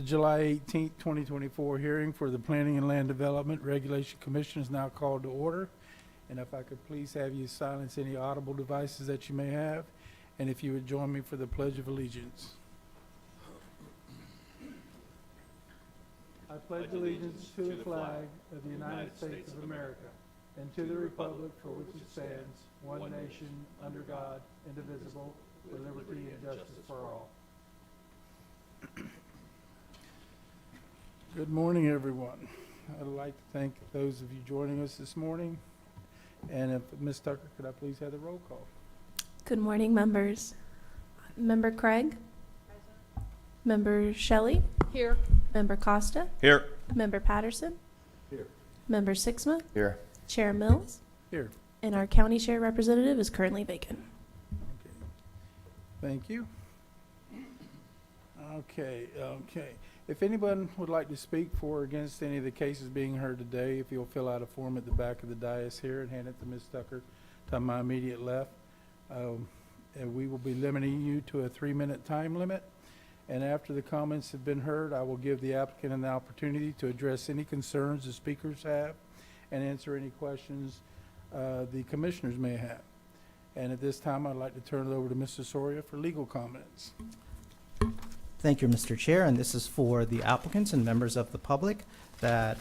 July 18th, 2024 hearing for the Planning and Land Development Regulation Commission is now called to order. And if I could please have you silence any audible devices that you may have, and if you would join me for the Pledge of Allegiance. I pledge allegiance to the flag of the United States of America and to the republic for which it stands, one nation, under God, indivisible, with liberty and justice for all. Good morning, everyone. I'd like to thank those of you joining us this morning. And if Ms. Tucker, could I please have the roll call? Good morning, members. Member Craig? Present. Member Shelley? Here. Member Costa? Here. Member Patterson? Here. Member Sixma? Here. Chair Mills? Here. And our county chair representative is currently vacant. Okay. Thank you. Okay. If anyone would like to speak for or against any of the cases being heard today, if you'll fill out a form at the back of the dais here and hand it to Ms. Tucker to my immediate left. And we will be limiting you to a 3-minute time limit. And after the comments have been heard, I will give the applicant an opportunity to address any concerns the speakers have and answer any questions the commissioners may have. And at this time, I'd like to turn it over to Mr. Soria for legal comments. Thank you, Mr. Chair, and this is for the applicants and members of the public that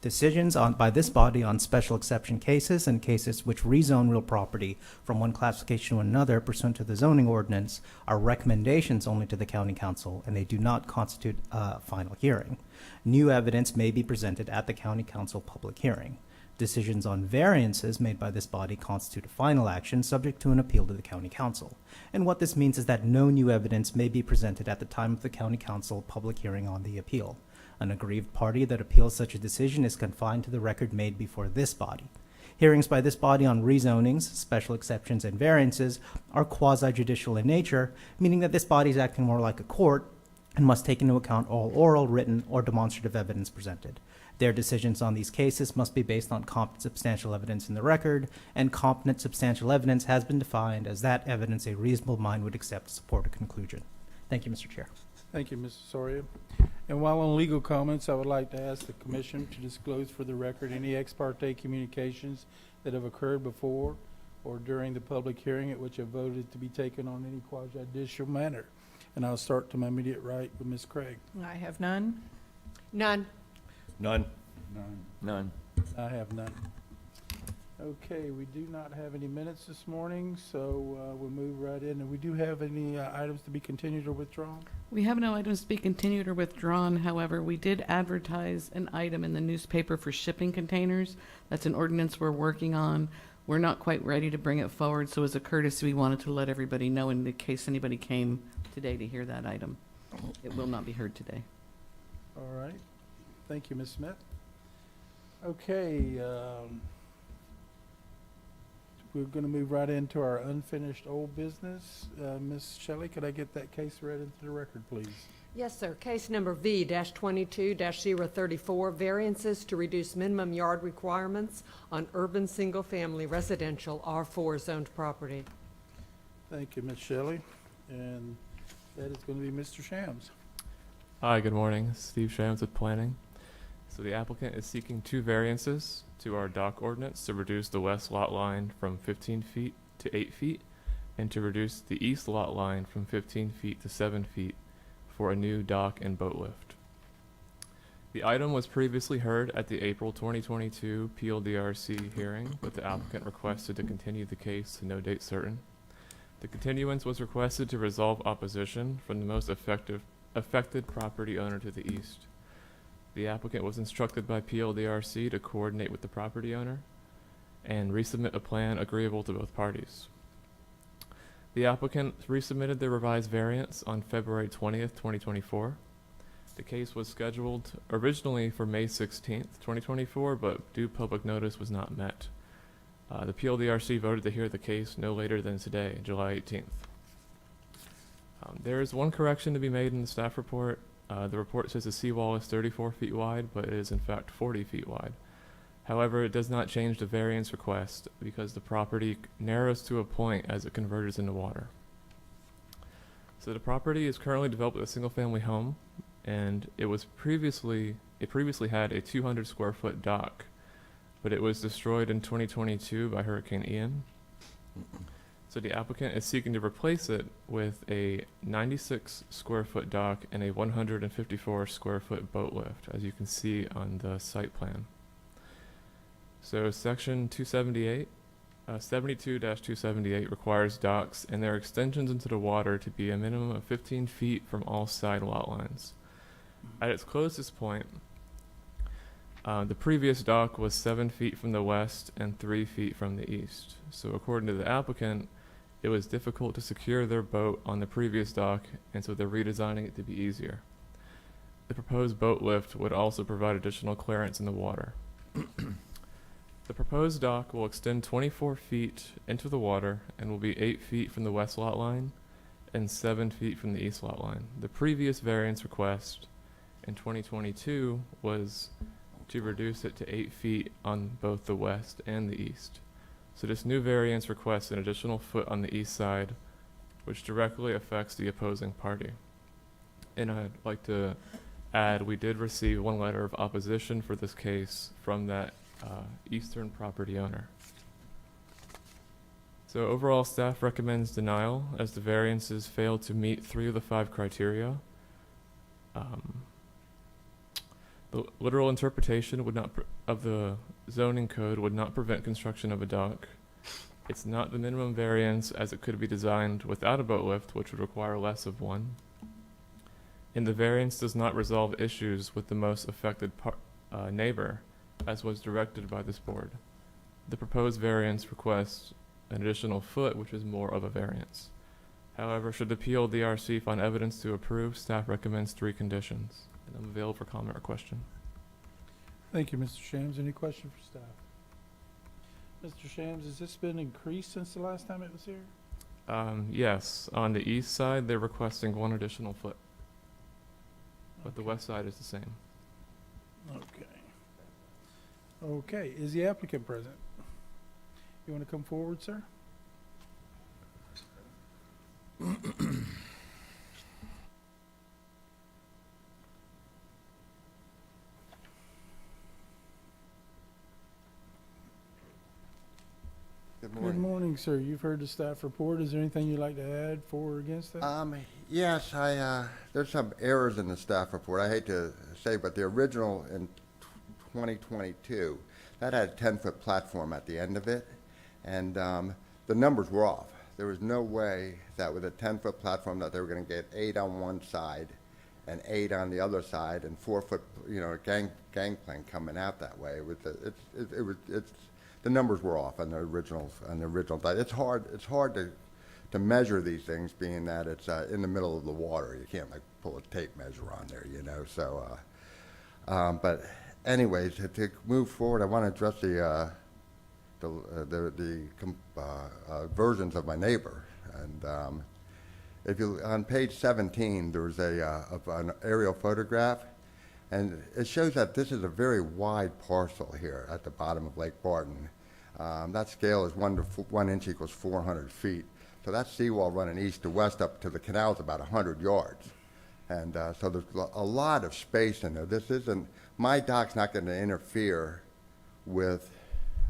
decisions by this body on special exception cases and cases which rezone real property from one classification to another pursuant to the zoning ordinance are recommendations only to the county council, and they do not constitute a final hearing. New evidence may be presented at the county council public hearing. Decisions on variances made by this body constitute a final action subject to an appeal to the county council. And what this means is that no new evidence may be presented at the time of the county council public hearing on the appeal. An aggrieved party that appeals such a decision is confined to the record made before this body. Hearings by this body on rezonings, special exceptions, and variances are quasi-judicial in nature, meaning that this body is acting more like a court and must take into account all oral, written, or demonstrative evidence presented. Their decisions on these cases must be based on competent substantial evidence in the record, and competent substantial evidence has been defined as that evidence a reasonable mind would accept to support a conclusion. Thank you, Mr. Chair. Thank you, Mr. Soria. And while on legal comments, I would like to ask the commission to disclose for the record any ex parte communications that have occurred before or during the public hearing at which have voted to be taken on any quasi-judicial manner. And I'll start to my immediate right with Ms. Craig. I have none. None. None. None. I have none. Okay, we do not have any minutes this morning, so we'll move right in. And we do have any items to be continued or withdrawn? We have no items to be continued or withdrawn. However, we did advertise an item in the newspaper for shipping containers. That's an ordinance we're working on. We're not quite ready to bring it forward, so as a courtesy, we wanted to let everybody know in case anybody came today to hear that item. It will not be heard today. All right. Thank you, Ms. Smith. Okay, we're going to move right into our unfinished old business. Ms. Shelley, could I get that case read into the record, please? Yes, sir. Case number V-22-034, variances to reduce minimum yard requirements on urban single-family residential R4 zoned property. Thank you, Ms. Shelley. And that is going to be Mr. Shams. Hi, good morning. Steve Shams with Planning. So the applicant is seeking 2 variances to our dock ordinance to reduce the west lot line from 15 feet to 8 feet and to reduce the east lot line from 15 feet to 7 feet for a new dock and boat lift. The item was previously heard at the April 2022 PLDRC hearing, but the applicant requested to continue the case to no date certain. The continuance was requested to resolve opposition from the most affected property owner to the east. The applicant was instructed by PLDRC to coordinate with the property owner and resubmit a plan agreeable to both parties. The applicant resubmitted the revised variance on February 20th, 2024. The case was scheduled originally for May 16th, 2024, but due public notice was not met. The PLDRC voted to hear the case no later than today, July 18th. There is one correction to be made in the staff report. The report says the seawall is 34 feet wide, but it is in fact 40 feet wide. However, it does not change the variance request because the property narrows to a point as it converges into water. So the property is currently developed as a single-family home, and it previously had a 200 square foot dock, but it was destroyed in 2022 by Hurricane Ian. So the applicant is seeking to replace it with a 96 square foot dock and a 154 square foot boat lift, as you can see on the site plan. So section 278, 72-278 requires docks and their extensions into the water to be a minimum of 15 feet from all side lot lines. At its closest point, the previous dock was 7 feet from the west and 3 feet from the east. So according to the applicant, it was difficult to secure their boat on the previous dock, and so they're redesigning it to be easier. The proposed boat lift would also provide additional clearance in the water. The proposed dock will extend 24 feet into the water and will be 8 feet from the west lot line and 7 feet from the east lot line. The previous variance request in 2022 was to reduce it to 8 feet on both the west and the east. So this new variance requests an additional foot on the east side, which directly affects the opposing party. And I'd like to add, we did receive one letter of opposition for this case from that eastern property owner. So overall, staff recommends denial as the variances failed to meet 3 of the 5 criteria. The literal interpretation of the zoning code would not prevent construction of a dock. It's not the minimum variance, as it could be designed without a boat lift, which would require less of one. And the variance does not resolve issues with the most affected neighbor, as was directed by this board. The proposed variance requests an additional foot, which is more of a variance. However, should the PLDRC find evidence to approve, staff recommends 3 conditions. And I'm available for comment or question. Thank you, Mr. Shams. Any question for staff? Mr. Shams, has this been increased since the last time it was here? Yes, on the east side, they're requesting 1 additional foot, but the west side is the same. Okay. Okay, is the applicant present? You want to come forward, sir? Good morning, sir. You've heard the staff report. Is there anything you'd like to add for or against that? Yes, there's some errors in the staff report. I hate to say, but the original in 2022, that had a 10-foot platform at the end of it, and the numbers were off. There was no way that with a 10-foot platform that they were going to get 8 on one side and 8 on the other side, and 4-foot, gangplank coming out that way. The numbers were off on the original. It's hard to measure these things, being that it's in the middle of the water. You can't pull a tape measure on there, So, but anyways, to move forward, I want to address the versions of my neighbor. And if you on page 17, there's an aerial photograph, and it shows that this is a very wide parcel here at the bottom of Lake Barton. That scale is 1 inch equals 400 feet. So that seawall running east to west up to the canal is about 100 yards. And so there's a lot of space in there. My dock's not going to interfere with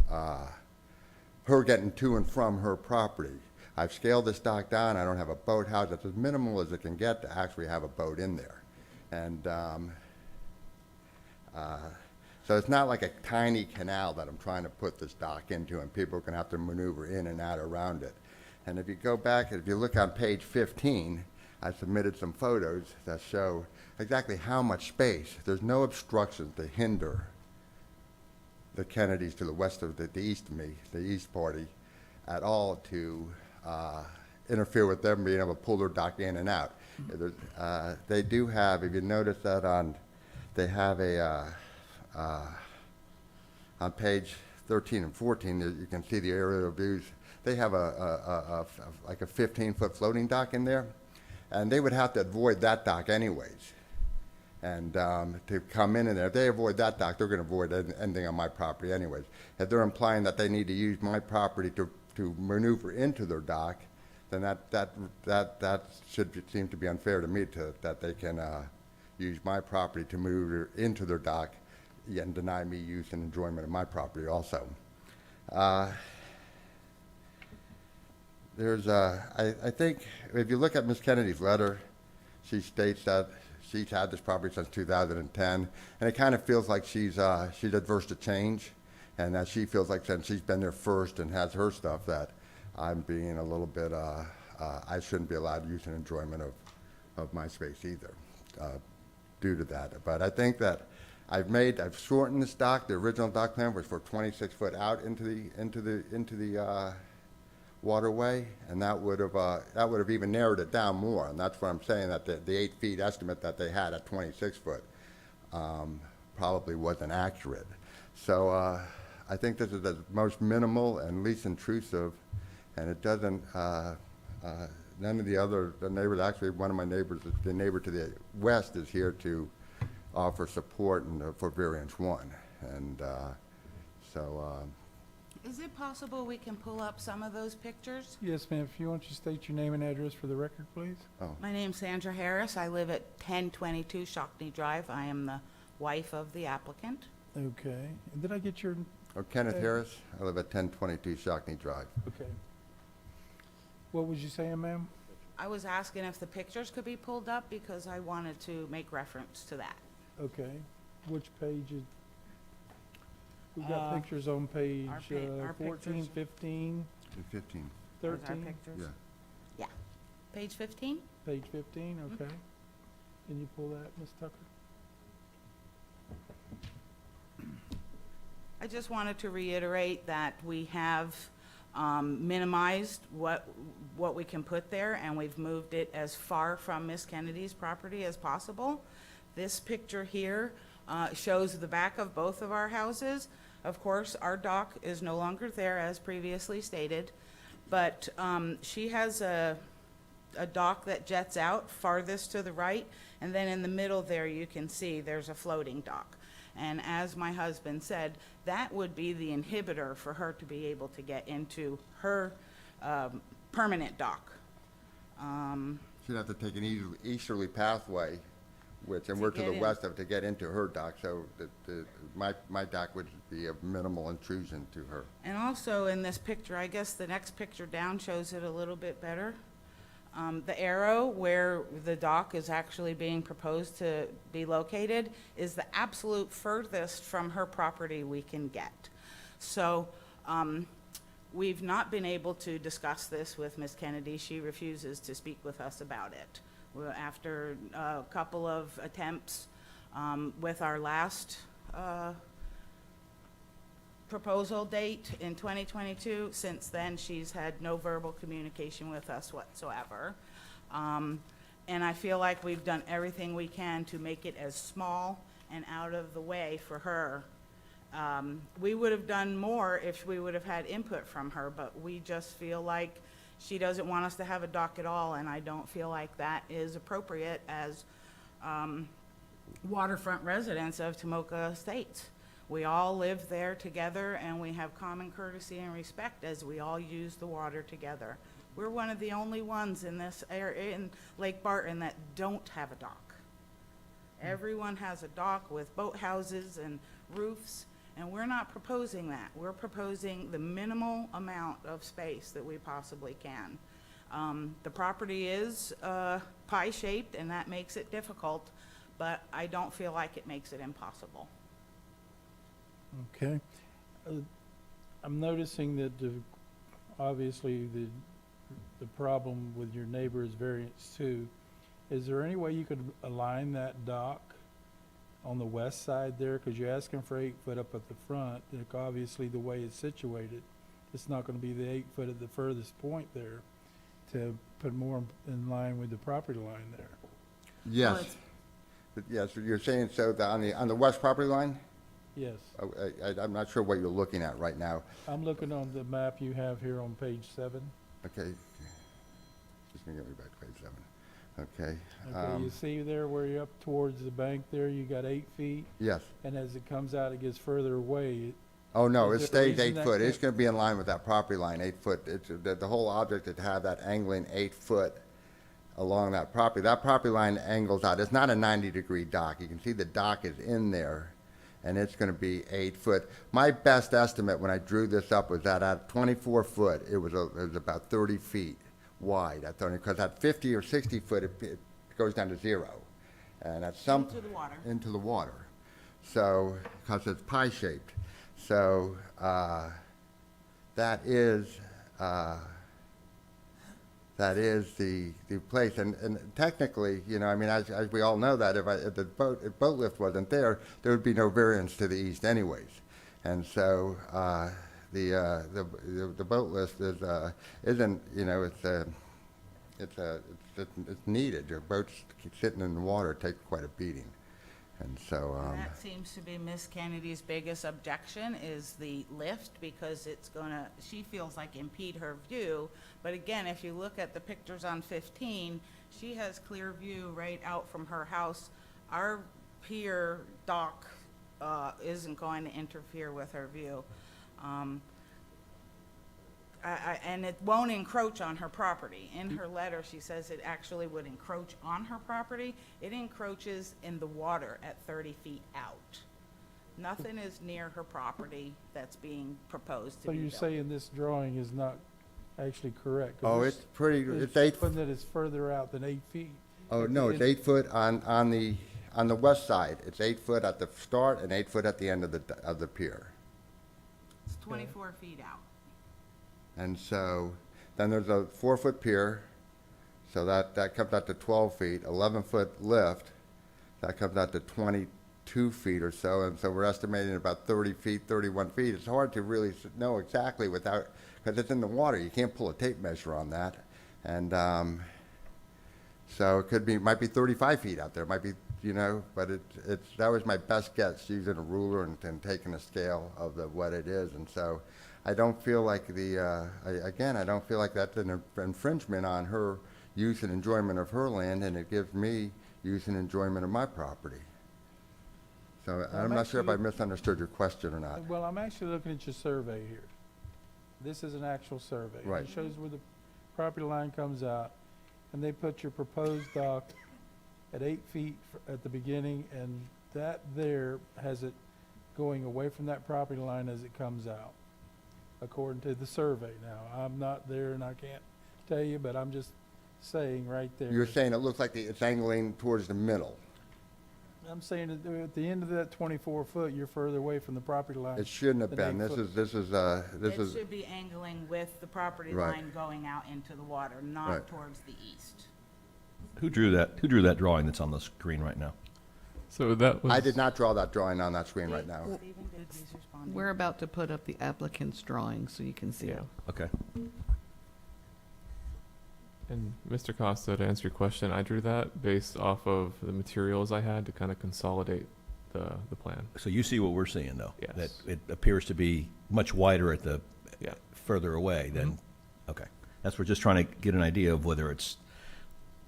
her getting to and from her property. I've scaled this dock down. I don't have a boathouse. It's as minimal as it can get to actually have a boat in there. And so it's not like a tiny canal that I'm trying to put this dock into, and people are going to have to maneuver in and out around it. And if you go back, if you look on page 15, I submitted some photos that show exactly how much space. There's no obstructions to hinder the Kennedys to the west of the east of me, the east party, at all to interfere with them being able to pull their dock in and out. They do have, if you notice that they have on page 13 and 14, you can see the aerial views. They have like a 15-foot floating dock in there, and they would have to avoid that dock anyways. And to come in there, if they avoid that dock, they're going to avoid anything on my property anyways. If they're implying that they need to use my property to maneuver into their dock, then that should seem to be unfair to me, that they can use my property to move into their dock and deny me use and enjoyment of my property also. I think if you look at Ms. Kennedy's letter, she states that she's had this property since 2010, and it kind of feels like she's adverse to change, and that she feels like since she's been there first and has her stuff, that I'm being a little bit, I shouldn't be allowed use and enjoyment of my space either, due to that. But I think that I've shortened this dock. The original dock plan was for 26 foot out into the waterway, and that would have even narrowed it down more. And that's what I'm saying, that the 8 feet estimate that they had at 26 foot probably wasn't accurate. So I think this is the most minimal and least intrusive, and it doesn't. None of the neighbors, actually one of my neighbors, the neighbor to the west, is here to offer support for variance 1. And Is it possible we can pull up some of those pictures? Yes, ma'am. If you want to state your name and address for the record, please. My name's Sandra Harris. I live at 1022 Shockney Drive. I am the wife of the applicant. Okay. And did I get your, Kenneth Harris, I live at 1022 Shockney Drive. okay. What was you saying, ma'am? I was asking if the pictures could be pulled up because I wanted to make reference to that. Okay. Which page is, we've got pictures on page our 14, pictures. 15, 15. Those are 13, pictures. Yeah. Page 15? page 15, okay. Can you pull that, Ms. Tucker? I just wanted to reiterate that we have minimized what we can put there, and we've moved it as far from Miss Kennedy's property as possible. This picture here shows the back of both of our houses. Of course, our dock is no longer there, as previously stated, but she has a dock that jets out farthest to the right, and then in the middle there you can see there's a floating dock. And as my husband said, that would be the inhibitor for her to be able to get into her permanent dock. She'd have to take an easterly pathway, and To we're to get the in. west of it to get into her dock, so my dock would be a minimal intrusion to her. And also in this picture, I guess the next picture down shows it a little bit better. The arrow where the dock is actually being proposed to be located is the absolute furthest from her property we can get. So we've not been able to discuss this with Ms. Kennedy. She refuses to speak with us about it. After a couple of attempts with our last proposal date in 2022. Since then, she's had no verbal communication with us whatsoever. And I feel like we've done everything we can to make it as small and out of the way for her. We would have done more if we would have had input from her, but we just feel like she doesn't want us to have a dock at all, and I don't feel like that is appropriate as waterfront residents of Tomoka Estates. We all live there together, and we have common courtesy and respect as we all use the water together. We're one of the only ones in this area, in Lake Barton, that don't have a dock. Everyone has a dock with boathouses and roofs, and we're not proposing that. We're proposing the minimal amount of space that we possibly can. The property is pie-shaped, and that makes it difficult, but I don't feel like it makes it impossible. Okay. I'm noticing that obviously the problem with your neighbor is variance 2. Is there any way you could align that dock on the west side there? Because you're asking for 8 foot up at the front. Like, obviously, the way it's situated, it's not going to be the 8 foot at the furthest point there to put more in line with the property line there. Yes. Yes, you're saying so on the west property line? Yes. I'm not sure what you're looking at right now. I'm looking on the map you have here on page 7. Okay. Just gonna get me back to page 7. Okay. Okay, you see there where you're up towards the bank there, you got 8 feet, Yes. and as it comes out, it gets further away. Oh, no, it Is there a stays reason 8 that foot. It's can't- gonna be in line with that property line, 8 foot. It's, the whole object is to have that angling 8 foot, along that property. That property line angles out. It's not a 90-degree dock. You can see the dock is in there, and it's going to be 8 foot. My best estimate when I drew this up was that at 24 foot, it was about 30 feet wide. I thought, because at 50 or 60 foot, it goes down to 0. And at some Into the water. into the water. So, because it's pie-shaped. So, that is the place. And technically, you know, I mean, as we all know that if the boat lift wasn't there, there would be no variance to the east anyways. And so, the boat lift isn't, you know, it's needed. Your boats sitting in the water take quite a beating. And so, And that seems to be Miss Kennedy's biggest objection is the lift, because it's gonna, she feels like impede her view. But again, if you look at the pictures on 15, she has clear view right out from her house. Our pier dock, isn't going to interfere with her view. And it won't encroach on her property. In her letter, she says it actually would encroach on her property. It encroaches in the water at 30 feet out. Nothing is near her property that's being proposed to So be you're built. saying this drawing is not actually correct? 'Cause oh, this it's pretty, is it's 8 showing that it's further out than 8 feet. Oh, At no, the it's end. 8 foot on the west side. It's 8 foot at the start and 8 foot at the end of the pier. It's 24 feet out. And so, then there's a 4-foot pier, so that comes out to 12 feet, 11-foot lift, that comes out to 22 feet or so, and so we're estimating about 30 feet, 31 feet. It's hard to really know exactly without, because it's in the water, you can't pull a tape measure on that. And, so it could be, might be 35 feet out there, it might be, you know, but that was my best guess, using a ruler and taking a scale of what it is. And so I don't feel like I don't feel like that's an infringement on her use and enjoyment of her land, and it gives me use and enjoyment of my property. So I'm not sure if I misunderstood your question or not. Well, I'm actually looking at your survey here. This is an actual survey. Right. It shows where the property line comes out, and they put your proposed dock at 8 feet at the beginning, and that there has it going away from that property line as it comes out, according to the survey. Now, I'm not there and I can't tell you, but I'm just saying right there. You're saying it looks like it's angling towards the middle. I'm saying that at the end of that 24 foot, you're further away from the property line. It shouldn't have than been. 8 foot. This It is, should be angling with the property Right. line going out into the water, not Right. towards the east. Who drew that drawing that's on the screen right now? So that was. I did not draw that drawing on that screen right now. Stephen did, he's responding. We're about to put up the applicant's drawing so you can see it. Okay. And Mr. Costa, to answer your question, I drew that based off of the materials I had to kind of consolidate the plan. So you see what we're seeing, though? Yes. That it appears to be much wider at the, Yeah. further away than, okay. That's, we're just trying to get an idea of whether it's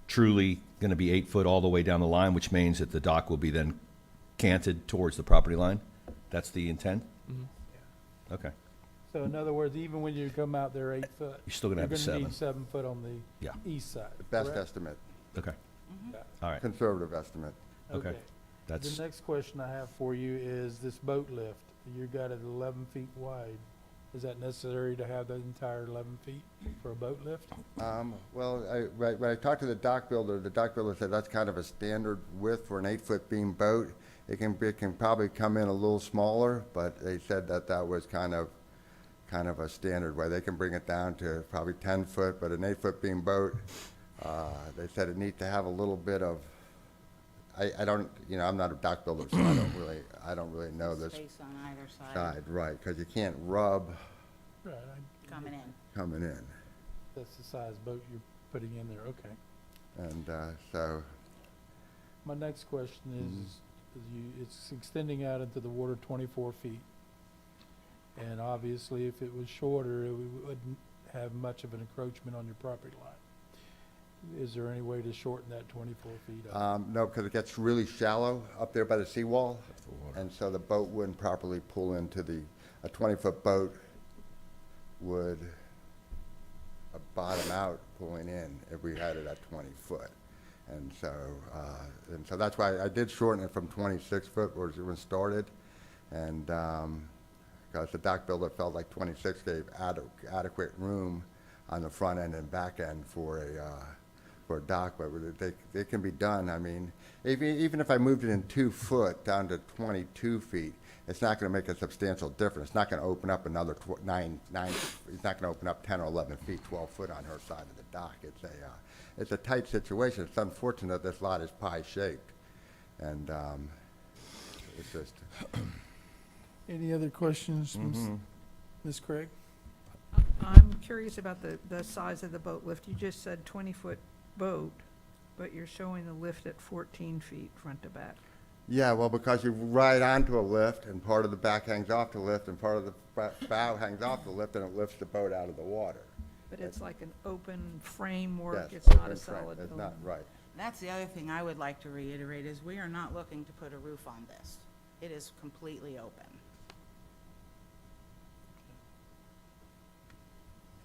truly going to be 8 foot all the way down the line, which means that the dock will be then canted towards the property line? That's the intent? Mhm. Okay. So in other words, even when you come out there 8 foot, You're still going to you're have gonna 7. need 7 foot on the Yeah. east side. Best correct? estimate, Okay. Yeah. All right. conservative estimate. Okay. That's, The next question I have for you is this boat lift. You got it 11 feet wide. Is that necessary to have the entire 11 feet for a boat lift? Well, when I talked to the dock builder said that's kind of a standard width for an 8-foot beam boat. It can probably come in a little smaller, but they said that was kind of a standard way. They can bring it down to probably 10 foot, but an 8-foot beam boat, they said it needs to have a little bit of, I don't, you know, I'm not a dock builder, so I don't really know this Space on either side side, right, because you can't rub Right, coming in. coming in. that's the size boat you're putting in there, okay. And so, My next question is it's extending out into the water 24 feet. And obviously, if it was shorter, it wouldn't have much of an encroachment on your property line. Is there any way to shorten that 24 feet up? no, because it gets really shallow up there by the seawall. And so the boat wouldn't properly pull into a 20-foot boat would a bottom out pulling in if we had it at 20 foot. And so that's why I did shorten it from 26 foot where it was started. And because the dock builder felt like 26 gave adequate room on the front end and back end for a dock, but they can be done. I mean, even if I moved it in 2 foot down to 22 feet, it's not going to make a substantial difference. It's not going to open up another it's not going to open up 10 or 11 feet, 12 foot on her side of the dock. It's a tight situation. It's unfortunate this lot is pie-shaped, and it's just. Any other questions, Ms. Craig? I'm curious about the size of the boat lift. You just said 20-foot boat, but you're showing the lift at 14 feet front to back. Yeah, well, because you ride onto a lift, and part of the back hangs off the lift, and part of the bow hangs off the lift, and it lifts the boat out of the water. But it's like an open framework, Yes, it's not open a frame. solid It's building. not, right. That's the other thing I would like to reiterate is we are not looking to put a roof on this. It is completely open.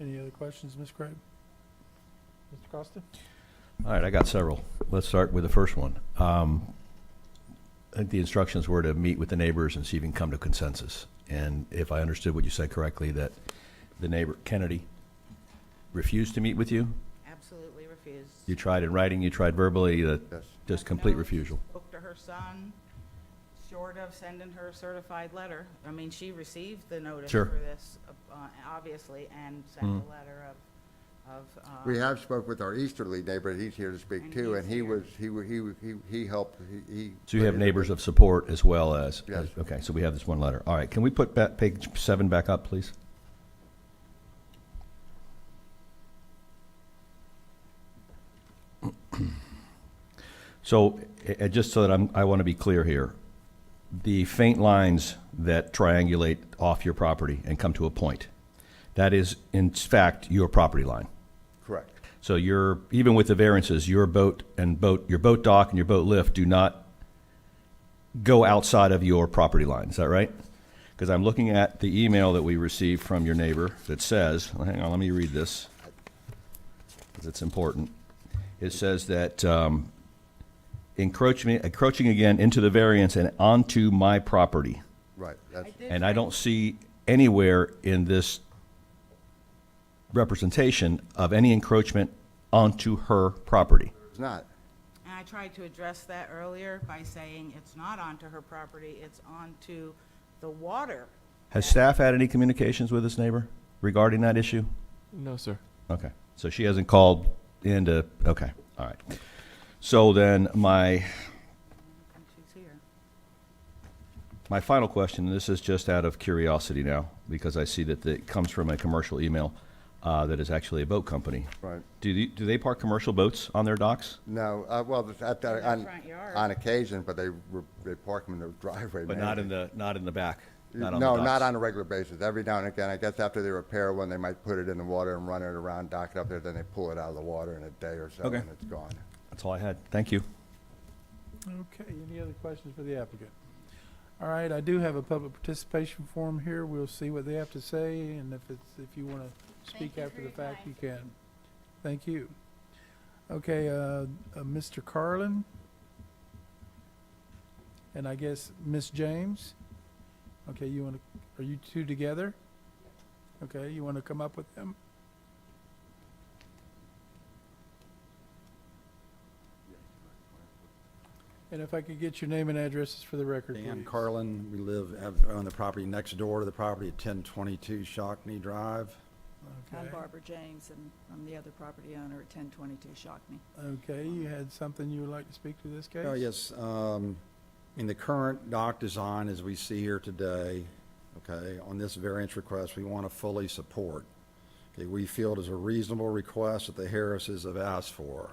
Any other questions, Ms. Craig? Mr. Costa? All right, I got several. Let's start with the first one. I think the instructions were to meet with the neighbors and see if you can come to consensus. And if I understood what you said correctly, that the neighbor, Kennedy, refused to meet with you? Absolutely refused. You tried in writing, you tried verbally, Yes. just complete No, refusal. Spoke to her son, short of sending her a certified letter. I mean, she received the notice Sure. for this, obviously, and sent a letter of. We have spoke with our easterly neighbor, he's here to speak And too, he's and he here. was, he helped, he. So you have neighbors of support as well as? Yes. Okay, so we have this one letter. All right, can we put page 7 back up, please? So, just so that I want to be clear here, the faint lines that triangulate off your property and come to a point, that is in fact your property line. Correct. So even with the variances, your boat dock and your boat lift do not go outside of your property line. Is that right? Because I'm looking at the email that we received from your neighbor that says, well, hang on, let me read this, because it's important. It says that encroaching again into the variance and onto my property. Right, that's, And I don't see anywhere in this representation of any encroachment onto her property. it's not. And I tried to address that earlier by saying it's not onto her property, it's onto the water. Has staff had any communications with this neighbor regarding that issue? No, sir. Okay, so she hasn't called in to, okay, all right. So then And she's here. my final question, and this is just out of curiosity now, because I see that it comes from a commercial email that is actually a boat company. Right. Do they park commercial boats on their docks? No, well, it's In their front yard. on occasion, but they park them in the driveway. But mainly. not in the back? Not on the No, docks? not on a regular basis. Every now and again, I guess after they repair one, they might put it in the water and run it around, dock it up there, then they pull it out of the water in a day or so, Okay. and it's gone. That's all I had. Thank you. Okay, any other questions for the applicant? All right, I do have a public participation form here. We'll see what they have to say, and if you want to speak Thank you after for the your fact, time. you can. Thank you. Okay, Mr. Carlin, and I guess Miss James. Okay, are you two together? Okay, you want to come up with them? And if I could get your name and addresses for the record, please. Dan Carlin, we on the property next door to the property at 1022 Shockney Drive. I'm Okay. Barbara James, and I'm the other property owner at 1022 Shockney. Okay, you had something you would like to speak to this case? Oh, yes, in the current dock design as we see here today, okay, on this variance request, we want to fully support. Okay, we feel it is a reasonable request that the Harrises have asked for.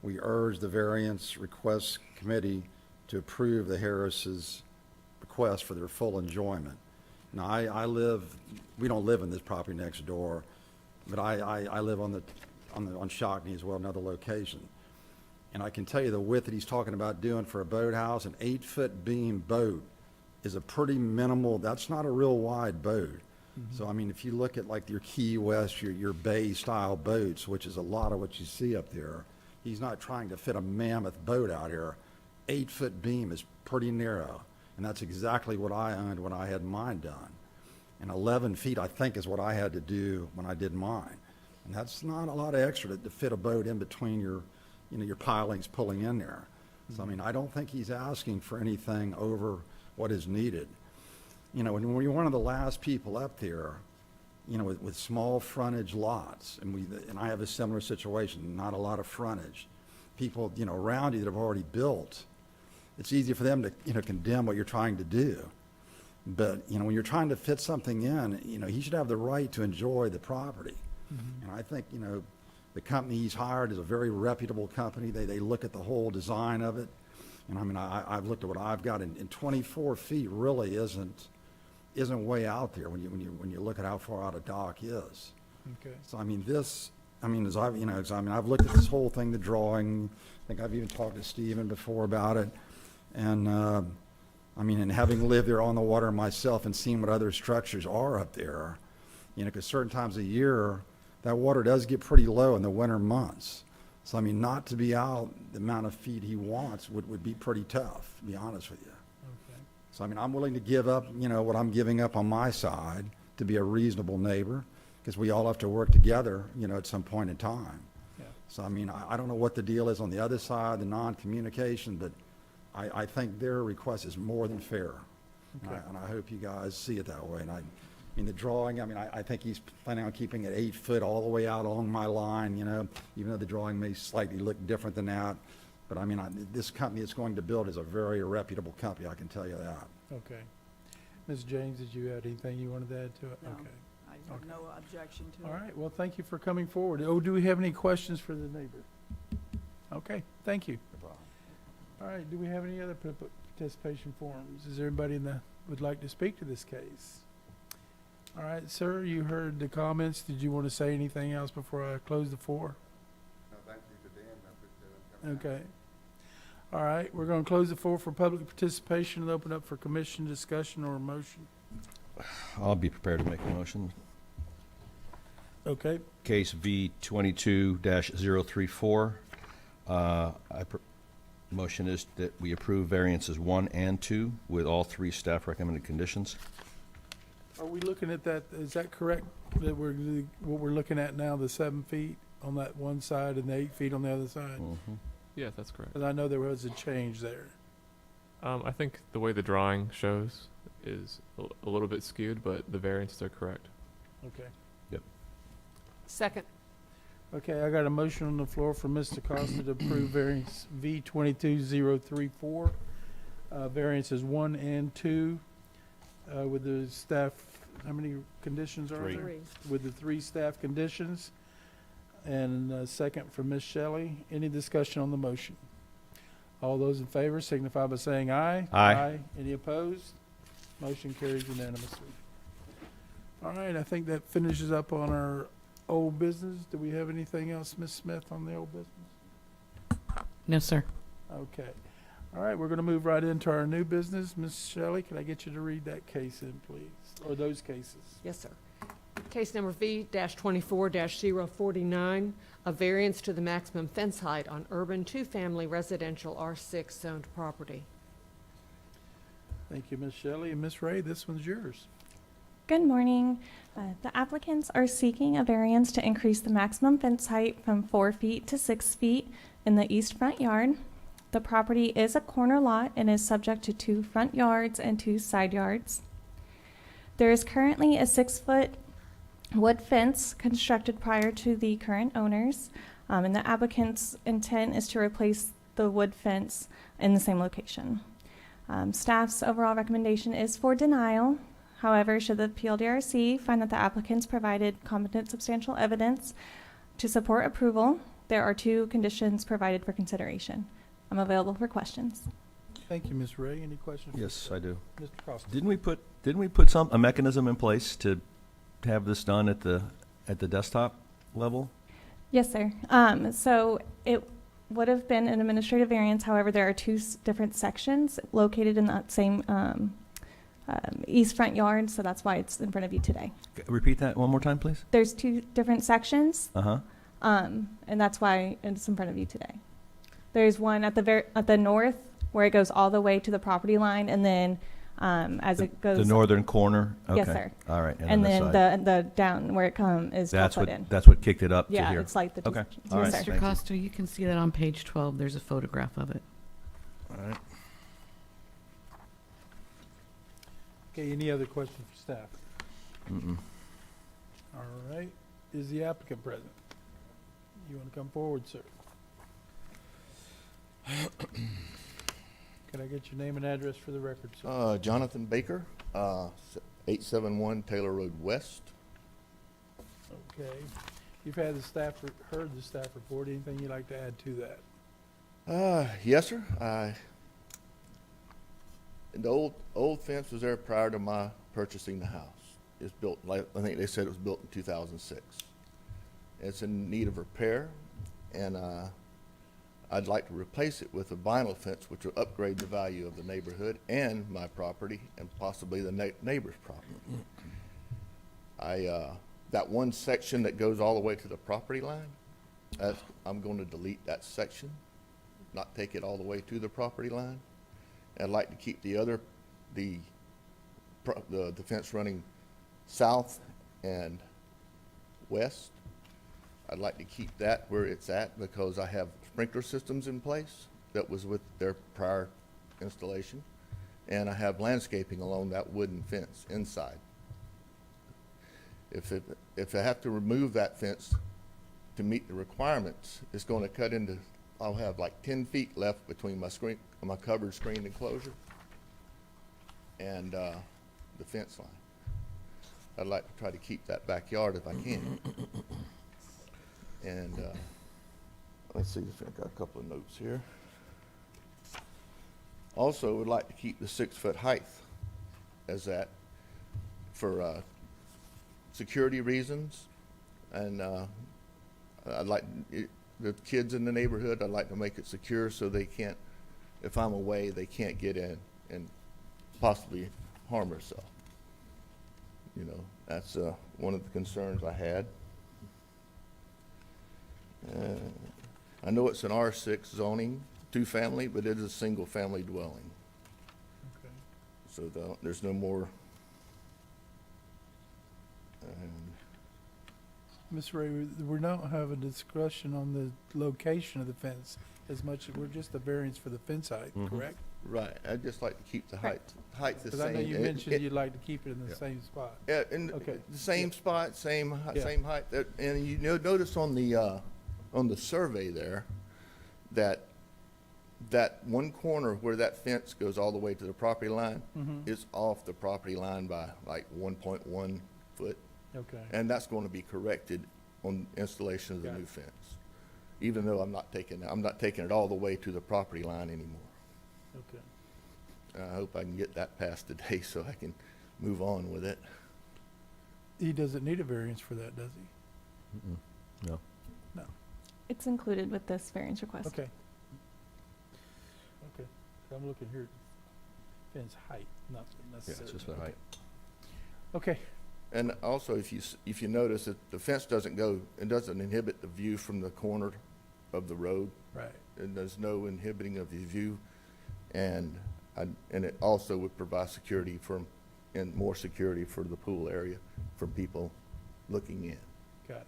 We urge the variance request committee to approve the Harrises' request for their full enjoyment. Now, we don't live in this property next door, but I live on Shockney as well, another location. And I can tell you the width that he's talking about doing for a boathouse, an 8-foot beam boat is a pretty minimal, that's not a real wide boat. So, I mean, if you look at like your Key West, your bay-style boats, which is a lot of what you see up there, he's not trying to fit a mammoth boat out here. 8-foot beam is pretty narrow, and that's exactly what I owned when I had mine done. And 11 feet, I think, is what I had to do when I did mine. And that's not a lot of extra to fit a boat in between your pilings pulling in there. So, I mean, I don't think he's asking for anything over what is needed. When you're one of the last people up there, with small frontage lots, and I have a similar situation, not a lot of frontage. People, around you that have already built, it's easy for them to, condemn what you're trying to do. But, when you're trying to fit something in, he should have the right to enjoy the property. And I think, the company he's hired is a very reputable company. They look at the whole design of it. And I mean, I've looked at what I've got, and 24 feet really isn't way out there when you look at how far out a dock is. Okay. So I mean, I've looked at this whole thing, the drawing. I think I've even talked to Stephen before about it. And and having lived there on the water myself and seen what other structures are up there, because certain times of year that water does get pretty low in the winter months. So I mean, not to be out the amount of feet he wants would be pretty tough, to be honest with you. Okay. So I mean, I'm willing to give up, what I'm giving up on my side to be a reasonable neighbor, because we all have to work together, at some point in time. Yeah. So I mean, I don't know what the deal is on the other side, the non-communication, but I think their request is more than fair. Okay. And I hope you guys see it that way. And the drawing, I think he's planning on keeping it 8 foot all the way out along my line, even though the drawing may slightly look different than that. But I mean, this company that's going to build is a very reputable company, I can tell you that. Okay. Ms. James, did you add anything you wanted to add to it? No. Okay. I have no objection to it. All right, well, thank you for coming forward. Oh, do we have any questions for the neighbor? Okay, thank you. All right, do we have any other participation forums? Is there anybody would like to speak to this case? All right, sir, you heard the comments. Did you want to say anything else before I close the floor? No, thank you to Dan. Okay. All right, we're going to close the floor for public participation and open up for commission discussion or motion. I'll be prepared to make a motion. Okay, Case V 22-034. Motion is that we approve variances 1 and 2 with all 3 staff recommended conditions. are we looking at that, is that correct? That what we're looking at now, the 7 feet on that one side and the 8 feet on the other side? Yeah, that's correct. Because I know there was a change there. I think the way the drawing shows is a little bit skewed, but the variances are correct. Okay. Second. Okay, I got a motion on the floor from Mr. Costa to approve variance V 22034, variances 1 and 2, with the staff, how many conditions are there? 3. With the 3 staff conditions. And a second from Ms. Shelley. Any discussion on the motion? All those in favor signify by saying aye. Aye. Any opposed? Motion carries unanimously. All right, I think that finishes up on our old business. Do we have anything else, Ms. Smith, on the old business? No, sir. Okay. All right, we're going to move right into our new business. Ms. Shelley, can I get you to read that case in, please? Or those cases? Yes, sir. Case number V-24-049, a variance to the maximum fence height on urban 2-family residential R6 zoned property. Thank you, Ms. Shelley. And Ms. Ray, this one's yours. Good morning. The applicants are seeking a variance to increase the maximum fence height from 4 feet to 6 feet in the east front yard. The property is a corner lot and is subject to 2 front yards and 2 side yards. There is currently a 6-foot wood fence constructed prior to the current owners, and the applicant's intent is to replace the wood fence in the same location. Staff's overall recommendation is for denial. However, should the PLDRC find that the applicants provided competent substantial evidence to support approval, there are 2 conditions provided for consideration. I'm available for questions. Thank you, Ms. Ray. Any questions? Yes, I do. Mr. Costa? Didn't we put a mechanism in place to have this done at the desktop level? Yes, sir. So it would have been an administrative variance. However, there are 2 different sections located in that same east front yard, so that's why it's in front of you today. Repeat that one more time, please. There's two different sections, Uh-huh. and that's why it's in front of you today. There's one at the north where it goes all the way to the property line, and then as it goes. The northern corner? Yes, Okay. sir. All right. And then side. the down where it is 12 foot in. That's what kicked it up to Yeah, here. it's like the two Okay. sections. All Yes, right. sir. Mr. Costa, you can see that on page 12. There's a photograph of it. All right. Okay, any other questions for staff? Mm-mm. All right, is the applicant present? You want to come forward, sir? Can I get your name and address for the record, sir? Jonathan Baker, 871 Taylor Road West. Okay, you've had heard the staff report, anything you'd like to add to that? Yes, sir. The old fence was there prior to my purchasing the house. It's built, like, I think they said it was built in 2006. It's in need of repair, and I'd like to replace it with a vinyl fence, which will upgrade the value of the neighborhood and my property, and possibly the neighbor's property. That one section that goes all the way to the property line, I'm going to delete that section, not take it all the way to the property line. I'd like to keep the fence running south and west. I'd like to keep that where it's at because I have sprinkler systems in place that was with their prior installation. And I have landscaping along that wooden fence inside. If I have to remove that fence to meet the requirements, it's going to cut into, I'll have like 10 feet left between my covered screen enclosure and the fence line. I'd like to try to keep that backyard if I can. And let's see if I've got a couple of notes here. Also, would like to keep the 6-foot height as that for security reasons. And I'd like the kids in the neighborhood, I'd like to make it secure so they can't, if I'm away, they can't get in and possibly harm herself. You know, that's one of the concerns I had. I know it's an R6 zoning, 2-family, but it is a single-family dwelling. Okay. So there's no more. Ms. Ray, we're not having a discussion on the location of the fence as much, we're just a variance for the fence height, Mhm. correct? Right, I'd just like to keep the height the same. Because I know you mentioned It- you'd like to keep it in the Yeah. same spot. Yeah, in Okay. the same spot, same Yeah. height. And you notice on the survey there, that one corner where that fence goes all the way to the property line Mhm. is off the property line by like 1.1 foot. Okay, And that's going to be corrected on installation of the Got new it. fence. Even though I'm not taking it all the way to the property line anymore. okay. I hope I can get that passed today so I can move on with it. He doesn't need a variance for that, does he? Mm-mm. No. No. It's included with this variance request. Okay. Okay, I'm looking here, fence height, not Yeah, necessarily. it's just the Okay. height. Okay, And also, if you notice that the fence doesn't inhibit the view from the corner of the road, right. and there's no inhibiting of the view, and it also would provide security and more security for the pool area from people looking in. Got it.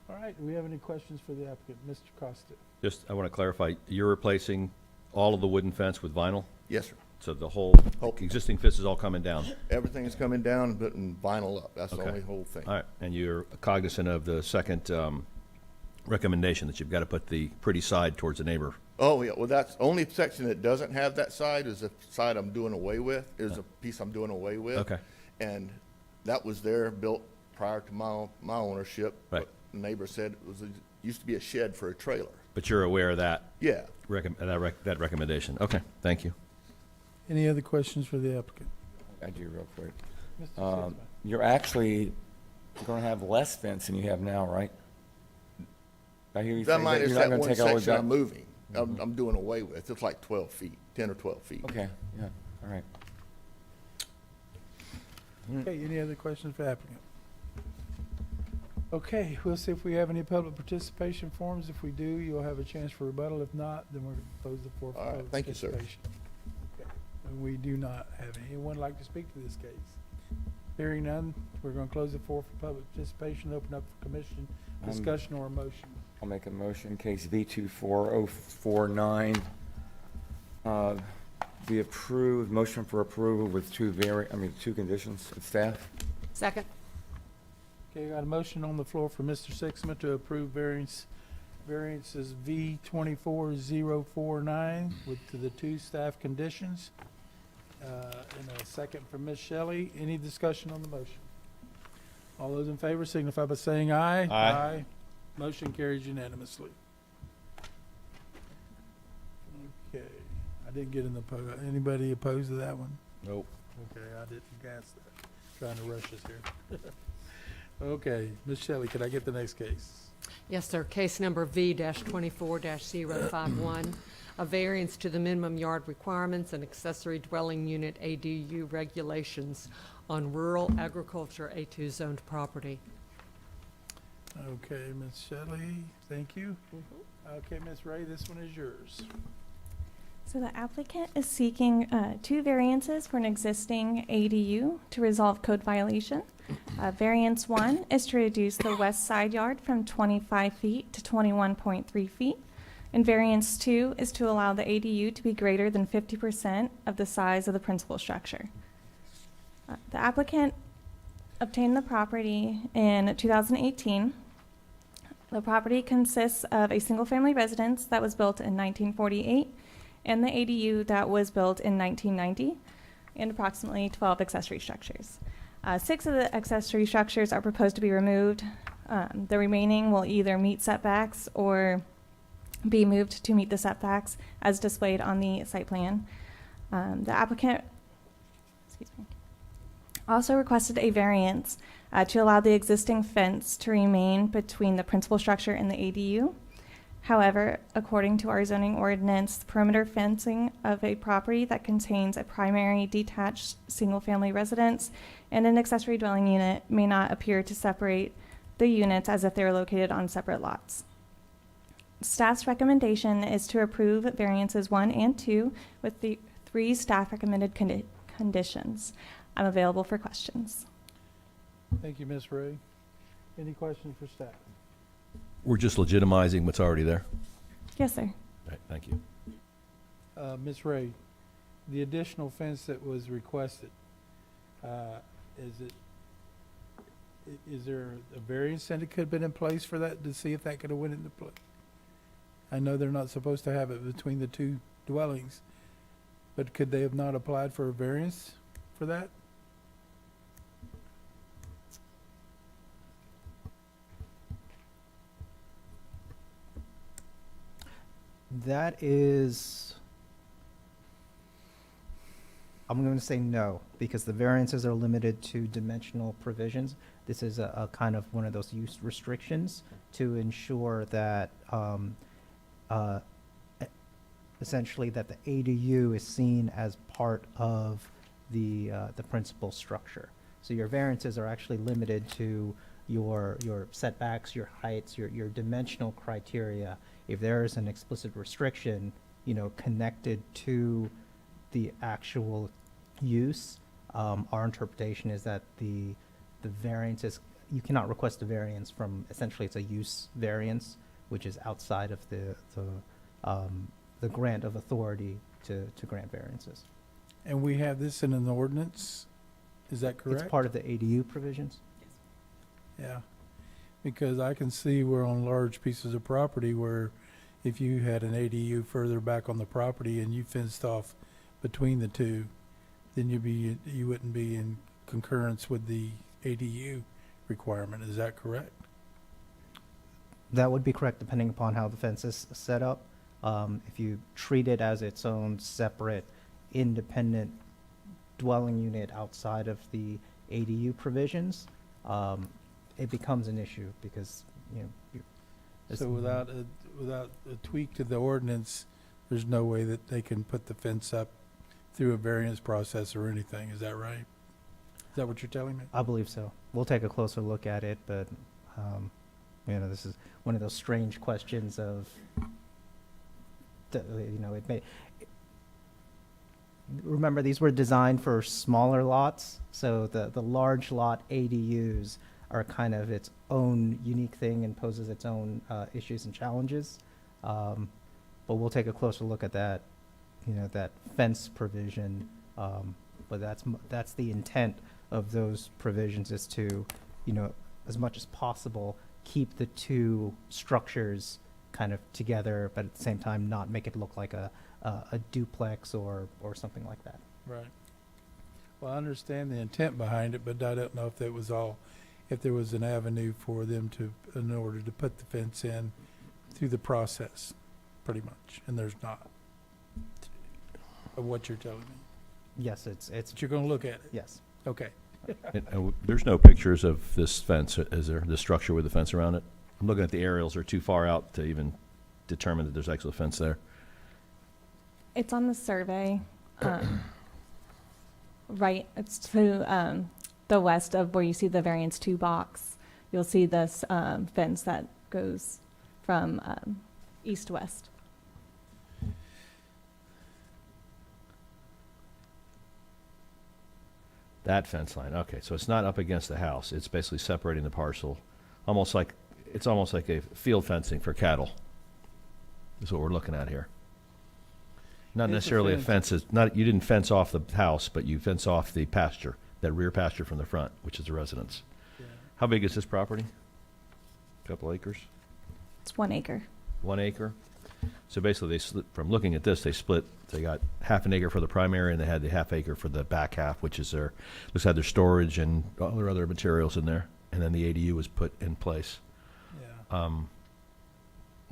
All right, do we have any questions for the applicant? Mr. Costa? Just, I want to clarify, you're replacing all of the wooden fence with vinyl? Yes, sir. So the whole Oh. existing fence is all coming down? Everything is coming down, putting vinyl up. That's the Okay. only whole thing. All right, and you're cognizant of the second recommendation, that you've got to put the pretty side towards the neighbor? Oh, yeah, well, that's, only section that doesn't have that side is the side I'm doing away with, is a piece I'm doing away with. Okay. And that was there, built prior to my ownership. Right. But the neighbor said used to be a shed for a trailer. But you're aware of that, Yeah. that recommendation? Okay, thank you. Any other questions for the applicant? I do real quick. Mr. Sitzman? You're actually going to have less fence than you have now, right? I hear you That say minus you're not that going to one take all the way section I'm back. moving, I'm doing away with. It's like 12 feet, 10 or 12 feet. Okay, yeah, all right. Okay, any other questions for applicant? Okay, we'll see if we have any public participation forms. If we do, you'll have a chance for rebuttal. If not, then we're going to close the floor for All right, public thank you, sir. participation. Okay, and we do not have anyone like to speak to this case. Hearing none, we're going to close the floor for public participation, open up for commission discussion or a motion. I'll make a motion, case V24049, be approved, motion for approval with two conditions of staff. Second. Okay, got a motion on the floor for Mr. Sixma to approve variances V24049 to the two staff conditions. And a second from Ms. Shelley. Any discussion on the motion? All those in favor signify by saying aye. Aye. Motion carries unanimously. Okay, I didn't get anybody opposed to that one? Nope. Okay, I didn't guess that. Trying to rush us here. Okay, Ms. Shelley, could I get the next case? Yes, sir. Case number V-24-051, a variance to the minimum yard requirements and accessory dwelling unit ADU regulations on rural agriculture A2 zoned property. Okay, Ms. Shelley, thank you. Okay, Ms. Ray, this one is yours. So the applicant is seeking two variances for an existing ADU to resolve code violation. Variance 1 is to reduce the west side yard from 25 feet to 21.3 feet. And variance 2 is to allow the ADU to be greater than 50% of the size of the principal structure. The applicant obtained the property in 2018. The property consists of a single-family residence that was built in 1948 and the ADU that was built in 1990, and approximately 12 accessory structures. 6 of the accessory structures are proposed to be removed. The remaining will either meet setbacks or be moved to meet the setbacks as displayed on the site plan. The applicant also requested a variance to allow the existing fence to remain between the principal structure and the ADU. However, according to our zoning ordinance, the perimeter fencing of a property that contains a primary detached single-family residence and an accessory dwelling unit may not appear to separate the units as if they were located on separate lots. Staff's recommendation is to approve variances 1 and 2 with the 3 staff recommended conditions. I'm available for questions. Thank you, Ms. Ray. Any questions for staff? We're just legitimizing what's already there? Yes, sir. All right, thank you. Ms. Ray, the additional fence that was requested, is there a variance that could have been in place for that to see if that could have went into play? I know they're not supposed to have it between the two dwellings, but could they have not applied for a variance for that? That is, I'm going to say no, because the variances are limited to dimensional provisions. This is a kind of one of those use restrictions to ensure that essentially that the ADU is seen as part of the principal structure. So your variances are actually limited to your setbacks, your heights, your dimensional criteria. If there is an explicit restriction, connected to the actual use, our interpretation is that the variance you cannot request a variance from, essentially it's a use variance, which is outside of the grant of authority to grant variances. And we have this in an ordinance, is that correct? It's part of the ADU provisions. Yeah, because I can see where on large pieces of property where if you had an ADU further back on the property and you fenced off between the two, then you wouldn't be in concurrence with the ADU requirement. Is that correct? That would be correct, depending upon how the fence is set up. If you treat it as its own separate, independent dwelling unit outside of the ADU provisions, it becomes an issue because, So without a tweak to the ordinance, there's no way that they can put the fence up through a variance process or anything. Is that right? Is that what you're telling me? I believe so. We'll take a closer look at it, but, this is one of those strange questions of, it may, remember, these were designed for smaller lots, so the large lot ADUs are kind of its own unique thing and poses its own issues and challenges. But we'll take a closer look at that, that fence provision. But that's the intent of those provisions, is to, as much as possible, keep the two structures kind of together, but at the same time not make it look like a duplex or something like that. Right. Well, I understand the intent behind it, but I don't know if that was all, if there was an avenue for them to, in order to put the fence in through the process, pretty much, and there's not. Of what you're telling me. Yes, it's But you're gonna look at it? yes. Okay. There's no pictures of this fence, is there? The structure with the fence around it? I'm looking at the aerials. They're too far out to even determine that there's actually a fence there. It's on the survey, right, it's to the west of where you see the variance 2 box. You'll see this fence that goes from east to west. That fence line, okay, so it's not up against the house. It's basically separating the parcel, it's almost like a field fencing for cattle, is what we're looking at here. Not It's a necessarily a fence. fence, you didn't fence off the house, but you fence off the pasture, that rear pasture from the front, which is the residence. Yeah. How big is this property? Couple acres? It's 1 acre. 1 acre? So basically, from looking at this, they got half an acre for the primary, and they had the half acre for the back half, which is looks like their storage and all their other materials in there. And then the ADU was put in place. Yeah.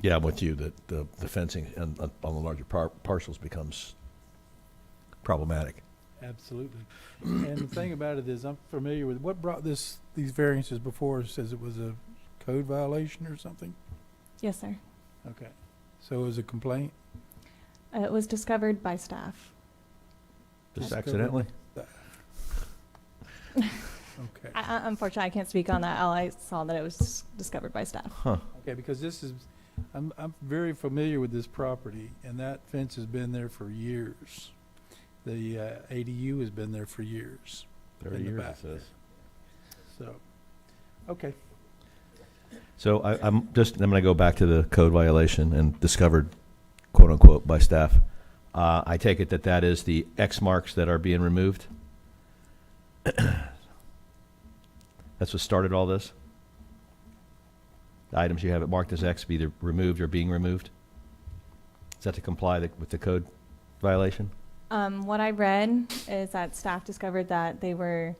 Yeah, I'm with you, that the fencing on the larger parcels becomes problematic. Absolutely. And the thing about it is, I'm familiar with, what brought these variances before, says it was a code violation or something? Yes, sir. Okay. So it was a complaint? It was discovered by staff. Just Discovered. accidentally? Okay. Unfortunately, I can't speak on that. All I saw that it was discovered by staff. Huh. Okay, because this is, I'm very familiar with this property, and that fence has been there for years. The ADU has been there for years. 30 in the years, back it says. So, okay. So I'm going to go back to the code violation and discovered, quote unquote, by staff. I take it that is the X marks that are being removed? That's what started all this? The items you have it marked as X be either removed or being removed? Is that to comply with the code violation? What I read is that staff discovered that they were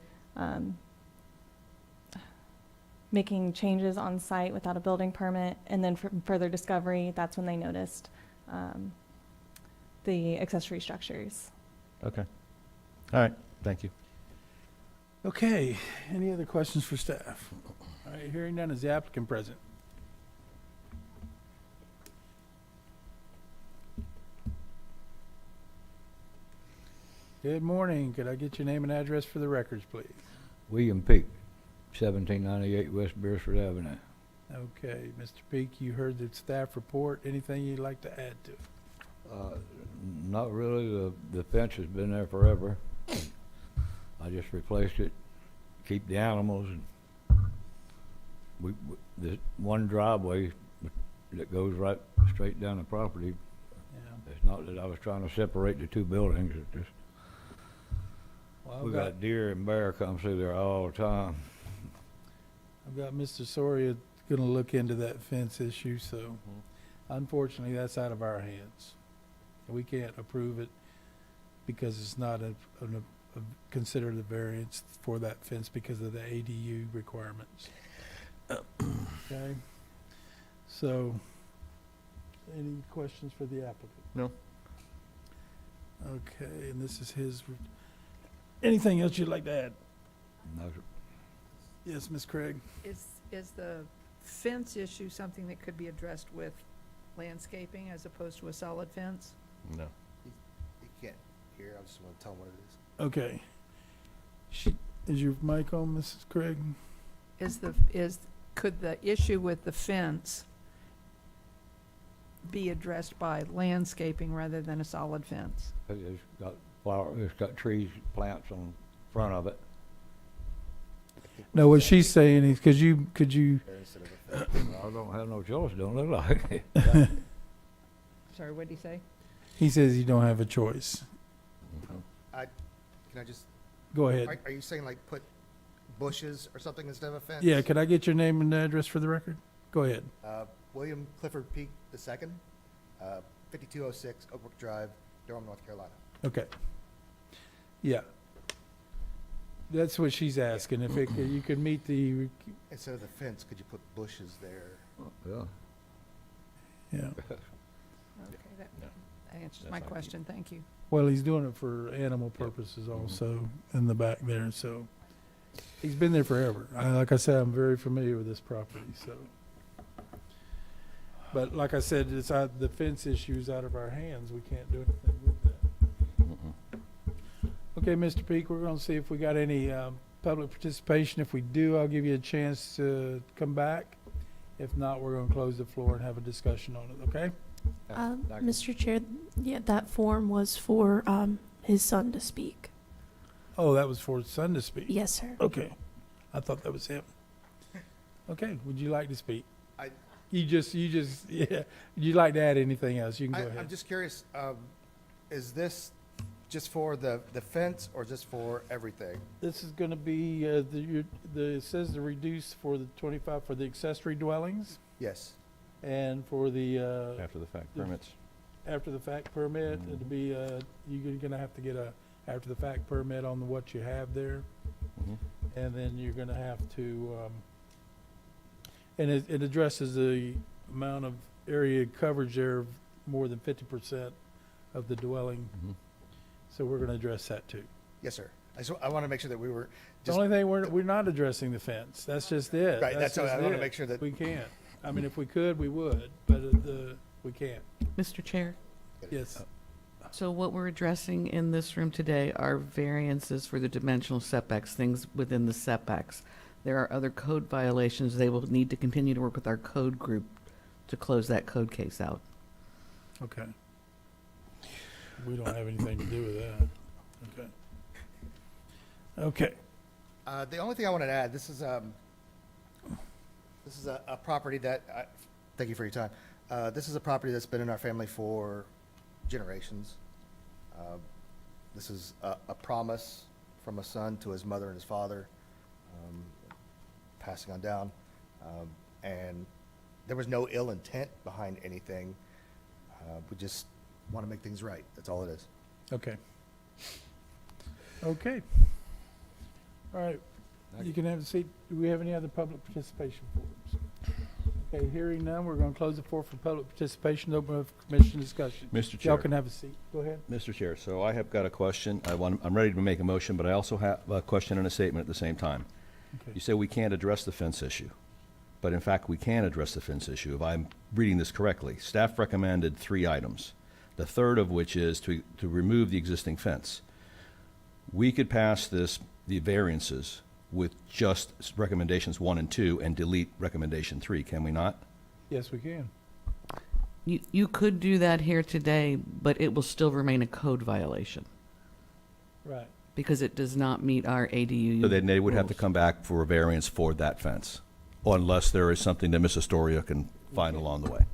making changes on site without a building permit, and then from further discovery, that's when they noticed the accessory structures. Okay. All right. Thank you. Okay, any other questions for staff? All right, hearing none, is the applicant present? Good morning, could I get your name and address for the records, please? William Peak, 1798 West Beresford Avenue. Okay, Mr. Peak, you heard the staff report, anything you'd like to add to it? Not really. The fence has been there forever. I just replaced it, keep the animals, and the one driveway that goes right straight down the property. Yeah. It's not that I was trying to separate the two buildings. It's just Well, we got deer and bear come through there all the time. I've got Mr. Soria gonna look into that fence issue, so unfortunately, that's out of our hands. We can't approve it because it's not considered a variance for that fence because of the ADU requirements. Okay, so, any questions for the applicant? No. Okay, and this is his, anything else you'd like to add? No, sir. Yes, Ms. Craig? Is the fence issue something that could be addressed with landscaping as opposed to a solid fence? No. You can't hear, I just want to tell him what it is. Okay. Is your mic on, Mrs. Craig? Could the issue with the fence be addressed by landscaping rather than a solid fence? It's got it's got trees, plants on front of it. No, what she's saying is, could you, I don't have no choice, don't look like it. Sorry, what did he say? he says you don't have a choice. Can I just, Go ahead. are you saying like put bushes or something instead of a fence? Yeah, could I get your name and address for the record? Go ahead. William Clifford Peak II, 5206 Oakbrook Drive, Durham, North Carolina. Okay. Yeah. That's what she's asking, if you could meet the, Instead of the fence, could you put bushes there? Yeah. yeah. Okay, that answers my question, thank you. Well, he's doing it for animal purposes also in the back there, so. He's been there forever. Like I said, I'm very familiar with this property, so. But like I said, it's out, the fence issue's out of our hands. We can't do anything with that. Okay, Mr. Peak, we're gonna see if we got any, public participation. If we do, I'll give you a chance to come back. If not, we're gonna close the floor and have a discussion on it, okay? Mr. Chair, yeah, that form was for his son to speak. Oh, that was for his son to speak? Yes, sir. Okay. I thought that was him. Okay, would you like to speak? I- You just, yeah. Would you like to add anything else? You can go I'm ahead. just curious, is this just for the fence or just for everything? This is gonna be, it says to reduce for the 25 for the accessory dwellings Yes. and for the, After the fact the- permits. after the fact permit, it'll be, you're gonna have to get a after the fact permit on what you have there. Mhm. And then you're gonna have to, and it addresses the amount of area coverage there of more than 50% of the dwelling. Mhm. So we're gonna address that too. Yes, sir. I want to make sure that we were The just, only thing, we're not addressing the fence. That's just it. right, that's, just I want to it. make sure that, We can't. I mean, if we could, we would, but we can't. Mr. Chair, Yes. so what we're addressing in this room today are variances for the dimensional setbacks, things within the setbacks. There are other code violations. They will need to continue to work with our code group to close that code case out. Okay. We don't have anything to do with that. Okay. Okay. the only thing I wanted to add, this is a property that, thank you for your time. This is a property that's been in our family for generations. This is a promise from a son to his mother and his father, passing on down. And there was no ill intent behind anything. We just want to make things right. That's all it is. Okay. Okay. All right. You can have a seat. Do we have any other public participation forums? Okay, hearing none, we're going to close the floor for public participation, open up for commission discussion. Mr. Y'all Chair. can have a seat. Go ahead. Mr. Chair, so I have got a question. I'm ready to make a motion, but I also have a question and a statement at the same time. Okay. You say we can't address the fence issue, but in fact, we can address the fence issue. If I'm reading this correctly, staff recommended 3 items, the third of which is to remove the existing fence. We could pass the variances with just recommendations 1 and 2 and delete recommendation 3, can we not? Yes, we can. You could do that here today, but it will still remain a code violation Right. because it does not meet our ADU. So then they would have to rules. come back for a variance for that fence, unless there is something that Ms. Astoria can find along the way.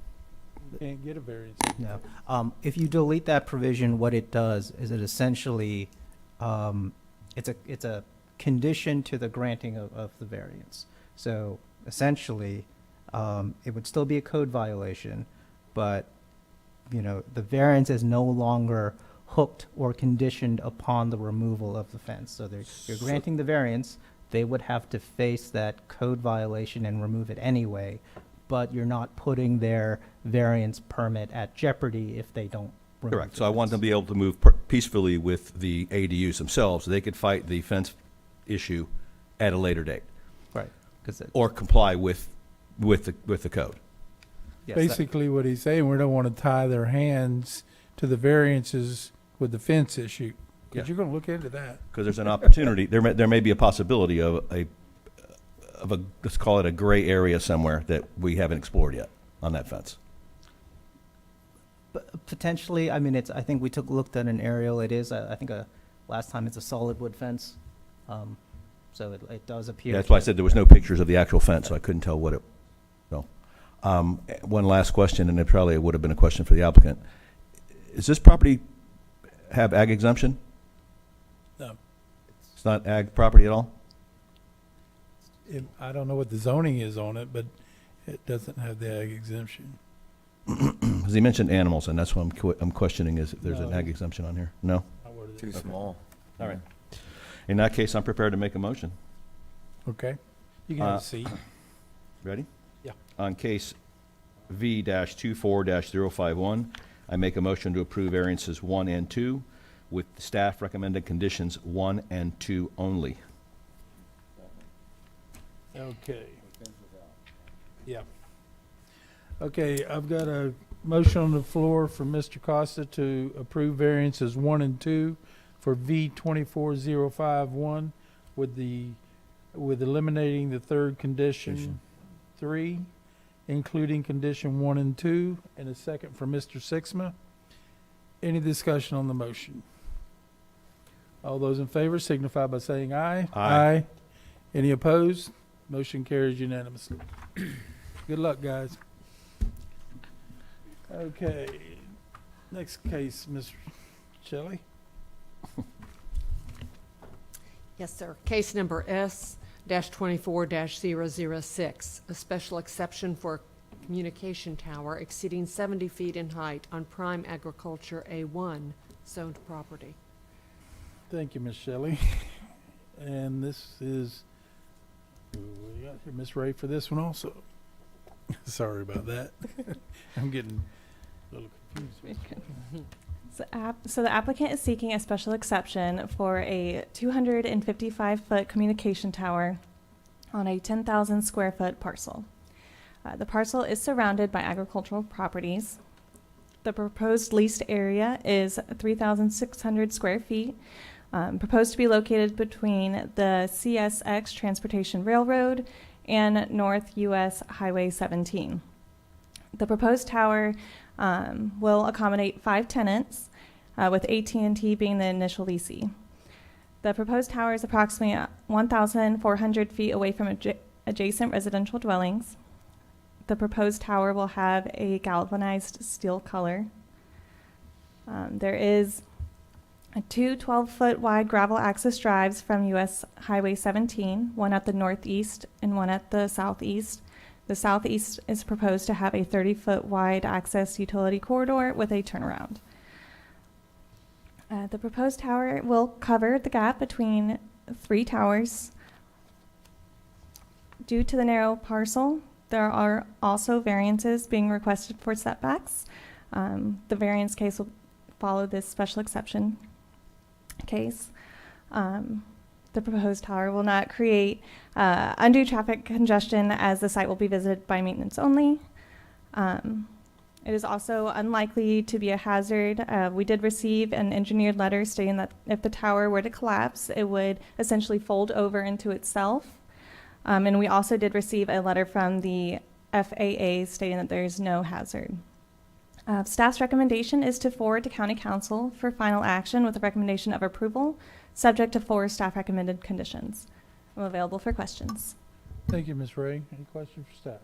Can't get a variance. No. If you delete that provision, what it does is it essentially, it's a condition to the granting of the variance. So essentially, it would still be a code violation, but, the variance is no longer hooked or conditioned upon the removal of the fence. So you're granting the variance, they would have to face that code violation and remove it anyway, but you're not putting their variance permit at jeopardy if they don't remove Correct. the So I want them fence. to be able to move peacefully with the ADUs themselves. They could fight the fence issue at a later date, Right. 'Cause or comply with the code. yes, Basically, what he's saying, we don't want to tie their hands to the variances with the fence issue. Yeah. Because you're going to look into that. Because there's an opportunity, there may be a possibility of a, let's call it a gray area somewhere that we haven't explored yet on that fence. But potentially, I mean, I think we looked at an aerial. It is, I think, last time it's a solid wood fence. So it does appear. Yeah, that's why I said there was no pictures of the actual fence, so I couldn't tell what it, no. One last question, and it probably would have been a question for the applicant. Is this property have ag exemption? No. It's not ag property at all? I don't know what the zoning is on it, but it doesn't have the ag exemption. Because he mentioned animals, and that's what I'm questioning, is if there's an No. ag exemption on here? No? Too small. All right. In that case, I'm prepared to make a motion. Okay. You can have a seat. Ready? Yeah. On case V-24-051, I make a motion to approve variances 1 and 2 with staff recommended conditions 1 and 2 only. Okay. Yeah. Okay, I've got a motion on the floor from Mr. Costa to approve variances 1 and 2 for V-24-051 with eliminating the third condition 3, including condition 1 and 2, and a second from Mr. Sixma. Any discussion on the motion? All those in favor signify by saying aye. Aye. Any opposed? Motion carries unanimously. Good luck, guys. Okay, next case, Ms. Shelley. Yes, sir. Case number S-24-006, a special exception for a communication tower exceeding 70 feet in height on prime agriculture A1 zoned property. Thank you, Ms. Shelley. And this is, who we got here, Ms. Ray for this one also. Sorry about that. I'm getting a little confused. So the applicant is seeking a special exception for a 255-foot communication tower on a 10,000 square foot parcel. The parcel is surrounded by agricultural properties. The proposed leased area is 3,600 square feet, proposed to be located between the CSX Transportation Railroad and North US Highway 17. The proposed tower will accommodate 5 tenants, with AT&T being the initial leasee. The proposed tower is approximately 1,400 feet away from adjacent residential dwellings. The proposed tower will have a galvanized steel color. There is 2 12-foot wide gravel access drives from US Highway 17, one at the northeast and one at the southeast. The southeast is proposed to have a 30-foot wide access utility corridor with a turnaround. The proposed tower will cover the gap between 3 towers. Due to the narrow parcel, there are also variances being requested for setbacks. The variance case will follow this special exception case. The proposed tower will not create undue traffic congestion as the site will be visited by maintenance only. It is also unlikely to be a hazard. We did receive an engineered letter stating that if the tower were to collapse, it would essentially fold over into itself. And we also did receive a letter from the FAA stating that there is no hazard. Staff's recommendation is to forward to County Council for final action with a recommendation of approval, subject to 4 staff recommended conditions. I'm available for questions. Thank you, Ms. Ray. Any questions for staff?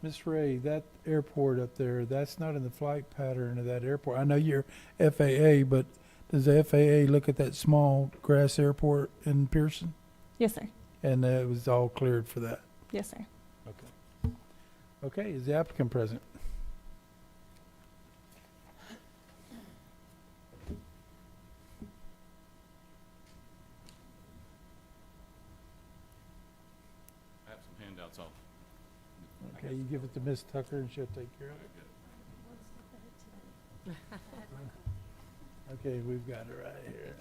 Ms. Ray, that airport up there, that's not in the flight pattern of that airport. I know you're FAA, but does the FAA look at that small grass airport in Pearson? Yes, sir. And it was all cleared for that? Yes, sir. Okay. Okay, is the applicant present? I have some handouts off. Okay, you give it to Ms. Tucker and she'll take care of it. Okay, we've got it right here.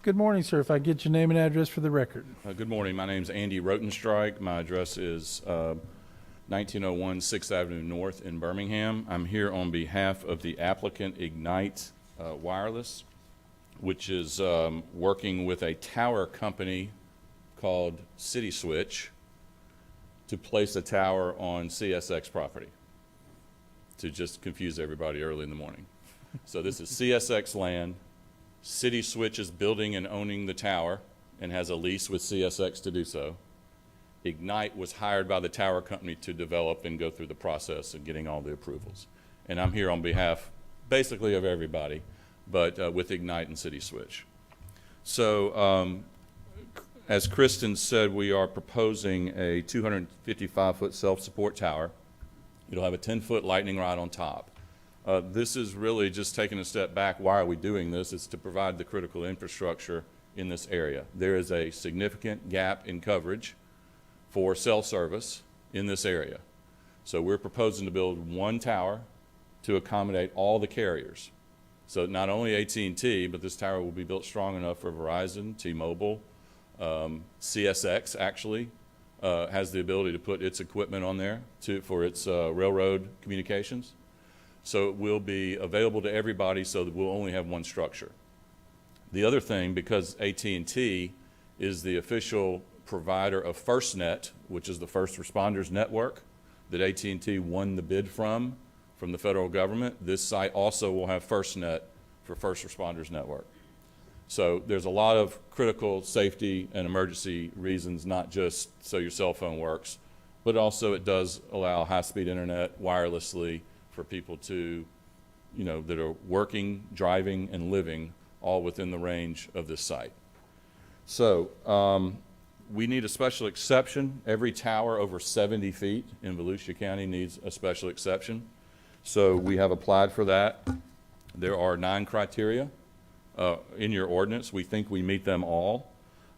Good morning, sir. If I get your name and address for the record. Good morning. My name's Andy Rotenstrike. My address is 1901 6th Avenue North in Birmingham. I'm here on behalf of the applicant Ignite Wireless, which is working with a tower company called City Switch to place a tower on CSX property, to just confuse everybody early in the morning. So this is CSX land. City Switch is building and owning the tower and has a lease with CSX to do so. Ignite was hired by the tower company to develop and go through the process of getting all the approvals. And I'm here on behalf basically of everybody, but with Ignite and City Switch. So as Kristen said, we are proposing a 255-foot self-support tower. It'll have a 10-foot lightning rod on top. This is really just taking a step back. Why are we doing this? It's to provide the critical infrastructure in this area. There is a significant gap in coverage for cell service in this area. So we're proposing to build one tower to accommodate all the carriers. So not only AT&T, but this tower will be built strong enough for Verizon, T-Mobile, CSX actually has the ability to put its equipment on there for its railroad communications. So it will be available to everybody so that we'll only have one structure. The other thing, because AT&T is the official provider of FirstNet, which is the first responders network that AT&T won the bid from the federal government, this site also will have FirstNet for First Responders Network. So there's a lot of critical safety and emergency reasons, not just so your cell phone works, but also it does allow high-speed internet wirelessly for people to, that are working, driving, and living all within the range of this site. So we need a special exception. Every tower over 70 feet in Volusia County needs a special exception. So we have applied for that. There are 9 criteria in your ordinance. We think we meet them all.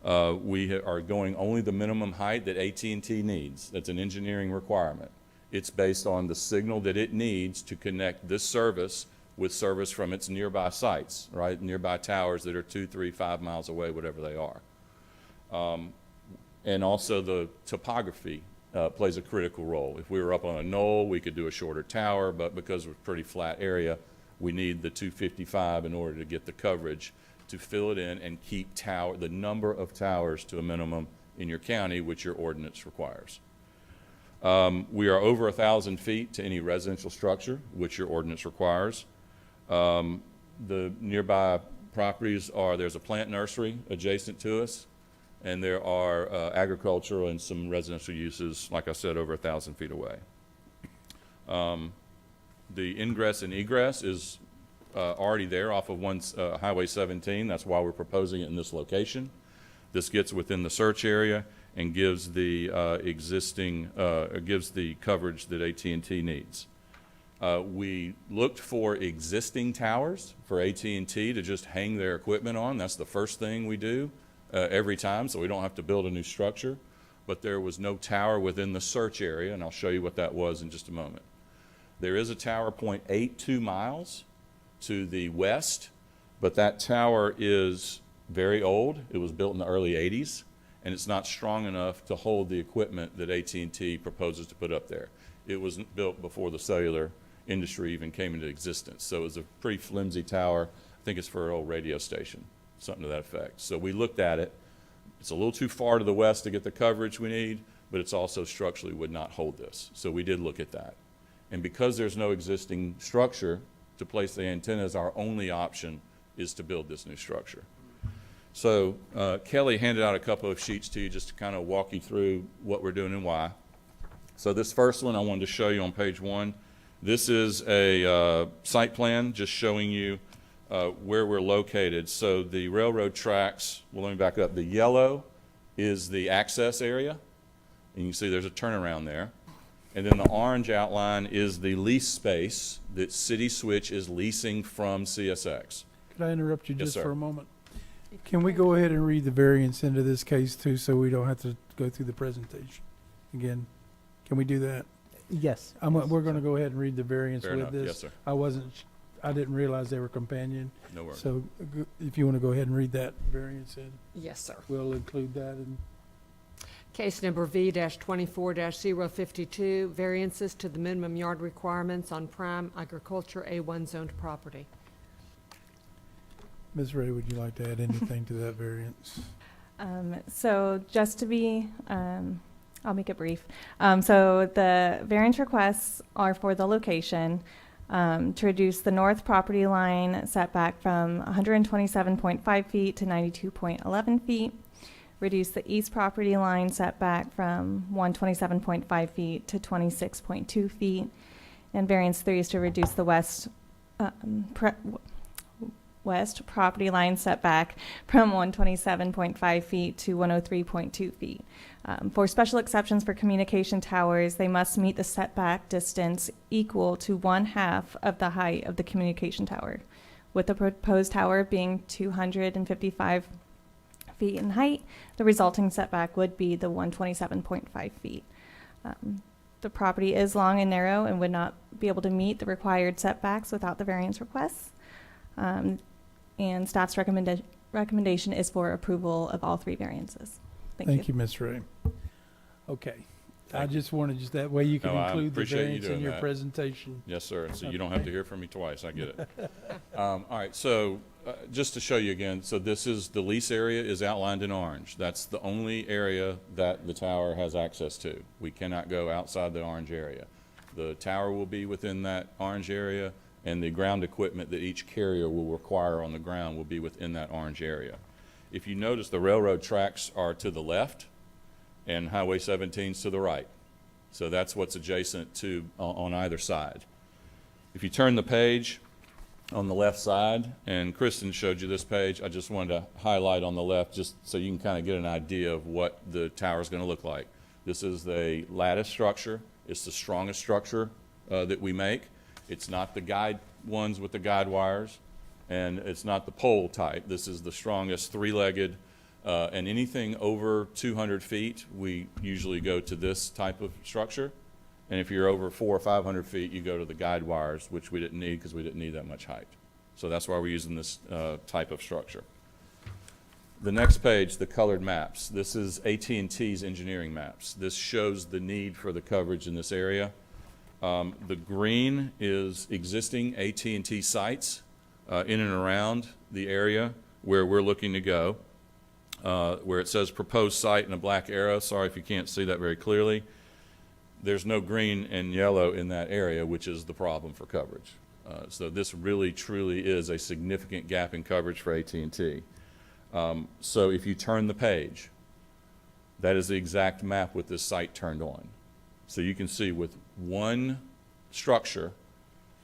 We are going only the minimum height that AT&T needs. That's an engineering requirement. It's based on the signal that it needs to connect this service with service from its nearby sites, right? Nearby towers that are 2, 3, 5 miles away, whatever they are. And also the topography plays a critical role. If we were up on a knoll, we could do a shorter tower, but because we're a pretty flat area, we need the 255 in order to get the coverage to fill it in and keep the number of towers to a minimum in your county, which your ordinance requires. We are over 1,000 feet to any residential structure, which your ordinance requires. The nearby properties there's a plant nursery adjacent to us, and there are agricultural and some residential uses, like I said, over 1,000 feet away. The ingress and egress is already there off of Highway 17. That's why we're proposing it in this location. This gets within the search area and gives the gives the coverage that AT&T needs. We looked for existing towers for AT&T to just hang their equipment on. That's the first thing we do every time, so we don't have to build a new structure. But there was no tower within the search area, and I'll show you what that was in just a moment. There is a tower 0.82 miles to the west, but that tower is very old. It was built in the early 80s, and it's not strong enough to hold the equipment that AT&T proposes to put up there. It was built before the cellular industry even came into existence, so it was a pretty flimsy tower. I think it's for an old radio station, something to that effect. So we looked at it. It's a little too far to the west to get the coverage we need, but it's also structurally would not hold this. So we did look at that. And because there's no existing structure to place the antennas, our only option is to build this new structure. So Kelly handed out a couple of sheets to you just to kind of walk you through what we're doing and why. So this first one I wanted to show you on page 1. This is a site plan just showing you where we're located. So the railroad tracks, well, let me back up. The yellow is the access area, and you can see there's a turnaround there. And then the orange outline is the lease space that City Switch is leasing from CSX. Could I interrupt you Yes, just sir. for a moment? Can we go ahead and read the variance into this case too, so we don't have to go through the presentation again? Can we do that? Yes. We're going to go ahead and read the variance Fair with enough. this. Yes, sir. I didn't realize they were companion. No worries. So if you want to go ahead and read that variance in, Yes, sir. we'll include that in. Case number V-24-052, variances to the minimum yard requirements on prime agriculture A1 zoned property. Ms. Ray, would you like to add anything to that variance? So just to be, I'll make it brief. So the variance requests are for the location, to reduce the north property line setback from 127.5 feet to 92.11 feet, reduce the east property line setback from 127.5 feet to 26.2 feet, and variance 3 is to reduce the west property line setback from 127.5 feet to 103.2 feet. For special exceptions for communication towers, they must meet the setback distance equal to 1/2 of the height of the communication tower, with the proposed tower being 255 feet in height. The resulting setback would be the 127.5 feet. The property is long and narrow and would not be able to meet the required setbacks without the variance requests. And staff's recommendation is for approval of all 3 variances. Thank you, Ms. Ray. Okay. I just wanted, just that way you can No, I include the appreciate you variance in doing your that. presentation. Yes, sir. So you don't have to hear from me twice. I get it. All right. So just to show you again, so this is the lease area is outlined in orange. That's the only area that the tower has access to. We cannot go outside the orange area. The tower will be within that orange area, and the ground equipment that each carrier will require on the ground will be within that orange area. If you notice, the railroad tracks are to the left and Highway 17's to the right. So that's what's adjacent to on either side. If you turn the page on the left side, and Kristen showed you this page, I just wanted to highlight on the left just so you can kind of get an idea of what the tower is going to look like. This is a lattice structure. It's the strongest structure that we make. It's not the guide ones with the guide wires, and it's not the pole type. This is the strongest 3-legged, and anything over 200 feet, we usually go to this type of structure. And if you're over 400 or 500 feet, you go to the guide wires, which we didn't need because we didn't need that much height. So that's why we're using this type of structure. The next page, the colored maps. This is AT&T's engineering maps. This shows the need for the coverage in this area. The green is existing AT&T sites in and around the area where we're looking to go, where it says proposed site in a black arrow. Sorry if you can't see that very clearly. There's no green and yellow in that area, which is the problem for coverage. So this really, truly is a significant gap in coverage for AT&T. So if you turn the page, that is the exact map with this site turned on. So you can see with one structure,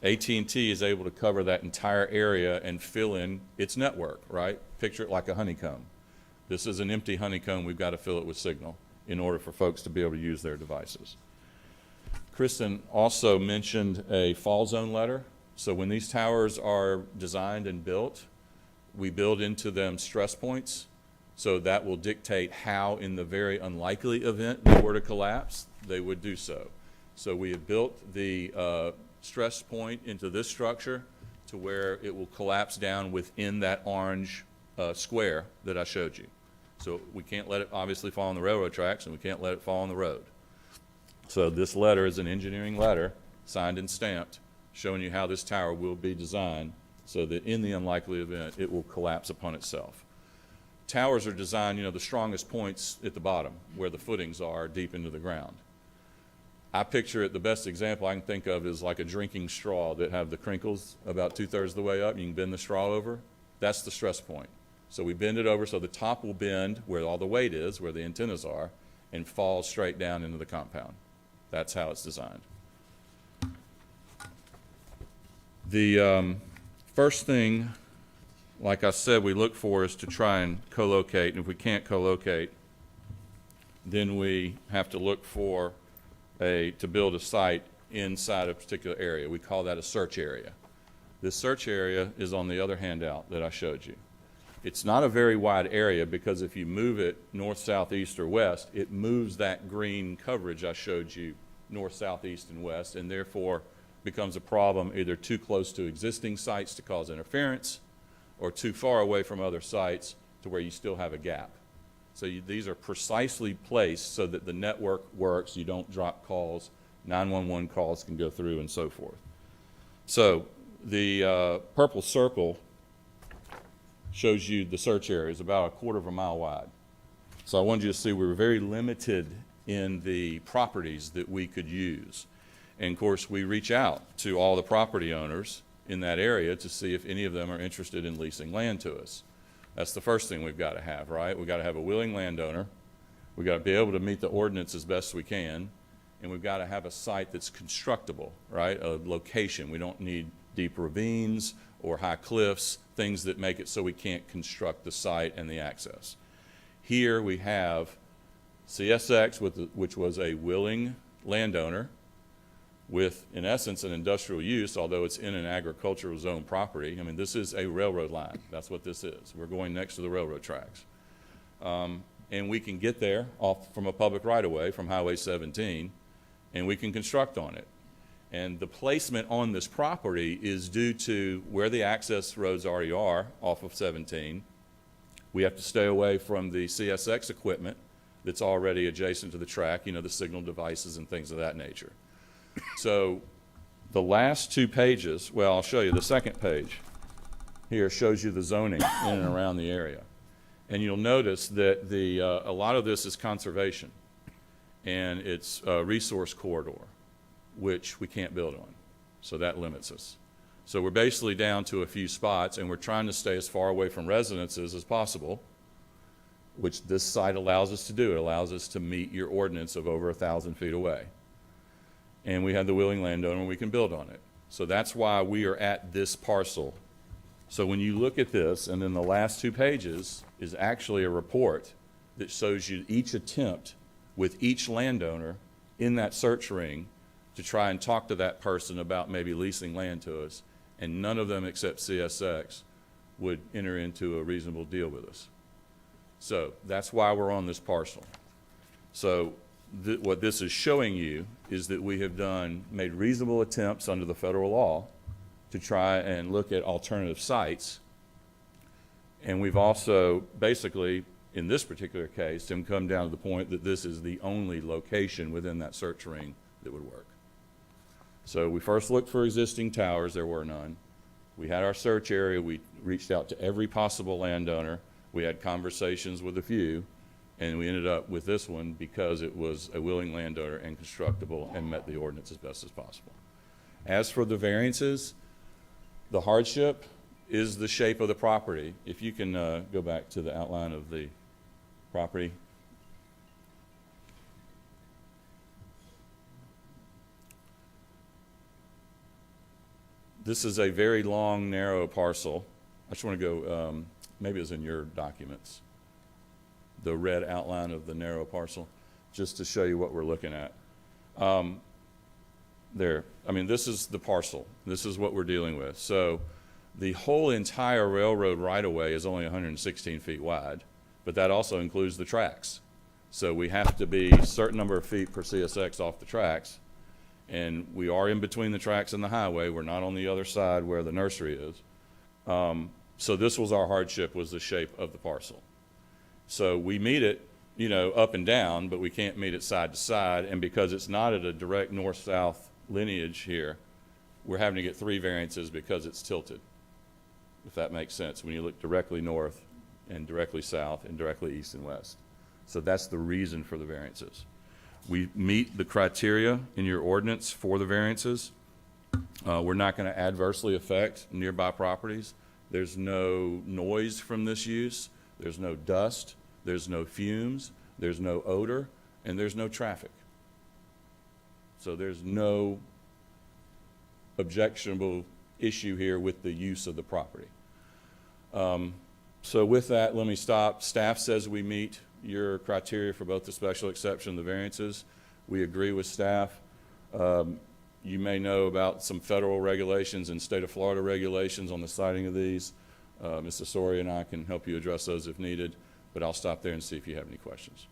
AT&T is able to cover that entire area and fill in its network, right? Picture it like a honeycomb. This is an empty honeycomb. We've got to fill it with signal in order for folks to be able to use their devices. Kristen also mentioned a fall zone letter. So when these towers are designed and built, we build into them stress points. So that will dictate how, in the very unlikely event they were to collapse, they would do so. So we have built the stress point into this structure to where it will collapse down within that orange square that I showed you. So we can't let it obviously fall on the railroad tracks, and we can't let it fall on the road. So this letter is an engineering letter, signed and stamped, showing you how this tower will be designed so that in the unlikely event it will collapse upon itself. Towers are designed, you know, the strongest points at the bottom where the footings are deep into the ground. I picture it, the best example I can think of is like a drinking straw that have the crinkles about 2/3 of the way up. You can bend the straw over. That's the stress point. So we bend it over so the top will bend where all the weight is, where the antennas are, and fall straight down into the compound. That's how it's designed. The first thing, like I said, we look for is to try and co-locate. And if we can't co-locate, then we have to look for to build a site inside a particular area. We call that a search area. This search area is on the other handout that I showed you. It's not a very wide area because if you move it north, south, east, or west, it moves that green coverage I showed you north, south, east, and west, and therefore becomes a problem either too close to existing sites to cause interference or too far away from other sites to where you still have a gap. So these are precisely placed so that the network works, you don't drop calls, 911 calls can go through and so forth. So the purple circle shows you the search area is about 1/4 mile wide. So I wanted you to see we were very limited in the properties that we could use. And of course, we reach out to all the property owners in that area to see if any of them are interested in leasing land to us. That's the first thing we've got to have, right? We've got to have a willing landowner. We've got to be able to meet the ordinance as best we can. And we've got to have a site that's constructible, right? A location. We don't need deep ravines or high cliffs, things that make it so we can't construct the site and the access. Here we have CSX, which was a willing landowner with, in essence, an industrial use, although it's in an agricultural zone property. I mean, this is a railroad line. That's what this is. We're going next to the railroad tracks. And we can get there off from a public right-of-way from Highway 17, and we can construct on it. And the placement on this property is due to where the access roads already are off of 17. We have to stay away from the CSX equipment that's already adjacent to the track, you know, the signal devices and things of that nature. So the last 2 pages, well, I'll show you the second page here shows you the zoning in and around the area. And you'll notice that a lot of this is conservation, and it's a resource corridor, which we can't build on. So that limits us. So we're basically down to a few spots, and we're trying to stay as far away from residences as possible, which this site allows us to do. It allows us to meet your ordinance of over 1,000 feet away. And we have the willing landowner, and we can build on it. So that's why we are at this parcel. So when you look at this, and then the last 2 pages is actually a report that shows you each attempt with each landowner in that search ring to try and talk to that person about maybe leasing land to us, and none of them except CSX would enter into a reasonable deal with us. So that's why we're on this parcel. So what this is showing you is that we have made reasonable attempts under the federal law to try and look at alternative sites. And we've also basically, in this particular case, come down to the point that this is the only location within that search ring that would work. So we first looked for existing towers. There were none. We had our search area. We reached out to every possible landowner. We had conversations with a few, and we ended up with this one because it was a willing landowner and constructible and met the ordinance as best as possible. As for the variances, the hardship is the shape of the property. If you can go back to the outline of the property. This is a very long, narrow parcel. I just want to go, maybe it's in your documents, the red outline of the narrow parcel, just to show you what we're looking at. There, I mean, this is the parcel. This is what we're dealing with. So the whole entire railroad right-of-way is only 116 feet wide, but that also includes the tracks. So we have to be a certain number of feet per CSX off the tracks, and we are in between the tracks and the highway. We're not on the other side where the nursery is. So this was our hardship, was the shape of the parcel. So we meet it, you know, up and down, but we can't meet it side to side, and because it's not at a direct north-south lineage here, we're having to get 3 variances because it's tilted, if that makes sense, when you look directly north and directly south and directly east and west. So that's the reason for the variances. We meet the criteria in your ordinance for the variances. We're not going to adversely affect nearby properties. There's no noise from this use. There's no dust. There's no fumes. There's no odor. And there's no traffic. So there's no objectionable issue here with the use of the property. So with that, let me stop. Staff says we meet your criteria for both the special exception and the variances. We agree with staff. You may know about some federal regulations and state of Florida regulations on the siting of these. Mr. Soria and I can help you address those if needed, but I'll stop there and see if you have any questions.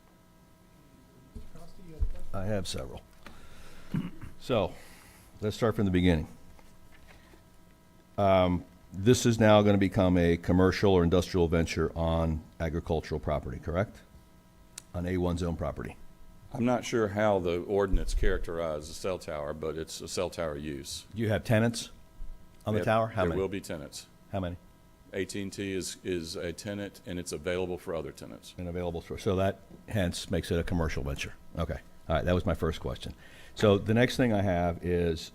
I have several. So, let's start from the beginning. This is now going to become a commercial or industrial venture on agricultural property, correct? on A1 zone property? I'm not sure how the ordinance characterizes a cell tower, but it's a cell tower use. Do you have tenants on the There- tower? How There many? will be tenants. How many? AT&T is a tenant, and it's available for other tenants. And available for, so that hence makes it a commercial venture. Okay. All right, that was my first question. So the next thing I have is,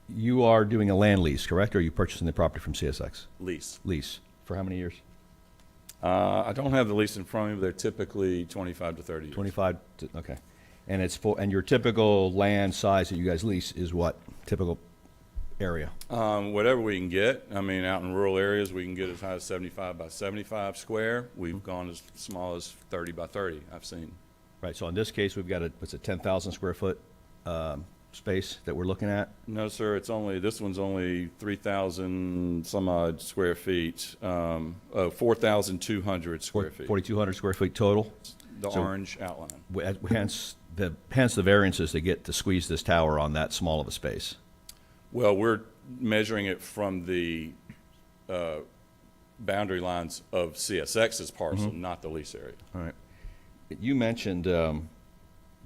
you are doing a land lease, correct? Or are you purchasing the property from CSX? Lease. Lease. For how many years? I don't have the lease in front of me, but they're typically 25 to 30 years. 25 to, okay. And it's for, and your typical land size that you guys lease is what? Typical area? Whatever we can get. I mean, out in rural areas, we can get as high as 75 by 75 square. We've gone as small as 30 by 30, I've seen. Right, so in this case, we've got a, what's it, 10,000 square foot space that we're looking at? No, sir, this one's only 3,000 some odd square feet, 4,200 square feet. 4,200 square feet total? The So- orange outline. Hence the variances to get to squeeze this tower on that small of a space. Well, we're measuring it from the boundary lines of CSX's parcel, not the lease area. All right. You mentioned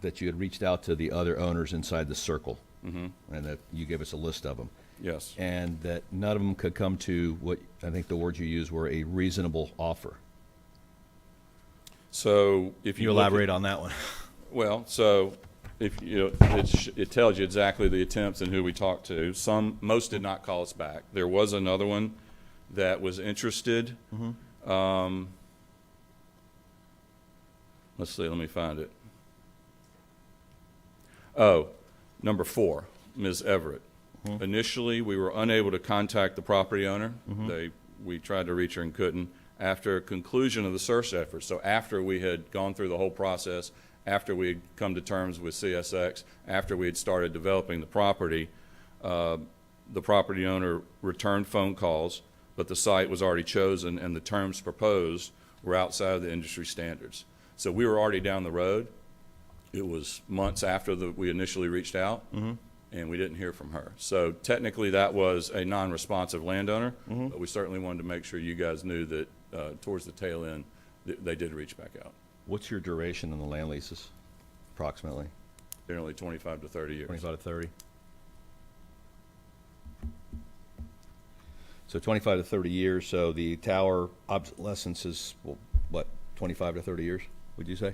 that you had reached out to the other owners inside the circle, and that you gave us a list of them. Yes. And that none of them could come to what, I think the words you used were a reasonable offer. So if Can you you look at- elaborate on that one? Well, so if you it tells you exactly the attempts and who we talked to. Most did not call us back. There was another one that was interested. Let's see, let me find it. Oh, number 4, Ms. Everett. Initially, we were unable to contact the property owner. We tried to reach her and couldn't. After conclusion of the search effort, so after we had gone through the whole process, after we had come to terms with CSX, after we had started developing the property owner returned phone calls, but the site was already chosen and the terms proposed were outside of the industry standards. So we were already down the road. It was months after we initially reached out, and we didn't hear from her. So technically, that was a non-responsive landowner, but we certainly wanted to make sure you guys knew that towards the tail end, they did reach back out. What's your duration on the land leases, approximately? Generally 25 to 30 years. 25 to 30? So 25 to 30 years, so the tower obsolescence is, well, what, 25 to 30 years, would you say?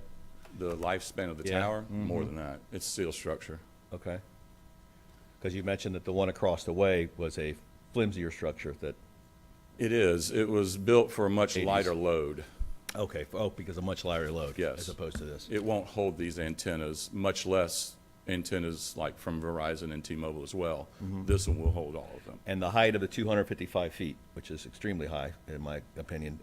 The lifespan of the Yeah. tower, more than that. It's steel structure. Okay. Because you mentioned that the one across the way was a flimsier structure that, It is. It was built for a much 80s. lighter load. okay, because of much lighter load. Yes. As opposed to this. It won't hold these antennas, much less antennas like from Verizon and T-Mobile as well. This one will hold all of them. And the height of the 255 feet, which is extremely high, in my opinion,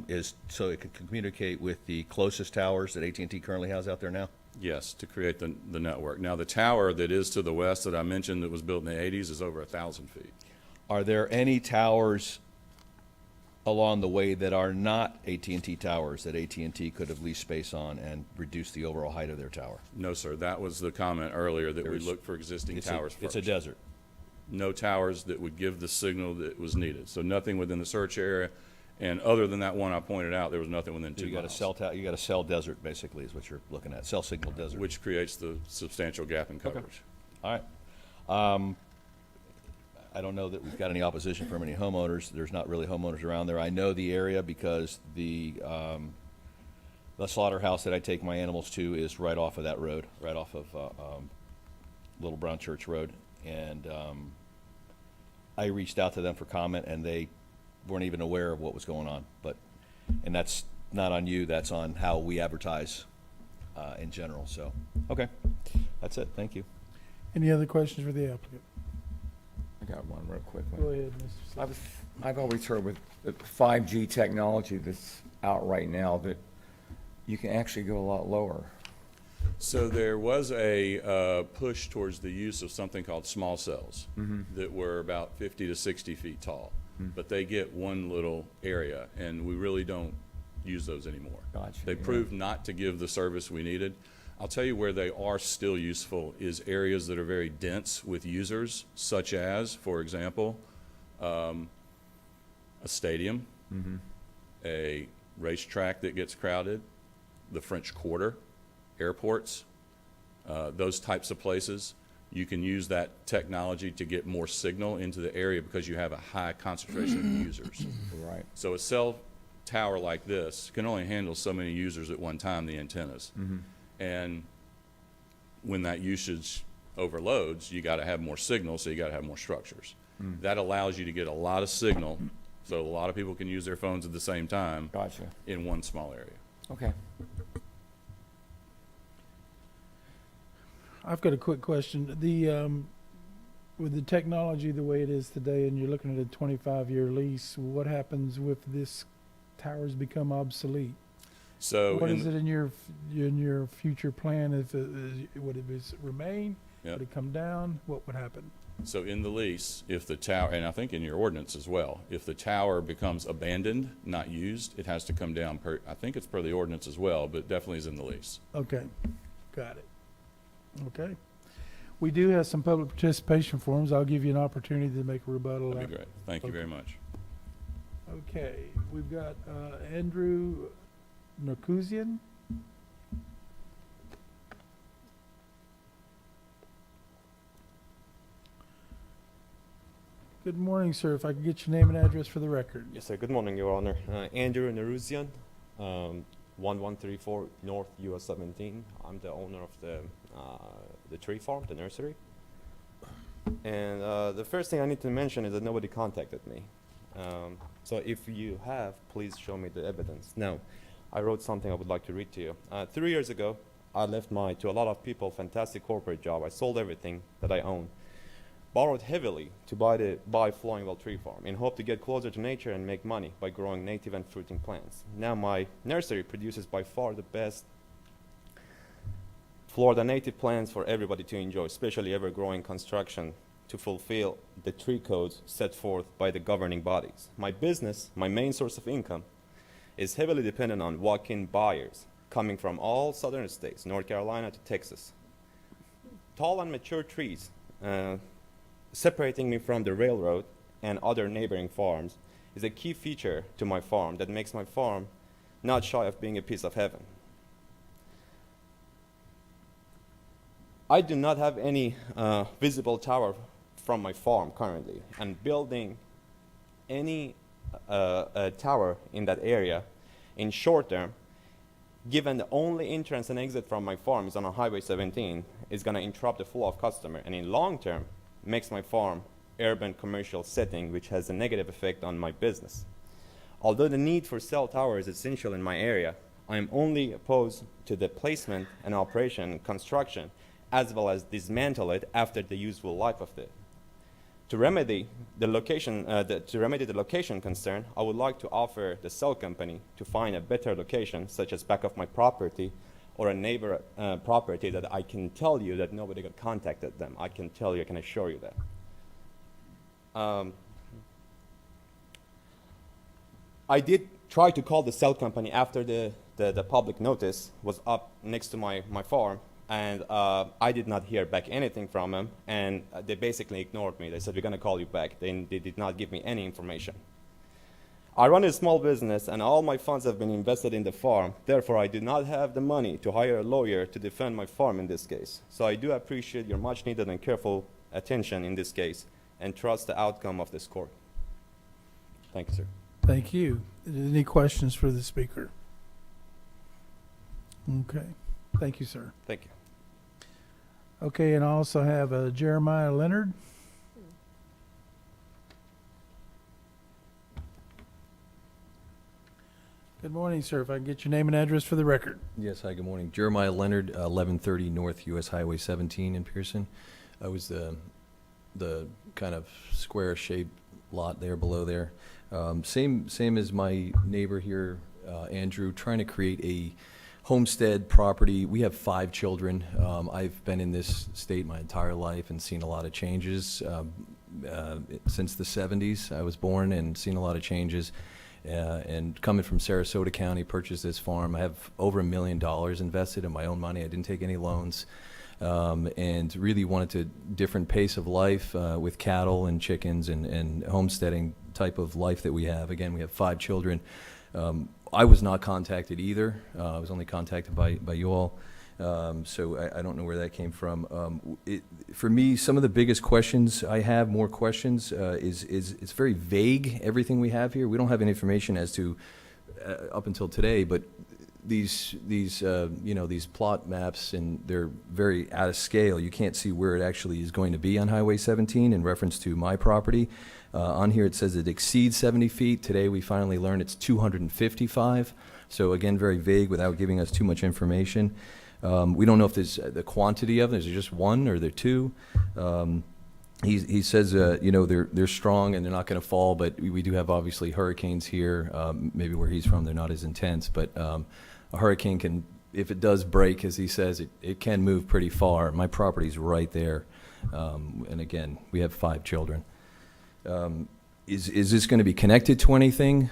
is so it can communicate with the closest towers that AT&T currently has out there now? Yes, to create the network. Now, the tower that is to the west that I mentioned that was built in the 80s is over 1,000 feet. Are there any towers along the way that are not AT&T towers that AT&T could have leased space on and reduce the overall height of their tower? No, sir. That was the comment earlier, that we There's- look for existing It's towers first. It's a desert. No towers that would give the signal that was needed. So nothing within the search area. And other than that one I pointed out, there was nothing within 2 So you got miles. you got a cell desert, basically, is what you're looking at, cell signal desert. Which creates the substantial gap in coverage. All right. I don't know that we've got any opposition from any homeowners. There's not really homeowners around there. I know the area because the slaughterhouse that I take my animals to is right off of that road, right off of Little Brown Church Road. And I reached out to them for comment, and they weren't even aware of what was going on. And that's not on you, that's on how we advertise in general. So, okay, that's it. Thank you. Any other questions for the applicant? I got one real quick. Go ahead, Mr. Smith. I've always heard with the 5G technology that's out right now that you can actually go a lot lower. So there was a push towards the use of something called small cells that were about 50 to 60 feet tall. But they get one little area, and we really don't use those anymore. Gotcha, They yeah. proved not to give the service we needed. I'll tell you where they are still useful is areas that are very dense with users, such as, for example, a stadium, a racetrack that gets crowded, the French Quarter, airports, those types of places. You can use that technology to get more signal into the area because you have a high concentration of users. Right. So a cell tower like this can only handle so many users at one time, the antennas. And when that usage overloads, you got to have more signal, so you got to have more structures. That allows you to get a lot of signal, so a lot of people can use their phones at the same time. Gotcha. In one small area. Okay. I've got a quick question. With the technology the way it is today, and you're looking at a 25-year lease, what happens if this towers become obsolete? So What is it in your future plan? Would it remain? Yep. Would it come down? What would happen? So in the lease, if the tower, and I think in your ordinance as well, if the tower becomes abandoned, not used, it has to come down per, I think it's per the ordinance as well, but definitely is in the lease. Okay, got it. Okay. We do have some public participation forms. I'll give you an opportunity to make a rebuttal. That'd be great. Thank you very much. Okay, we've got Andrew Narkuzian. Good morning, sir. If I could get your name and address for the record. Yes, sir. Good morning, Your Honor. Andrew Naruzian, 1134 North US 17. I'm the owner of the tree farm, the nursery. And the first thing I need to mention is that nobody contacted me. So if you have, please show me the evidence. Now, I wrote something I would like to read to you. 3 years ago, I left my, to a lot of people, fantastic corporate job. I sold everything that I own. Borrowed heavily to buy Flowing Well Tree Farm in hope to get closer to nature and make money by growing native and fruiting plants. Now my nursery produces by far the best Florida native plants for everybody to enjoy, especially ever-growing construction to fulfill the tree codes set forth by the governing bodies. My business, my main source of income, is heavily dependent on walk-in buyers coming from all southern states, North Carolina to Texas. Tall and mature trees, separating me from the railroad and other neighboring farms is a key feature to my farm that makes my farm not shy of being a piece of heaven. I do not have any visible tower from my farm currently, and building any tower in that area in short term, given the only entrance and exit from my farm is on a Highway 17, is going to interrupt the flow of customer, and in long term, makes my farm urban commercial setting, which has a negative effect on my business. Although the need for cell tower is essential in my area, I am only opposed to the placement and operation and construction, as well as dismantle it after the useful life of it. To remedy the location concern, I would like to offer the cell company to find a better location, such as back of my property, or a neighbor property that I can tell you that nobody got contacted them. I can tell you, I can assure you that. I did try to call the cell company after the public notice was up next to my farm, and I did not hear back anything from them, and they basically ignored me. They said, we're gonna call you back. They did not give me any information. I run a small business, and all my funds have been invested in the farm. Therefore, I do not have the money to hire a lawyer to defend my farm in this case. So I do appreciate your much needed and careful attention in this case, and trust the outcome of this court. Thank you, sir. Thank you. Any questions for the speaker? Okay. Thank you, sir. Thank you. Okay, and I also have Jeremiah Leonard. Good morning, sir. If I can get your name and address for the record. Yes, hi, good morning. Jeremiah Leonard, 1130 North US Highway 17 in Pearson. I was the kind of square-shaped lot there below there. Same as my neighbor here, Andrew, trying to create a homestead property. We have 5 children. I've been in this state my entire life and seen a lot of changes. Since the 70s, I was born and seen a lot of changes. And coming from Sarasota County, purchased this farm. I have over $1 million invested in my own money. I didn't take any loans, and really wanted a different pace of life with cattle and chickens and homesteading type of life that we have. Again, we have 5 children. I was not contacted either. I was only contacted by you all. So I don't know where that came from. For me, some of the biggest questions I have, more questions, is it's very vague, everything we have here. We don't have any information as to, up until today, but these plot maps, and they're very out of scale. You can't see where it actually is going to be on Highway 17 in reference to my property. On here it says it exceeds 70 feet. Today we finally learned it's 255. So again, very vague without giving us too much information. We don't know if there's the quantity of them. Is there just one or there two? He says, they're strong and they're not going to fall, but we do have obviously hurricanes here. Maybe where he's from, they're not as intense, but a hurricane can, if it does break, as he says, it can move pretty far. My property's right there. And again, we have 5 children. Is this going to be connected to anything?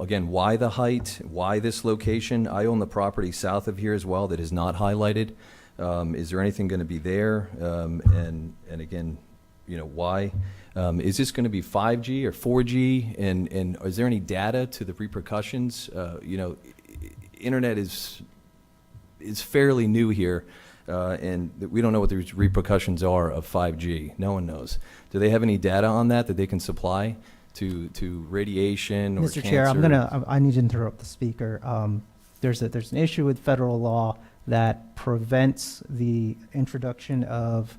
Again, why the height? Why this location? I own the property south of here as well that is not highlighted. Is there anything going to be there? And again, why? Is this going to be 5G or 4G? And is there any data to the repercussions? Internet is fairly new here. And we don't know what the repercussions are of 5G. No one knows. Do they have any data on that they can supply to radiation or Mr. cancer? Chair, I need to interrupt the speaker. There's an issue with federal law that prevents the introduction of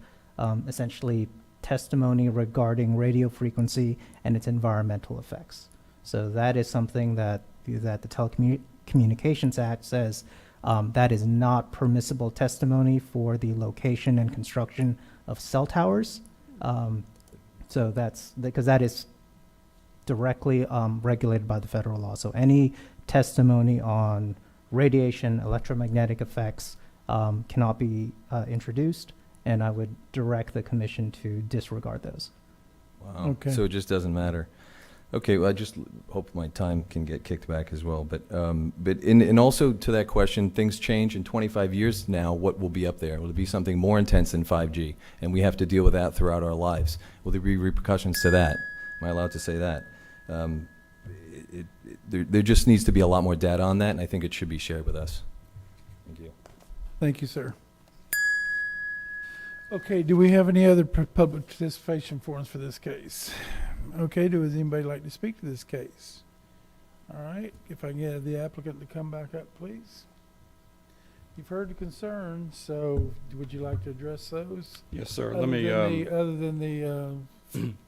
essentially testimony regarding radio frequency and its environmental effects. So that is something that the Telecommunications Act says that is not permissible testimony for the location and construction of cell towers. So that's because that is directly regulated by the federal law. So any testimony on radiation, electromagnetic effects cannot be introduced, and I would direct the commission to disregard those. Wow. Okay. So it just doesn't matter. Okay, well, I just hope my time can get kicked back as well. But also to that question, things change in 25 years now. What will be up there? Will it be something more intense than 5G? And we have to deal with that throughout our lives. Will there be repercussions to that? Am I allowed to say that? There just needs to be a lot more data on that, and I think it should be shared with us. Thank you. Thank you, sir. Okay, do we have any other public participation forums for this case? Okay, does anybody like to speak to this case? All right, if I can get the applicant to come back up, please. You've heard the concerns, so would you like to address those? Yes, sir. Other Let me, than the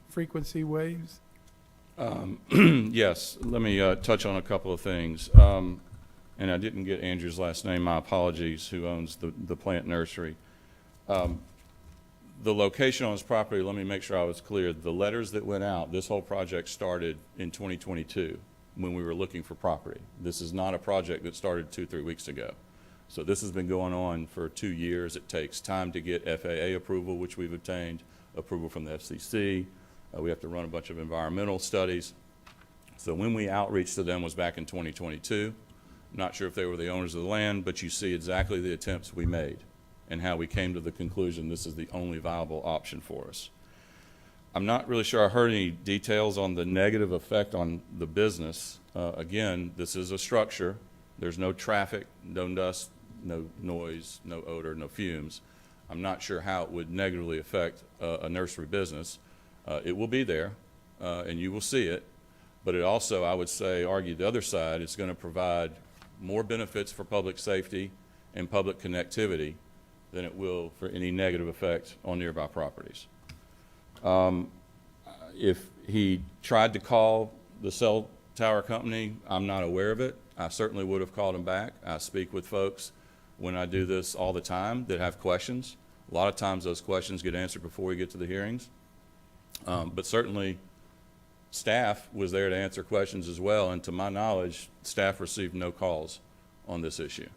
frequency waves? yes, let me touch on a couple of things. And I didn't get Andrew's last name. My apologies, who owns the plant nursery. The location on his property, let me make sure I was clear. The letters that went out, this whole project started in 2022 when we were looking for property. This is not a project that started 2-3 weeks ago. So this has been going on for 2 years. It takes time to get FAA approval, which we've obtained, approval from the FCC. We have to run a bunch of environmental studies. So when we outreached to them was back in 2022. Not sure if they were the owners of the land, but you see exactly the attempts we made and how we came to the conclusion this is the only viable option for us. I'm not really sure I heard any details on the negative effect on the business. Again, this is a structure. There's no traffic, no dust, no noise, no odor, no fumes. I'm not sure how it would negatively affect a nursery business. It will be there, and you will see it, but it also, I would say, argue the other side, it's going to provide more benefits for public safety and public connectivity than it will for any negative effect on nearby properties. If he tried to call the cell tower company, I'm not aware of it. I certainly would have called him back. I speak with folks when I do this all the time that have questions. A lot of times those questions get answered before we get to the hearings. But certainly staff was there to answer questions as well, and to my knowledge, staff received no calls on this issue.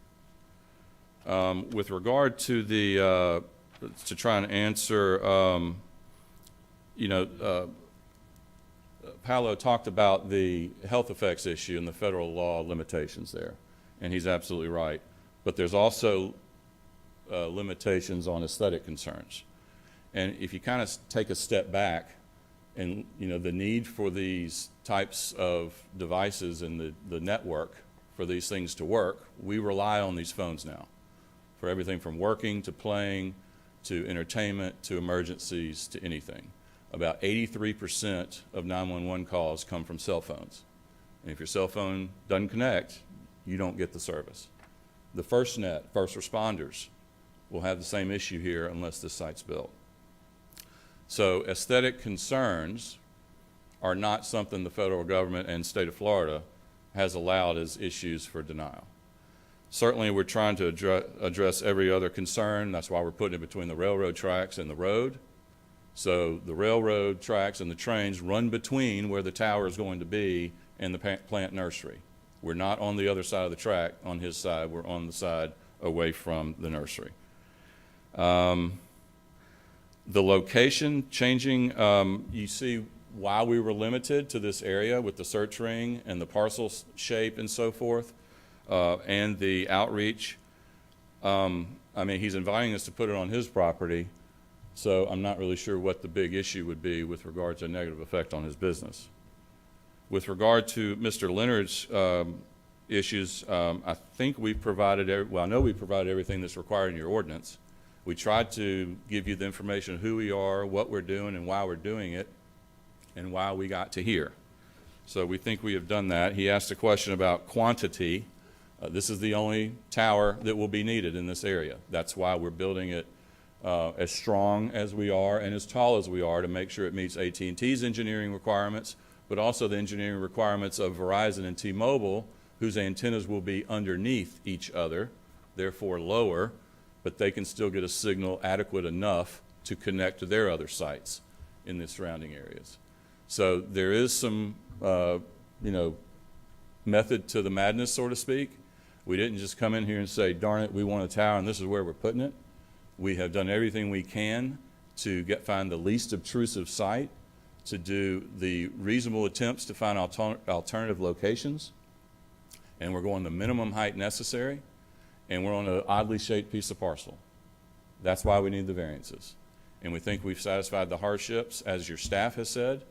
With regard to the, to try and answer, Paolo talked about the health effects issue and the federal law limitations there, and he's absolutely right. But there's also limitations on aesthetic concerns. And if you kind of take a step back, And, you know, the need for these types of devices and the network for these things to work, we rely on these phones now for everything from working to playing to entertainment to emergencies to anything. About 83% of 911 calls come from cell phones. And if your cell phone doesn't connect, you don't get the service. The FirstNet, first responders, will have the same issue here unless this site's built. So aesthetic concerns are not something the federal government and state of Florida has allowed as issues for denial. Certainly we're trying to address every other concern. That's why we're putting it between the railroad tracks and the road. So the railroad tracks and the trains run between where the tower is going to be and the plant nursery. We're not on the other side of the track on his side. We're on the side away from the nursery. The location changing, you see why we were limited to this area with the search ring and the parcel shape and so forth, and the outreach. I mean, he's inviting us to put it on his property, so I'm not really sure what the big issue would be with regard to a negative effect on his business. With regard to Mr. Leonard's issues, I think we've provided, well, I know we've provided everything that's required in your ordinance. We tried to give you the information of who we are, what we're doing, and why we're doing it, and why we got to here. So we think we have done that. He asked a question about quantity. This is the only tower that will be needed in this area. That's why we're building it as strong as we are and as tall as we are to make sure it meets AT&T's engineering requirements, but also the engineering requirements of Verizon and T-Mobile, whose antennas will be underneath each other, therefore lower, but they can still get a signal adequate enough to connect to their other sites in the surrounding areas. So there is some, you know, method to the madness, so to speak. We didn't just come in here and say, darn it, we want a tower and this is where we're putting it. We have done everything we can to find the least obtrusive site, to do the reasonable attempts to find alternative locations, and we're going the minimum height necessary, and we're on an oddly shaped piece of parcel. That's why we need the variances. And we think we've satisfied the hardships, as your staff has said,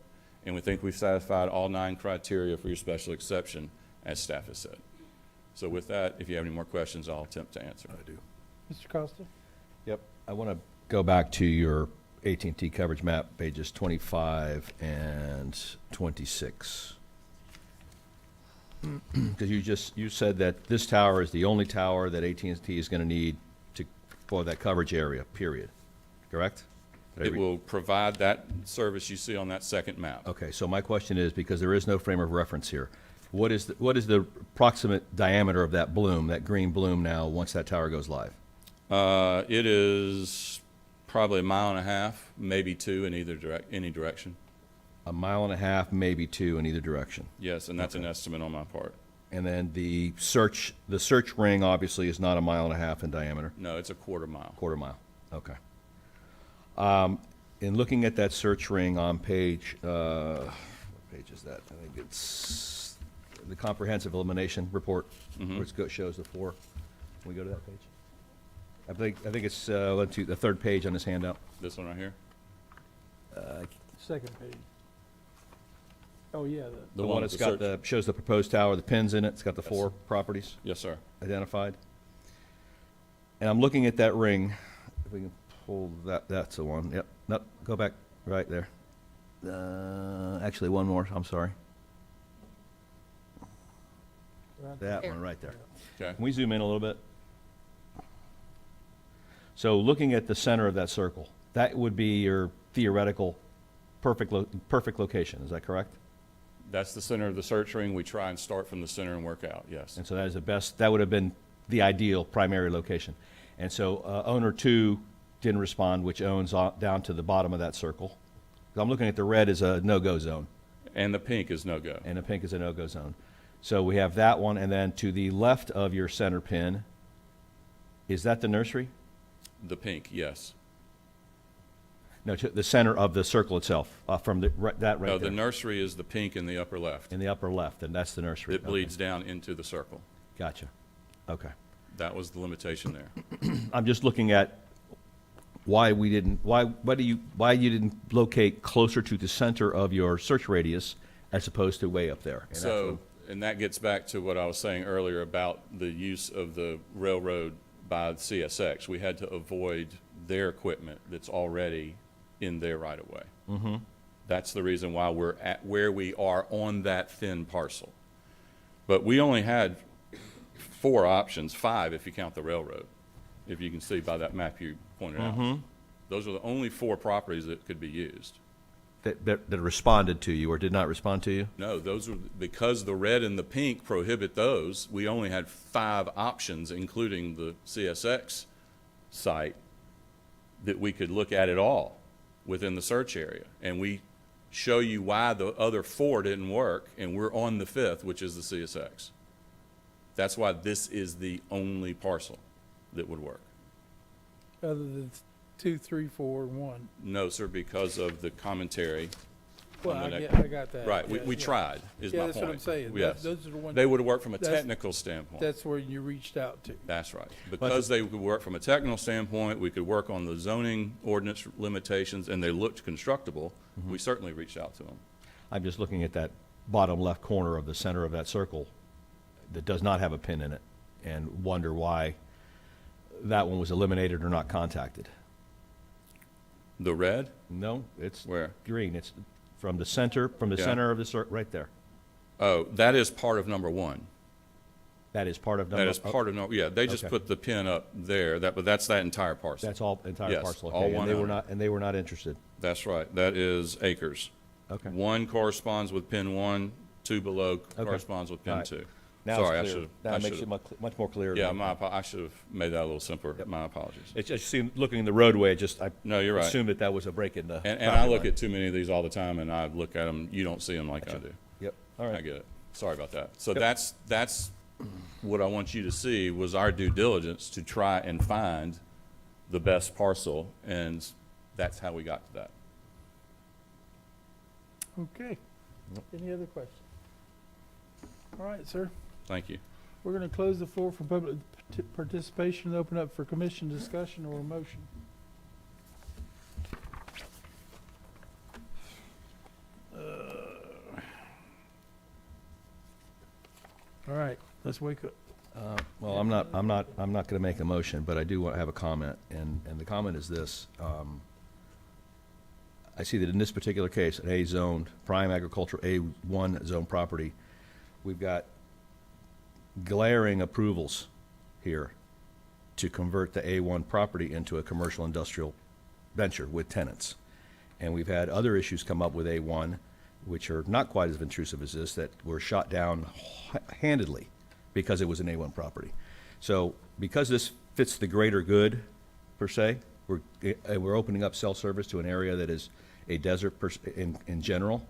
and we think we've satisfied all 9 criteria for your special exception, as staff has said. So with that, if you have any more questions, I'll attempt to answer. I do. Mr. Costa? Yep. I want to go back to your AT&T coverage map, pages 25 and 26. Because you said that this tower is the only tower that AT&T is going to need for that coverage area, period. Correct? It will provide that service you see on that second map. Okay, so my question is, because there is no frame of reference here, what is the approximate diameter of that bloom, that green bloom now, once that tower goes live? It is probably 1.5 miles, maybe 2 in any direction. 1.5 miles, maybe 2 in either direction. Yes, and that's an estimate on my part. And then the search ring obviously is not 1.5 miles in diameter. No, it's a 1/4 mile. 1/4 mile. Okay. In looking at that search ring on page, what page is that? I think it's the comprehensive elimination report, where it shows the 4. Can we go to that page? I think it's the 3rd page on this handout. This one right here? Second page. Oh, yeah. The one that's got shows the proposed tower, the pins in it. It's got the 4 properties. Yes, sir. Identified. And I'm looking at that ring. If we can pull that, that's the one. Yep. No, go back right there. Actually, one more. I'm sorry. That one right there. Okay. Can we zoom in a little bit? So looking at the center of that circle, that would be your theoretical perfect location. Is that correct? That's the center of the search ring. We try and start from the center and work out, yes. And so that is the best, that would have been the ideal primary location. And so owner 2 didn't respond, which owns down to the bottom of that circle. I'm looking at the red as a no-go zone. And the pink is no-go. And the pink is a no-go zone. So we have that one, and then to the left of your center pin, is that the nursery? The pink, yes. No, to the center of the circle itself, from that right No, there. the nursery is the pink in the upper left. In the upper left, and that's the nursery. It bleeds down into the circle. Gotcha. Okay. That was the limitation there. I'm just looking at why you didn't locate closer to the center of your search radius as opposed to way up there. And that's So, and that gets back to what I was saying earlier about the use of the railroad by CSX. We had to avoid their equipment that's already in their right-of-way. Mm-hmm. That's the reason why we're at where we are on that thin parcel. But we only had 4 options, 5 if you count the railroad, if you can see by that map you pointed out. Mhm. Those are the only 4 properties that could be used. that responded to you or did not respond to you? No, those are, because the red and the pink prohibit those, we only had 5 options, including the CSX site, that we could look at all within the search area. And we show you why the other 4 didn't work, and we're on the 5th, which is the CSX. That's why this is the only parcel that would work. Other than 2, 3, 4, and 1. No, sir, because of the commentary. Well, on the I got that. Right, Yeah, we yeah. tried, is my Yeah, point. that's what I'm saying. Yes. Those are the ones. They would work from a that's- technical standpoint. That's where you reached out to. That's right. Because they could work from a technical standpoint, we could work on the zoning ordinance limitations, and they looked constructible, we certainly reached out to them. I'm just looking at that bottom left corner of the center of that circle that does not have a pin in it and wonder why that one was eliminated or not contacted. The red? No, it's Where? green. It's from the center Yeah. center of the circle, right there. Oh, that is part of number 1. That is part of That is part of, yeah, they just Okay. put the pin up there, but that's that entire parcel. That's all entire Yes, parcel. all Okay, one owner. and they were not interested. That's right. That is acres. Okay. 1 corresponds with pin 1, 2 below corresponds with pin All right. 2. Now Sorry, it's I clear. should Now have. it makes it much more clear. Yeah, I should have made that a little simpler. My apologies. It just seemed, looking in the roadway, I No, you're right. assumed that was a break in the And I property look line. at too many of these all the time, and I look at them, you don't see them like I do. Yep, all I right. get it. Sorry about that. So Yep. that's what I want you to see was our due diligence to try and find the best parcel, and that's how we got to that. Okay. Any other questions? All right, sir. Thank you. We're going to close the floor for public participation and open up for commission discussion or a motion. All right, let's wake up. Well, I'm not going to make a motion, but I do want to have a comment, and the comment is this. I see that in this particular case, an A-zoned, prime agricultural A1 zone property, we've got glaring approvals here to convert the A1 property into a commercial industrial venture with tenants. And we've had other issues come up with A1, which are not quite as intrusive as this, that were shot down handedly because it was an A1 property. So because this fits the greater good, per se, we're opening up cell service to an area that is a desert in general.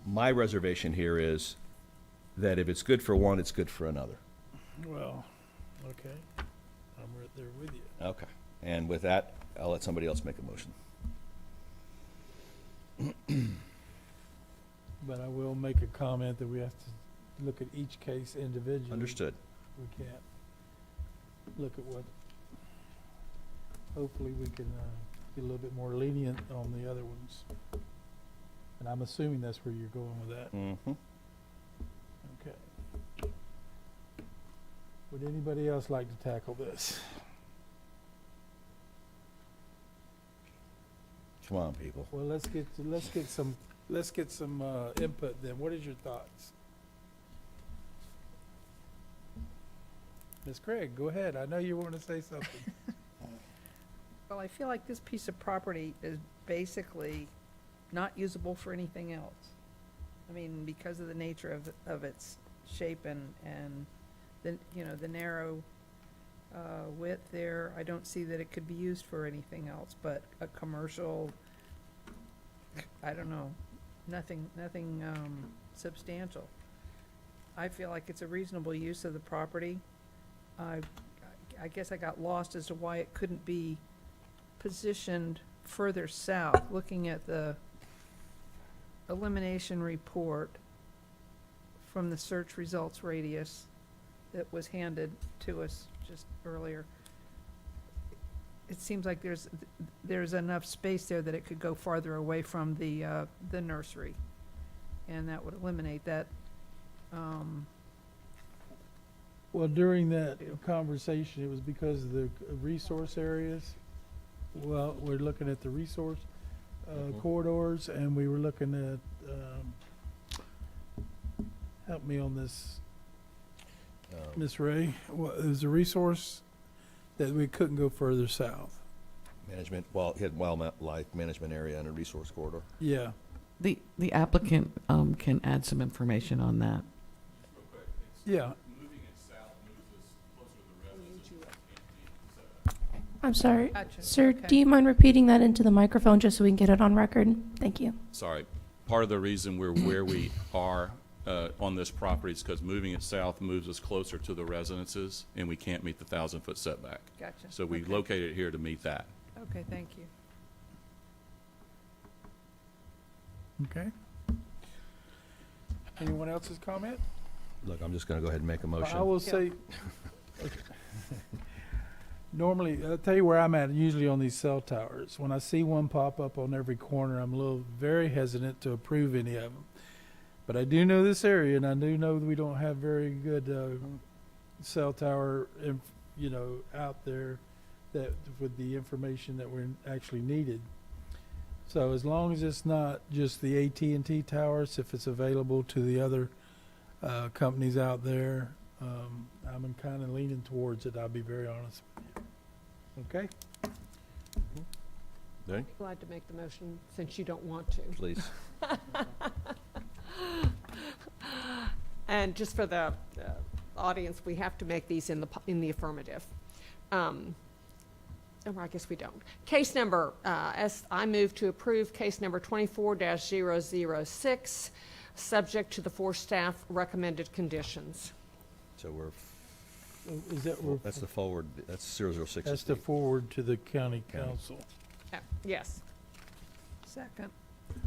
My reservation here is that if it's good for one, it's good for another. Well, okay. I'm right there with you. Okay. And with that, I'll let somebody else make a motion. But I will make a comment that we have to look at each case individually. Understood. We can't look at what, hopefully we can get a little bit more lenient on the other ones. And I'm assuming that's where you're going with that. Mm-hmm. Okay. Would anybody else like to tackle this? Come on, people. Well, let's get some input then. What is your thoughts? Ms. Craig, go ahead. I know you want to say something. Well, I feel like this piece of property is basically not usable for anything else. I mean, because of the nature of its shape and the, the narrow width there, I don't see that it could be used for anything else but a commercial, I don't know, nothing substantial. I feel like it's a reasonable use of the property. I guess I got lost as to why it couldn't be positioned further south, looking at the elimination report from the search results radius that was handed to us just earlier. it seems like there's enough space there that it could go farther away from the nursery. And that would eliminate that, Well, during that conversation, it was because of the resource areas. Well, we're looking at the resource corridors, and we were looking at, help me on this, Ms. Ray. It was a resource that we couldn't go further south. Management, he had wildlife management area and a resource corridor. Yeah. The applicant can add some information on that. Yeah. I'm sorry. Gotcha. Sir, Okay. do you mind repeating that into the microphone just so we can get it on record? Thank you. Sorry. Part of the reason we're where we are on this property is because moving it south moves us closer to the residences, and we can't meet the 1,000-foot setback. Gotcha. So we Okay. located it here to meet that. Okay, thank you. Okay. Anyone else's comment? Look, I'm just gonna go ahead and make a motion. I will say, okay. Normally, I'll tell you where I'm at, usually on these cell towers. When I see one pop up on every corner, I'm very hesitant to approve any of them. But I do know this area, and I do know that we don't have very good cell tower, out there that with the information that we're actually needed. So as long as it's not just the AT&T towers, if it's available to the other companies out there, I'm kind of leaning towards it. I'll be very honest with you. Okay? Danny, Glad to make the motion since you don't want to. please. And just for the audience, we have to make these in the affirmative. I guess we don't. Case number, I move to approve case number 24-006, subject to the 4 staff recommended conditions. So we're, Is that, that's the forward, that's 006. that's the forward to the county council. Yes. Second.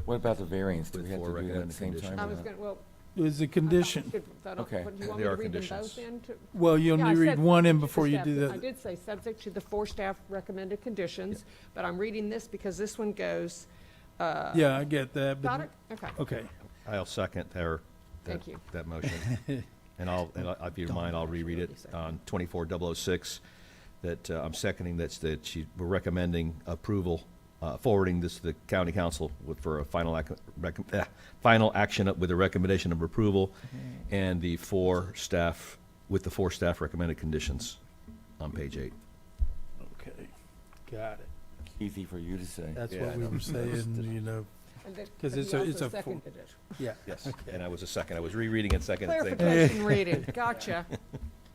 What about the variance? Do With we have to 4 do that at the recommended same conditions. time? I or was not? going, well. Is a condition. Do Okay. you want They me to are read them conditions. both in? Well, you'll Yeah, I need to read said one in subject to before you staff. do I that. did say subject to the 4 staff recommended conditions, but I'm reading this because this one goes. Yeah, I get that. Got but- it? Okay. Okay. I'll second Thank you. that motion. And if you mind, I'll reread it on 24-006, that I'm seconding that we're recommending approval, forwarding this to the county council for a final action with a recommendation of approval and the 4 staff recommended conditions on page 8. Okay. Got it. Easy for you to say. That's Yeah, what I we know. were saying, because it's a Seconded it. yeah. Yes, and I was rereading it second at the same time. Clarification reading. Gotcha.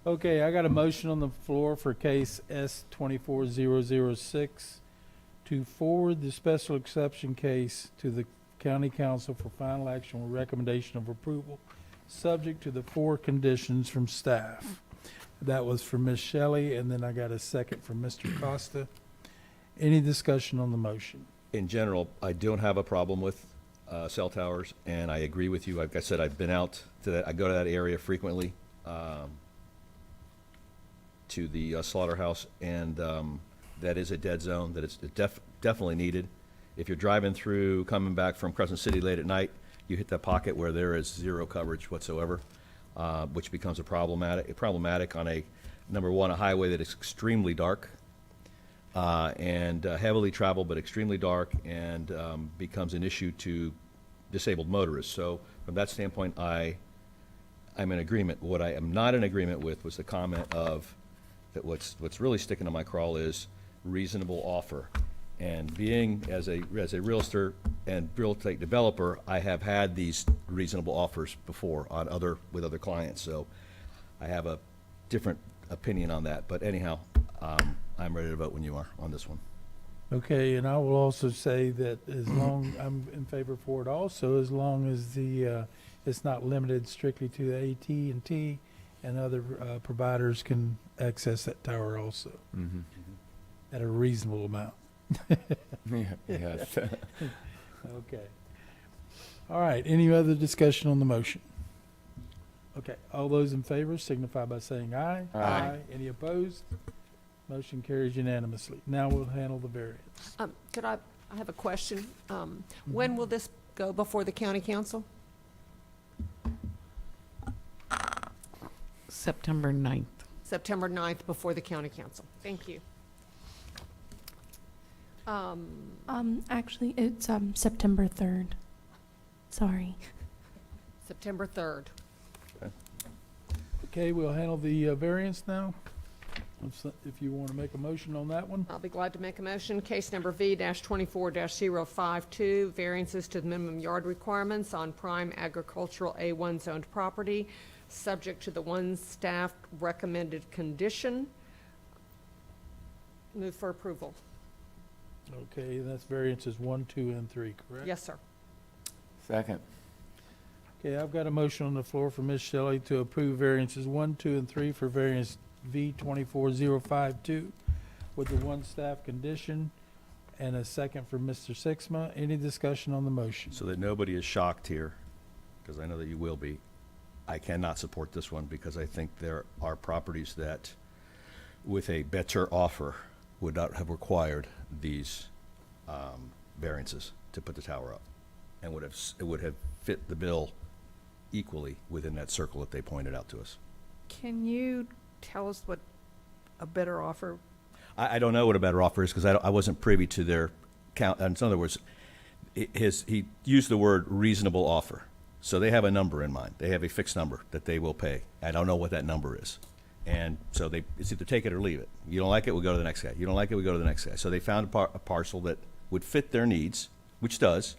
Okay, I got a motion on the floor for case S 24-006 to forward the special exception case to the county council for final action with recommendation of approval, subject to the 4 conditions from staff. That was from Ms. Shelley, and then I got a second from Mr. Costa. Any discussion on the motion? In general, I don't have a problem with cell towers, and I agree with you. Like I said, I've been out to that, I go to that area frequently, to the slaughterhouse, and that is a dead zone, that it's definitely needed. If you're driving through, coming back from Crescent City late at night, you hit that pocket where there is 0 coverage whatsoever, which becomes problematic on number one, a highway that is extremely dark, and heavily traveled, but extremely dark, and becomes an issue to disabled motorists. So from that standpoint, I'm in agreement. What I am not in agreement with was the comment of that what's really sticking to my crawl is reasonable offer. And being as a realtor and real estate developer, I have had these reasonable offers before with other clients. So I have a different opinion on that. But anyhow, I'm ready to vote when you are on this one. Okay, and I will also say that I'm in favor for it also, as long as it's not limited strictly to the AT&T and other providers can access that tower also at a reasonable amount. Yes. Okay. All right, any other discussion on the motion? Okay, all those in favor signify by saying aye. Aye. Any opposed? Motion carries unanimously. Now we'll handle the variance. I have a question. When will this go before the county council? September 9th. September 9th before the county council. Thank you. Actually, it's, September 3rd. Sorry. September 3rd. Okay, we'll handle the variance now. If you want to make a motion on that one. I'll be glad to make a motion. Case number V-24-052, variances to the minimum yard requirements on prime agricultural A1 zoned property, subject to the one staff recommended condition. Move for approval. Okay, that's variances 1, 2, and 3, correct? Yes, sir. Second. Okay, I've got a motion on the floor for Ms. Shelley to approve variances 1, 2, and 3 for variance V-24-052 with the one staff condition, and a second for Mr. Sixma. Any discussion on the motion? So that nobody is shocked here, because I know that you will be, I cannot support this one because I think there are properties that, with a better offer, would not have required these variances to put the tower up, and it would have fit the bill equally within that circle that they pointed out to us. Can you tell us what a better offer? I don't know what a better offer is because I wasn't privy to their count. In other words, he used the word reasonable offer. So they have a number in mind. They have a fixed number that they will pay. I don't know what that number is. And so it's either take it or leave it. You don't like it, we'll go to the next guy. You don't like it, we go to the next guy. So they found a parcel that would fit their needs, which does.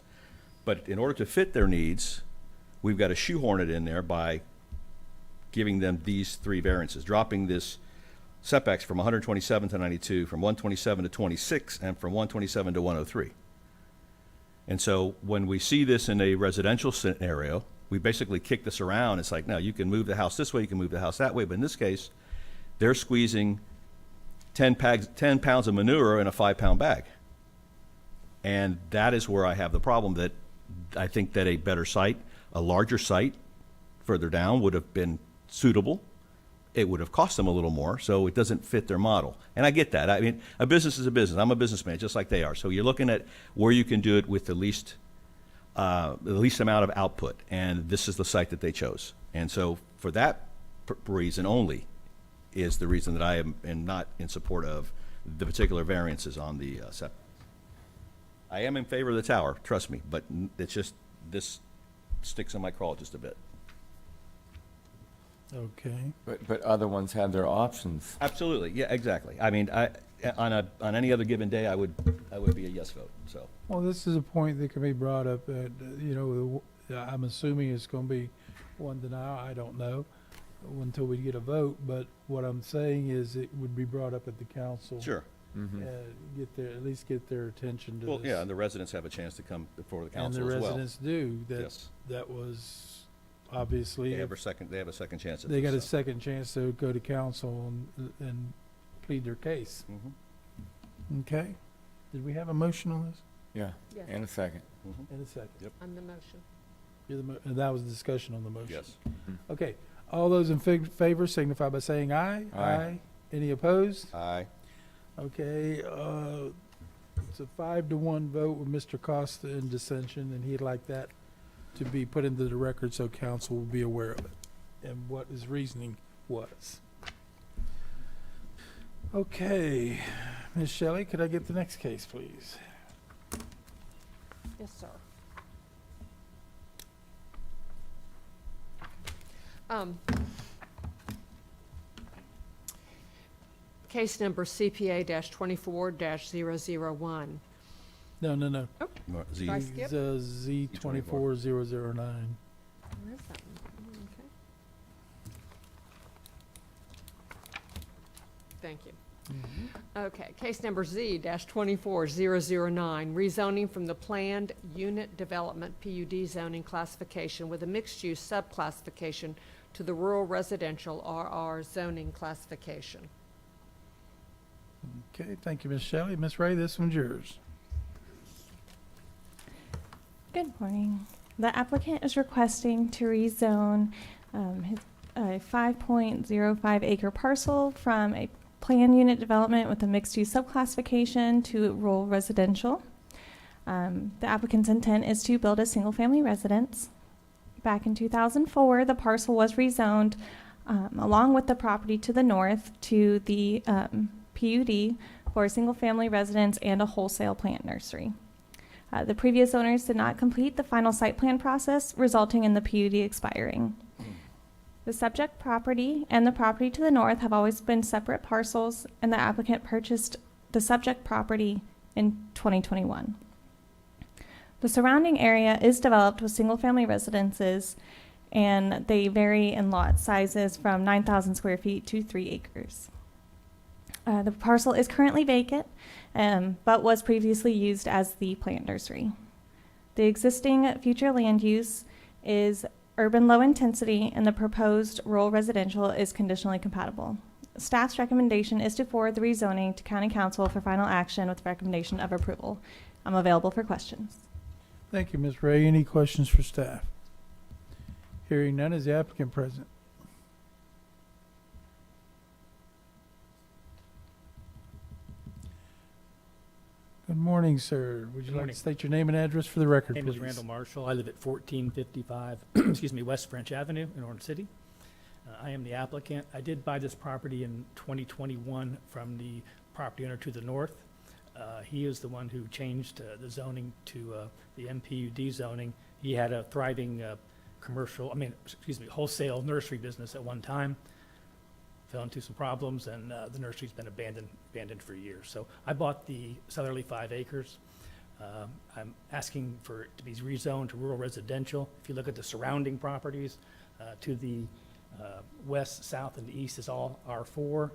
But in order to fit their needs, we've got to shoehorn it in there by giving them these 3 variances, dropping this setbacks from 127 to 92, from 127 to 26, and from 127 to 103. And so when we see this in a residential scenario, we basically kick this around. It's like, no, you can move the house this way, you can move the house that way. But in this case, they're squeezing 10 pounds of manure in a 5-pound bag. And that is where I have the problem, that I think that a better site, a larger site further down would have been suitable. It would have cost them a little more, so it doesn't fit their model. And I get that. I mean, a business is a business. I'm a businessman, just like they are. So you're looking at where you can do it with the least amount of output, and this is the site that they chose. And so for that reason only is the reason that I am not in support of the particular variances on the setback. I am in favor of the tower, trust me, but it's just this sticks in my craw just a bit. Okay. But other ones have their options. Absolutely, yeah, exactly. I mean, on any other given day, I would be a yes vote. So. Well, this is a point that can be brought up. I'm assuming it's going to be one denial. I don't know until we get a vote. But what I'm saying is, it would be brought up at the council. Sure. At least get their attention to Well, this. yeah, and the residents have a chance to come before the council and the as well. residents do. Yes. That was obviously. They have a second chance at They this, got a so. second chance to go to council and plead their case. Mhm. Okay. Did we have a motion on this? Yeah, Yes. and a second. Mhm. In a second. Yep. On the motion. And that was discussion on the motion. Yes. Okay. All those in favor signify by saying aye. Aye. Any opposed? Aye. Okay. It's a 5-1 vote with Mr. Costa in dissension, and he'd like that to be put into the record so council will be aware of it and what his reasoning was. Okay. Ms. Shelley, could I get the next case, please? Yes, sir. Case number CPA-24-001. No. Z. Did I skip? Z-24-009. Where is that one? Okay. Thank you. Okay, case number Z-24-009, rezoning from the planned unit development PUD zoning classification with a mixed-use subclassification to the rural residential RR zoning classification. Okay, thank you, Ms. Shelley. Ms. Ray, this one's yours. Good morning. The applicant is requesting to rezone a 5.05 acre parcel from a planned unit development with a mixed-use subclassification to rural residential. The applicant's intent is to build a single-family residence. Back in 2004, the parcel was rezoned along with the property to the north to the PUD for a single-family residence and a wholesale plant nursery. The previous owners did not complete the final site plan process, resulting in the PUD expiring. The subject property and the property to the north have always been separate parcels, and the applicant purchased the subject property in 2021. The surrounding area is developed with single-family residences, and they vary in lot sizes from 9,000 square feet to 3 acres. The parcel is currently vacant, but was previously used as the plant nursery. The existing future land use is urban low intensity, and the proposed rural residential is conditionally compatible. Staff's recommendation is to forward the rezoning to County Council for final action with recommendation of approval. I'm available for questions. Thank you, Ms. Ray. Any questions for staff? Hearing none, is the applicant present? Good morning, sir. Would you like to state your name and address for the record, My name please? is Randall Marshall. I live at 1455, excuse me, West French Avenue in Orange City. I am the applicant. I did buy this property in 2021 from the property owner to the north. He is the one who changed the zoning to the MPUD zoning. He had a thriving wholesale nursery business at one time. Fell into some problems, and the nursery's been abandoned for years. So I bought the southerly 5 acres. I'm asking for it to be rezoned to rural residential. If you look at the surrounding properties, to the west, south, and east is all R4.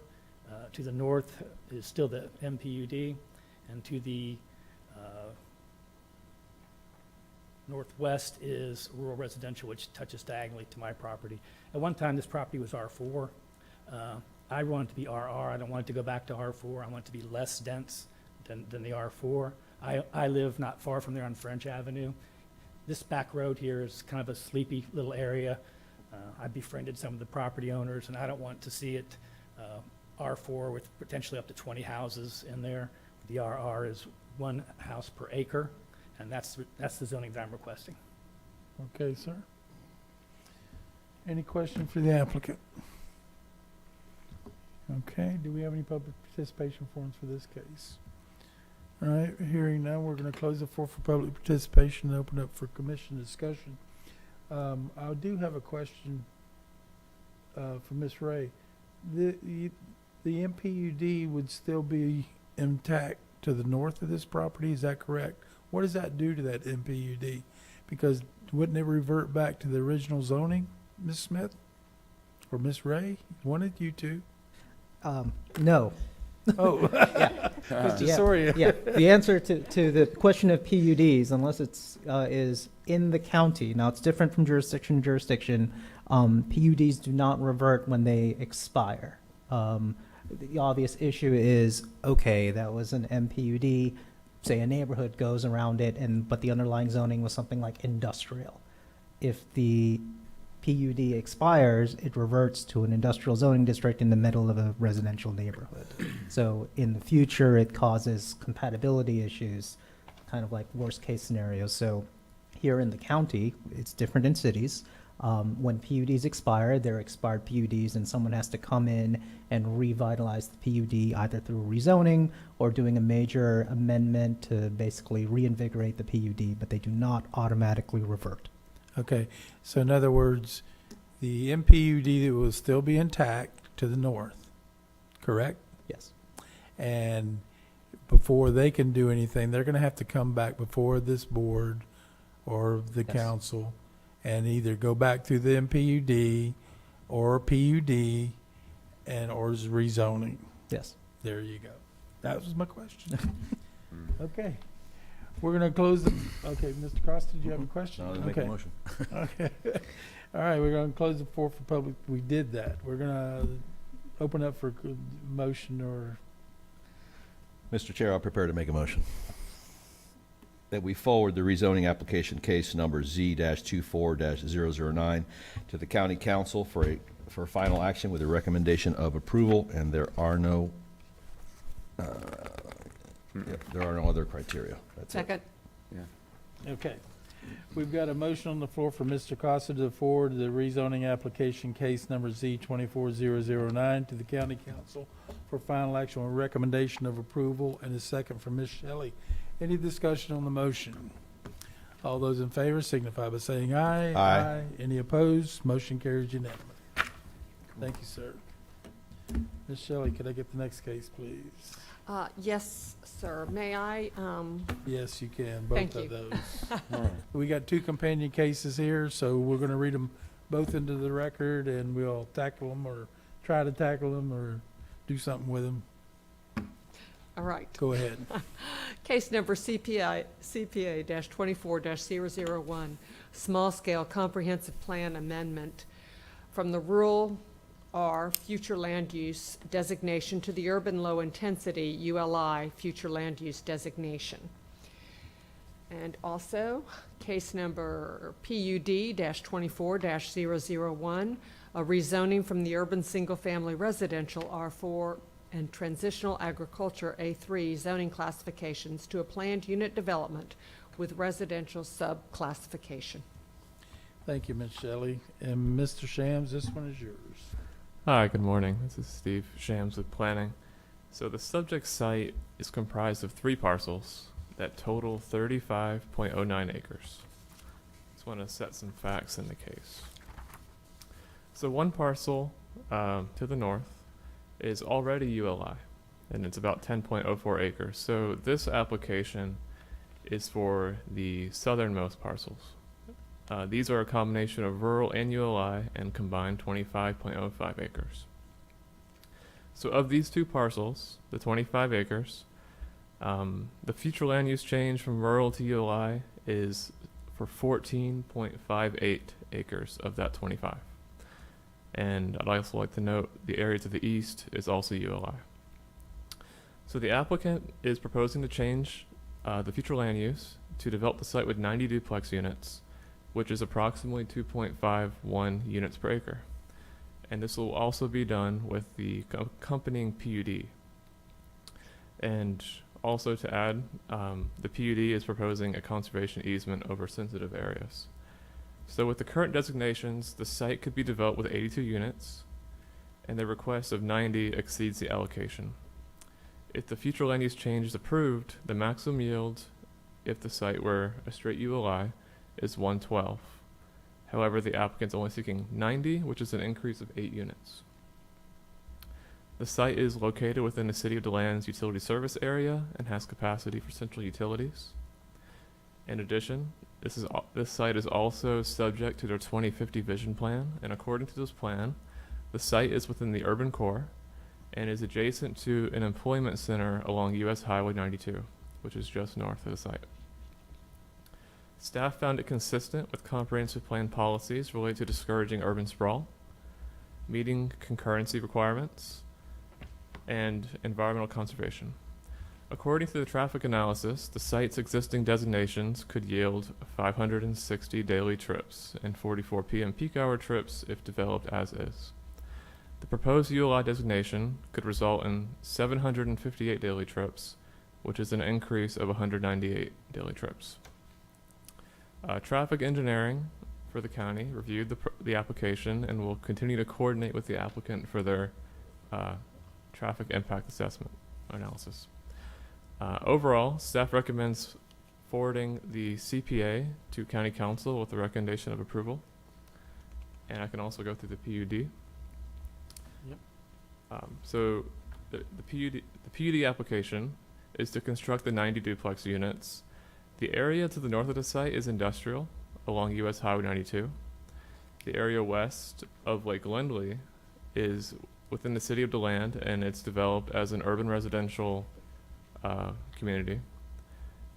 To the north is still the MPUD, and to the northwest is rural residential, which touches diagonally to my property. At one time, this property was R4. I want it to be RR. I don't want it to go back to R4. I want it to be less dense than the R4. I live not far from there on French Avenue. This back road here is kind of a sleepy little area. I befriended some of the property owners, and I don't want to see it R4 with potentially up to 20 houses in there. The RR is 1 house per acre, and that's the zoning that I'm requesting. Okay, sir. Any question for the applicant? Okay, do we have any public participation forms for this case? All right, hearing none, we're going to close the floor for public participation and open up for commission discussion. I do have a question for Ms. Ray. The MPUD would still be intact to the north of this property, is that correct? What does that do to that MPUD? Because wouldn't it revert back to the original zoning, Ms. Smith? Or Ms. Ray? One of you two? No. Oh. Yeah. Mr. Soria. Yeah. The answer to the question of PUDs, unless it's is in the county. Now, it's different from jurisdiction to jurisdiction. PUDs do not revert when they expire. The obvious issue is, okay, that was an MPUD, say a neighborhood goes around it, but the underlying zoning was something like industrial. If the PUD expires, it reverts to an industrial zoning district in the middle of a residential neighborhood. So in the future, it causes compatibility issues, kind of like worst case scenarios. So here in the county, it's different in cities. When PUDs expire, they're expired PUDs, and someone has to come in and revitalize the PUD either through rezoning or doing a major amendment to basically reinvigorate the PUD, but they do not automatically revert. Okay, so in other words, the MPUD will still be intact to the north, correct? Yes. And before they can do anything, they're going to have to come back before this board or the council and either go back through the MPUD or PUD and or rezoning. Yes. There you go. That was my question. Okay. We're going to close the, okay, Mr. Costa, did you have a question? No, make a motion. Okay. All right, we're going to close the floor for public. We did that. We're going to open up for motion or. Mr. Chair, I'll prepare to make a motion that we forward the rezoning application case number Z-24-009 to the county council for final action with a recommendation of approval, and there are no Yeah, there are no other criteria. That's it. Second. Okay. We've got a motion on the floor for Mr. Costa to forward the rezoning application case number Z24009 to the county council for final action or recommendation of approval, and a second from Ms. Shelley. Any discussion on the motion? All those in favor signify by saying aye. Aye. Any opposed? Motion carries unanimously. Thank you, sir. Ms. Shelley, could I get the next case, please? Yes, sir. May I, Yes, you can, Thank both of you. those. We got two companion cases here, so we're gonna read them both into the record, and we'll tackle them, or try to tackle them, or do something with them. all right. Go ahead. Case number CPA-24-001, small-scale comprehensive plan amendment from the rural R future land use designation to the urban low-intensity ULI future land use designation. And also, case number PUD-24-001, a rezoning from the urban single-family residential R4 and transitional agriculture A3 zoning classifications to a planned unit development with residential sub-classification. Thank you, Ms. Shelley. And Mr. Shams, this one is yours. Hi, good morning. This is Steve Shams with Planning. So the subject site is comprised of 3 parcels that total 35.09 acres. Just want to set some facts in the case. So one parcel to the north is already ULI, and it's about 10.04 acres. So this application is for the southernmost parcels. These are a combination of rural and ULI and combined 25.05 acres. So of these 2 parcels, the 25 acres, the future land use change from rural to ULI is for 14.58 acres of that 25. And I'd also like to note the area to the east is also ULI. So the applicant is proposing to change the future land use to develop the site with 90 duplex units, which is approximately 2.51 units per acre. And this will also be done with the accompanying PUD. And also to add, the PUD is proposing a conservation easement over sensitive areas. So with the current designations, the site could be developed with 82 units, and the request of 90 exceeds the allocation. If the future land use change is approved, the maximum yield, if the site were a straight ULI, is 112. However, the applicant's only seeking 90, which is an increase of 8 units. The site is located within the City of DeLand's utility service area and has capacity for central utilities. In addition, this site is also subject to their 2050 vision plan, and according to this plan, the site is within the urban core and is adjacent to an employment center along US Highway 92, which is just north of the site. Staff found it consistent with comprehensive plan policies related to discouraging urban sprawl, meeting concurrency requirements, and environmental conservation. According to the traffic analysis, the site's existing designations could yield 560 daily trips and 44 p.m. peak hour trips if developed as is. The proposed ULI designation could result in 758 daily trips, which is an increase of 198 daily trips. Traffic engineering for the county reviewed the application and will continue to coordinate with the applicant for their traffic impact assessment analysis. Overall, staff recommends forwarding the CPA to County Council with the recommendation of approval. And I can also go through the PUD. Yep. So the PUD application is to construct the 90 duplex units. The area to the north of the site is industrial along US Highway 92. The area west of Lake Lindley is within the City of DeLand, and it's developed as an urban residential community.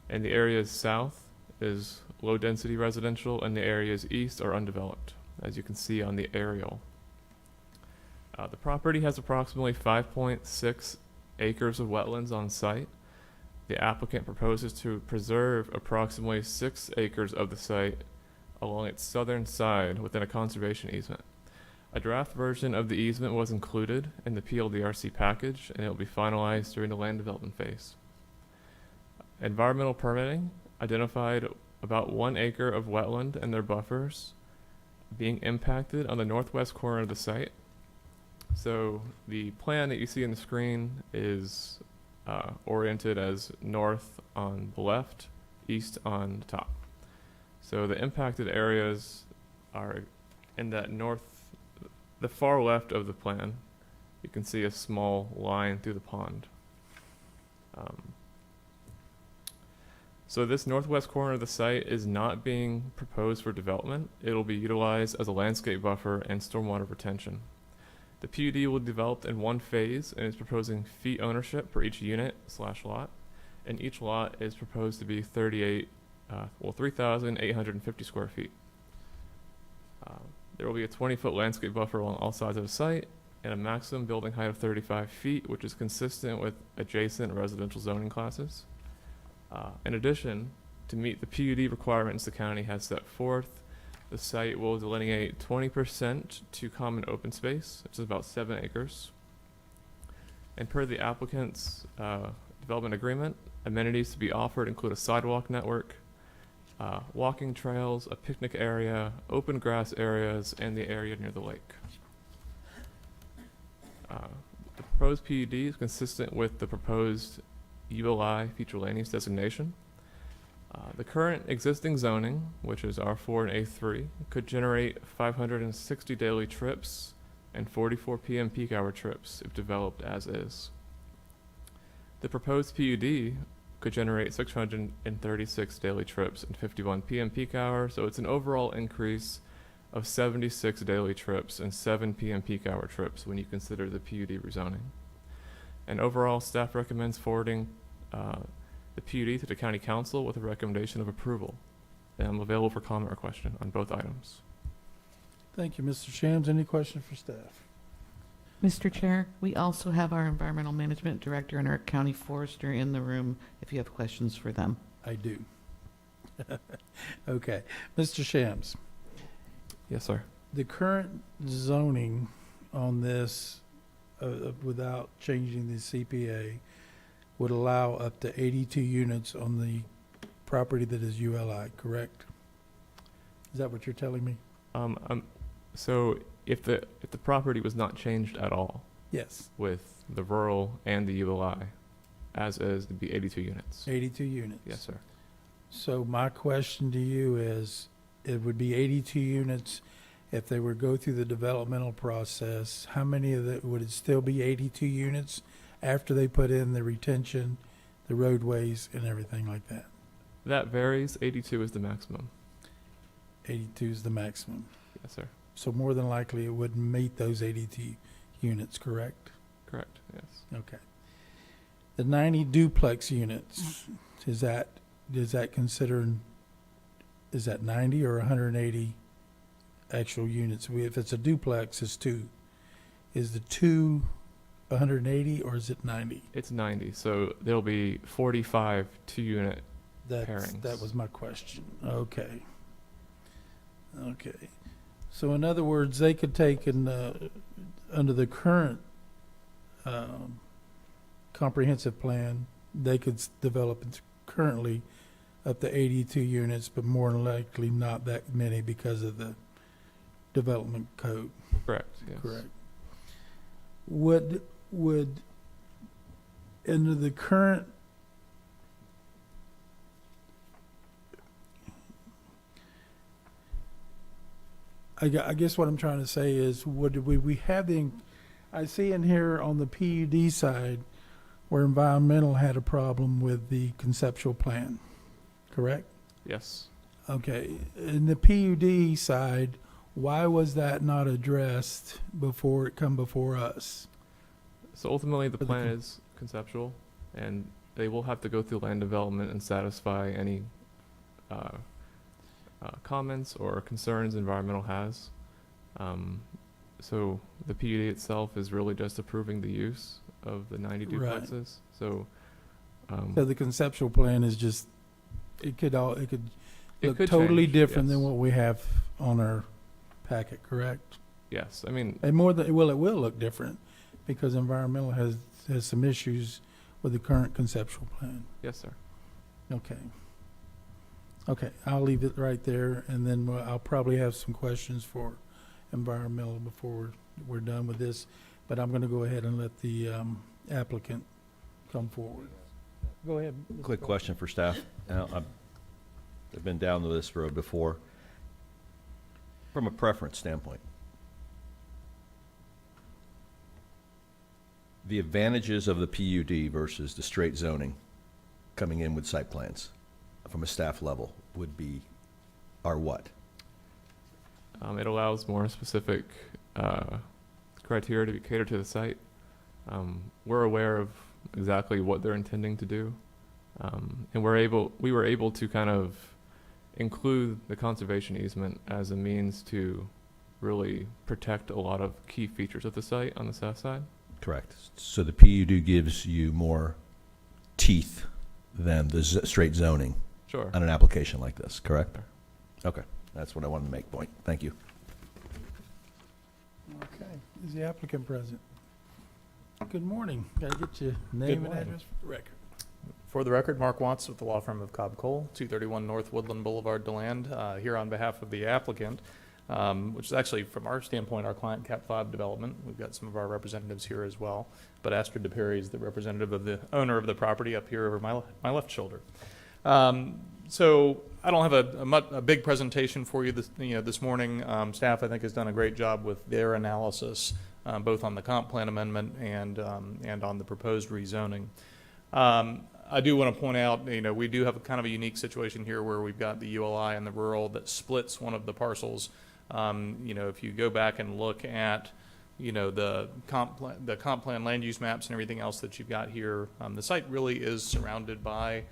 And the areas south is low density residential, and the areas east are undeveloped, as you can see on the aerial. The property has approximately 5.6 acres of wetlands on site. The applicant proposes to preserve approximately 6 acres of the site along its southern side within a conservation easement. A draft version of the easement was included in the PLDRC package, and it will be finalized during the land development phase. Environmental permitting identified about 1 acre of wetland and their buffers being impacted on the northwest corner of the site. So the plan that you see on the screen is oriented as north on the left, east on the top. So the impacted areas are in that the far left of the plan. You can see a small line through the pond. So this northwest corner of the site is not being proposed for development. It'll be utilized as a landscape buffer and stormwater retention. The PUD will be developed in one phase and is proposing fee ownership for each unit/lot, and each lot is proposed to be 3,850 square feet. There will be a 20-foot landscape buffer along all sides of the site and a maximum building height of 35 feet, which is consistent with adjacent residential zoning classes. In addition, to meet the PUD requirements the county has set forth, the site will delineate 20% to common open space, which is about 7 acres. And per the applicant's development agreement, amenities to be offered include a sidewalk network, walking trails, a picnic area, open grass areas, and the area near the lake. The proposed PUD is consistent with the proposed ULI future land use designation. The current existing zoning, which is R4 and A3, could generate 560 daily trips and 44 p.m. peak hour trips if developed as is. The proposed PUD could generate 636 daily trips and 51 p.m. peak hour, so it's an overall increase of 76 daily trips and 7 p.m. peak hour trips when you consider the PUD rezoning. And overall, staff recommends forwarding the PUD to the County Council with a recommendation of approval. And I'm available for comment or question on both items. Thank you, Mr. Shams. Any questions for staff? Mr. Chair, we also have our Environmental Management Director and our County Forester in the room if you have questions for them. I do. Okay. Mr. Shams, Yes, sir. the current zoning on this, without changing the CPA, would allow up to 82 units on the property that is ULI, correct? Is that what you're telling me? So if the property was not changed at all, Yes, with the rural and the ULI, as is, it'd be 82 units. 82 units. Yes, sir. So my question to you is, it would be 82 units if they were go through the developmental process. How many of that, would it still be 82 units after they put in the retention, the roadways, and everything like that? That varies. 82 is the maximum. 82 is the maximum. Yes, sir. So more than likely, it wouldn't meet those 82 units, correct? Correct. Yes. Okay. The 90 duplex units, is that considered, is that 90 or 180 actual units? If it's a duplex, it's 2. Is the 2 180 or is it 90? It's 90. So there'll be 45 2-unit That pairings. was my question. Okay. Okay. So in other words, they could take under the current comprehensive plan, they could develop currently up to 82 units, but more than likely not that many because of the development code. Correct. Yes. Correct. Would under the current I guess what I'm trying to say is, would we have I see in here on the PUD side where environmental had a problem with the conceptual plan, correct? Yes. Okay. In the PUD side, why was that not addressed before it come before us? So ultimately, the For the plan is conceptual, and they will have to go through land development and satisfy any comments or concerns environmental has. So the PUD itself is really just approving the use of the 90 Right. duplexes. So So the conceptual plan is just, it could It look could totally change, different than yes. what we have on our packet, correct? Yes, I mean, And more than, well, it will look different because environmental has some issues with the current conceptual plan. yes, sir. Okay. Okay, I'll leave it right there, and then I'll probably have some questions for environmental before we're done with this. But I'm gonna go ahead and let the applicant come forward. Go ahead. Mr. Quick Cole. question for staff. Now, I've been down this road before. From a preference standpoint, the advantages of the PUD versus the straight zoning coming in with site plans from a staff level are what? It allows more specific criteria to be catered to the site. We're aware of exactly what they're intending to do, and we were able to kind of include the conservation easement as a means to really protect a lot of key features of the site on the south side. Correct. So the PUD gives you more teeth than the straight zoning Sure. on an application like this, correct? Okay, that's what I wanted to make point. Thank you. Okay, is the applicant present? Good morning. Gotta get your name and morning. address for the record. For the record, Mark Watts with the law firm of Cobb Cole, 231 North Woodland Boulevard, DeLand, here on behalf of the applicant, which is actually, from our standpoint, our client Cap 5 Development. We've got some of our representatives here as well, but Astrid DePerry is the representative of the owner of the property up here over my left shoulder. So I don't have a big presentation for you this morning. Staff, I think, has done a great job with their analysis, both on the comp plan amendment and on the proposed rezoning. I do want to point out, we do have kind of a unique situation here where we've got the ULI and the rural that splits one of the parcels. If you go back and look at, the comp plan land use maps and everything else that you've got here, the site really is surrounded by,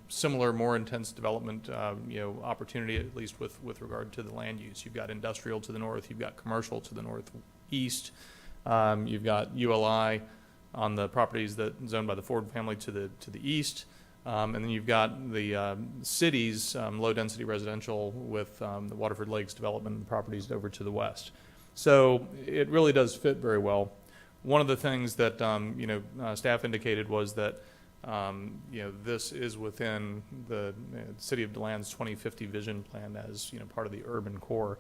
similar, more intense development, opportunity, at least with regard to the land use. You've got industrial to the north, you've got commercial to the northeast, you've got ULI on the properties that zoned by the Ford family to the east, and then you've got the city's low-density residential with the Waterford Lakes development properties over to the west. So it really does fit very well. One of the things that staff indicated was that this is within the City of DeLand's 2050 vision plan as part of the urban core.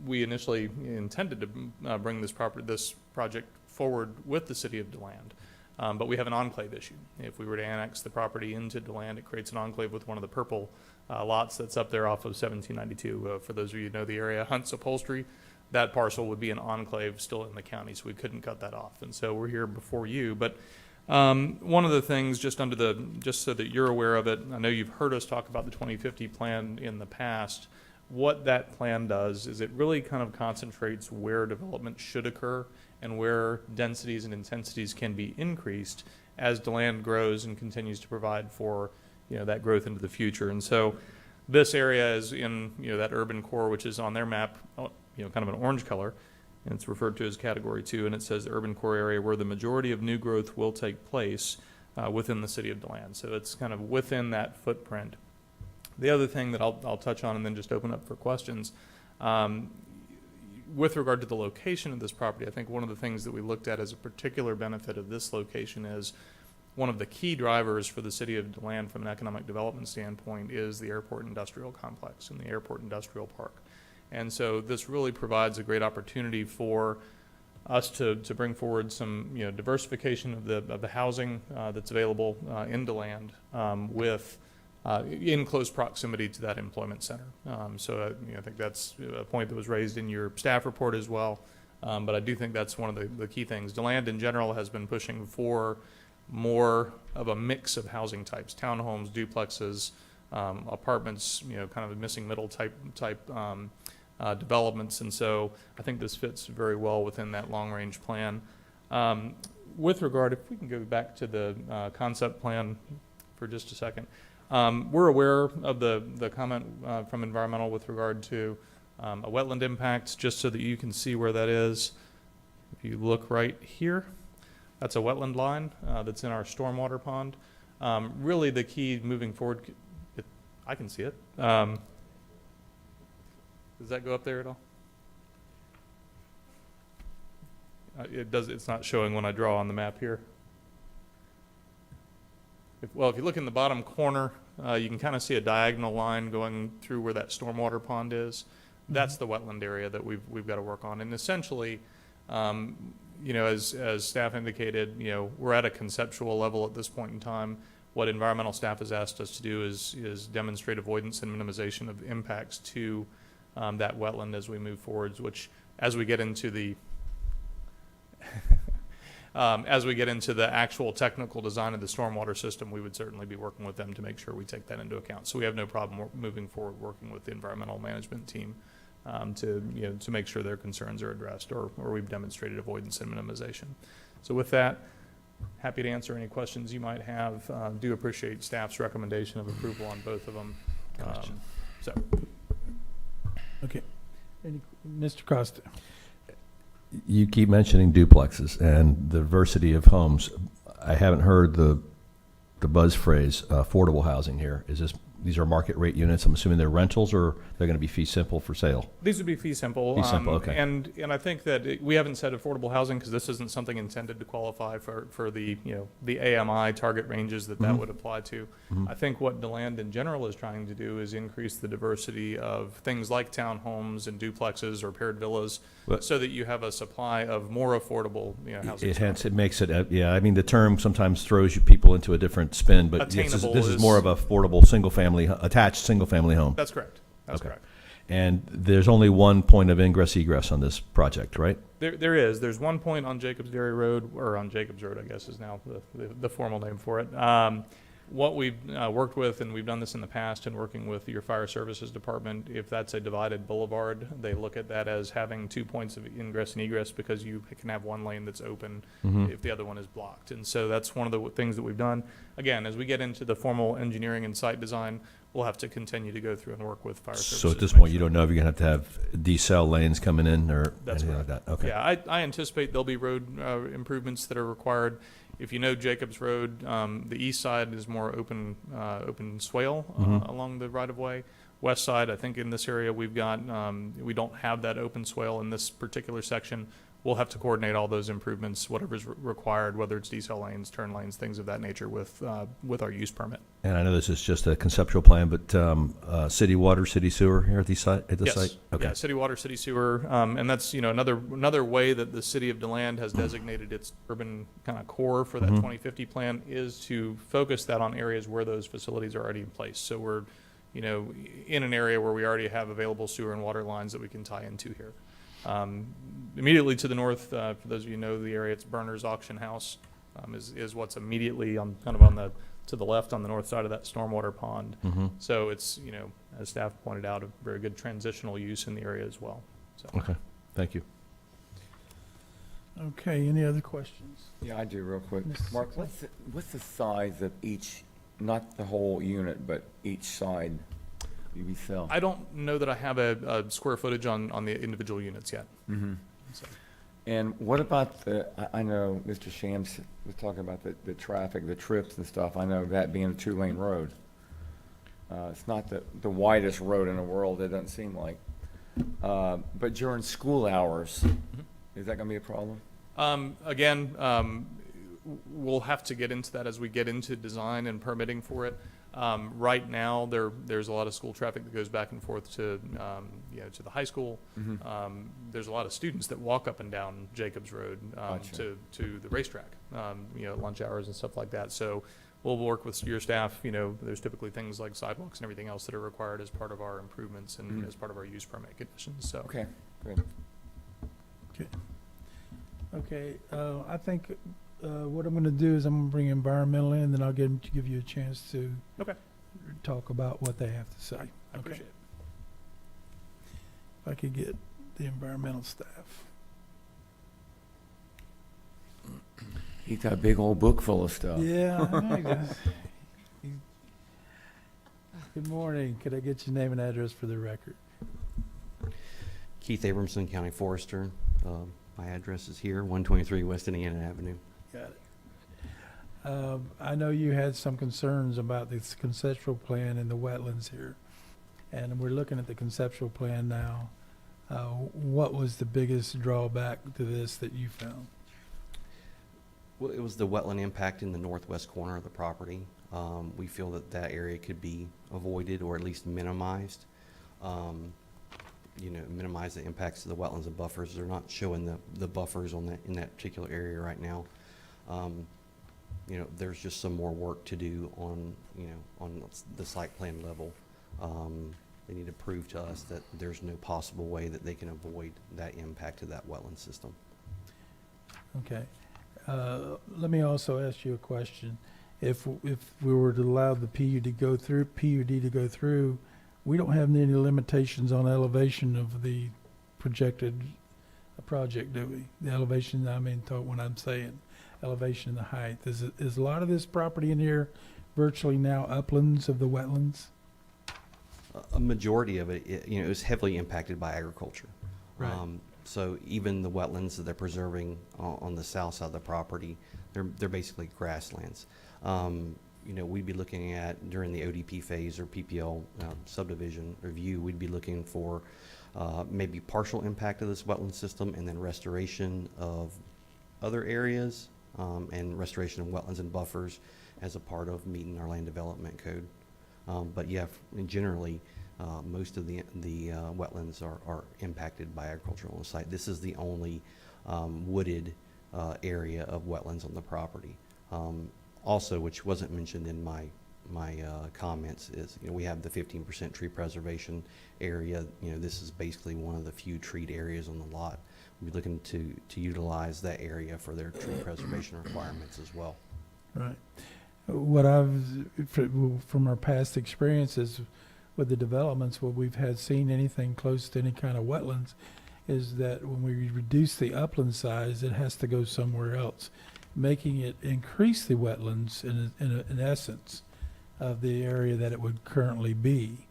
We initially intended to bring this project forward with the City of DeLand, but we have an enclave issue. If we were to annex the property into DeLand, it creates an enclave with one of the purple lots that's up there off of 1792. For those of you who know the area, Hunt's Upholstery, that parcel would be an enclave still in the county, so we couldn't cut that off. And so we're here before you. But one of the things, just so that you're aware of it, I know you've heard us talk about the 2050 plan in the past. What that plan does is it really kind of concentrates where development should occur and where densities and intensities can be increased as DeLand grows and continues to provide for that growth into the future. And so this area is in that urban core, which is on their map, kind of an orange color, and it's referred to as Category 2, and it says the urban core area where the majority of new growth will take place within the City of DeLand. So it's kind of within that footprint. The other thing that I'll touch on and then just open up for questions, with regard to the location of this property, I think one of the things that we looked at as a particular benefit of this location is one of the key drivers for the City of DeLand from an economic development standpoint is the airport industrial complex and the airport industrial park. And so this really provides a great opportunity for us to bring forward some diversification of the housing that's available in DeLand with in close proximity to that employment center. So I think that's a point that was raised in your staff report as well. But I do think that's one of the key things. DeLand in general has been pushing for more of a mix of housing types: townhomes, duplexes, apartments, kind of a missing middle type developments. And so I think this fits very well within that long-range plan. With regard, if we can go back to the concept plan for just a second. We're aware of the comment from environmental with regard to a wetland impact, just so that you can see where that is. If you look right here, that's a wetland line that's in our stormwater pond. Really the key moving forward, I can see it. Does that go up there at all? it's not showing when I draw on the map here. If you look in the bottom corner, you can kind of see a diagonal line going through where that stormwater pond is. That's the wetland area that we've got to work on. And essentially, as staff indicated, we're at a conceptual level at this point in time. What environmental staff has asked us to do is demonstrate avoidance and minimization of impacts to that wetland as we move forwards, which as we get into the actual technical design of the stormwater system, we would certainly be working with them to make sure we take that into account. So we have no problem moving forward working with the environmental management team to make sure their concerns are addressed, or we've demonstrated avoidance and minimization. So with that, happy to answer any questions you might have. Do appreciate staff's recommendation of approval on both of them. Okay. Mr. Costa. You keep mentioning duplexes and the diversity of homes. I haven't heard the buzz phrase affordable housing here. These are market rate units? I'm assuming they're rentals, or they're going to be fee simple for sale? These would be fee simple. Fee simple, okay. And I think that we haven't said affordable housing because this isn't something intended to qualify for the AMI target ranges that would apply to. I think what DeLand in general is trying to do is increase the diversity of things like townhomes and duplexes or paired villas, so that you have a supply of more affordable housing. It makes it, the term sometimes throws people into a different spin, but this is more of an affordable attached single-family home. That's correct. That's correct. And there's only one point of ingress egress on this project, right? There is. There's one point on Jacobs Dairy Road, or on Jacobs Road, I guess is now the formal name for it. What we've worked with, and we've done this in the past in working with your fire services department, if that's a divided boulevard, they look at that as having 2 points of ingress and egress, because you can have one lane that's open if the other one is blocked. And so that's one of the things that we've done. Again, as we get into the formal engineering and site design, we'll have to continue to go through and work with fire services. So at this point, you don't know if you're going to have decel lanes coming in or anything like that? Okay. Yeah, I anticipate there'll be road improvements that are required. If you know Jacobs Road, the east side is more open swale along the right-of-way. West side, I think in this area we don't have that open swale in this particular section. We'll have to coordinate all those improvements, whatever's required, whether it's decel lanes, turn lanes, things of that nature, with our use permit. And I know this is just a conceptual plan, but city water, city sewer here at the site? Yes. Okay. Yeah, city water, city sewer, and that's another way that the city of DeLand has designated its urban kind of core for that 2050 plan is to focus that on areas where those facilities are already in place. So we're in an area where we already have available sewer and water lines that we can tie into here. Immediately to the north, for those of you who know the area, it's Berner's Auction House, is what's immediately to the left on the north side of that stormwater pond. So it's, as staff pointed out, a very good transitional use in the area as well. So. Okay, thank you. Okay, any other questions? Yeah, I do real quick. Mark, what's the size of each, not the whole unit, but each side you sell? I don't know that I have a square footage on the individual units yet. So. And what about I know Mr. Shams was talking about the traffic, the trips and stuff. I know that being a 2-lane road. It's not the widest road in the world, it doesn't seem like. But during school hours, is that going to be a problem? Again, we'll have to get into that as we get into design and permitting for it. Right now, there's a lot of school traffic that goes back and forth to the high school. There's a lot of students that walk up and down Jacobs Road to the racetrack, lunch hours and stuff like that. So we'll work with your staff. There's typically things like sidewalks and everything else that are required as part of our improvements and as part of our use permit conditions. So okay, good. Okay, I think what I'm going to do is I'm going to bring environmental in, then I'll give you a chance to talk about what they have to say. I appreciate it. If I could get the environmental staff. He's got a big old book full of stuff. Yeah, I know he does. Good morning. Could I get your name and address for the record? Keith Abramson, County Forester. My address is here, 123 West Indiana Avenue. Got it. I know you had some concerns about this conceptual plan and the wetlands here, and we're looking at the conceptual plan now. What was the biggest drawback to this that you found? Well, it was the wetland impact in the northwest corner of the property. We feel that that area could be avoided or at least minimized. Minimize the impacts of the wetlands and buffers. They're not showing the buffers on that, in that particular area right now. There's just some more work to do on the site plan level. They need to prove to us that there's no possible way that they can avoid that impact of that wetland system. Okay. Let me also ask you a question. If we were to allow the PUD to go through, we don't have any limitations on elevation of the projected project, do we? The elevation, when I'm saying elevation and the height. Is a lot of this property in here virtually now uplands of the wetlands? A majority of it, is heavily impacted by agriculture. Right. So even the wetlands that they're preserving on the south side of the property, they're basically grasslands. We'd be looking at, during the ODP phase or PPL subdivision review, we'd be looking for maybe partial impact of this wetland system and then restoration of other areas and restoration of wetlands and buffers as a part of meeting our land development code. But yeah, generally, most of the wetlands are impacted by agriculture on the site. This is the only wooded area of wetlands on the property. Also, which wasn't mentioned in my comments, is we have the 15% tree preservation area. This is basically one of the few treed areas on the lot. We're looking to utilize that area for their tree preservation requirements as well. Right. What from our past experiences with the developments, what we've had seen anything close to any kind of wetlands is that when we reduce the upland size, it has to go somewhere else, making it increase the wetlands in essence of the area that it would currently be.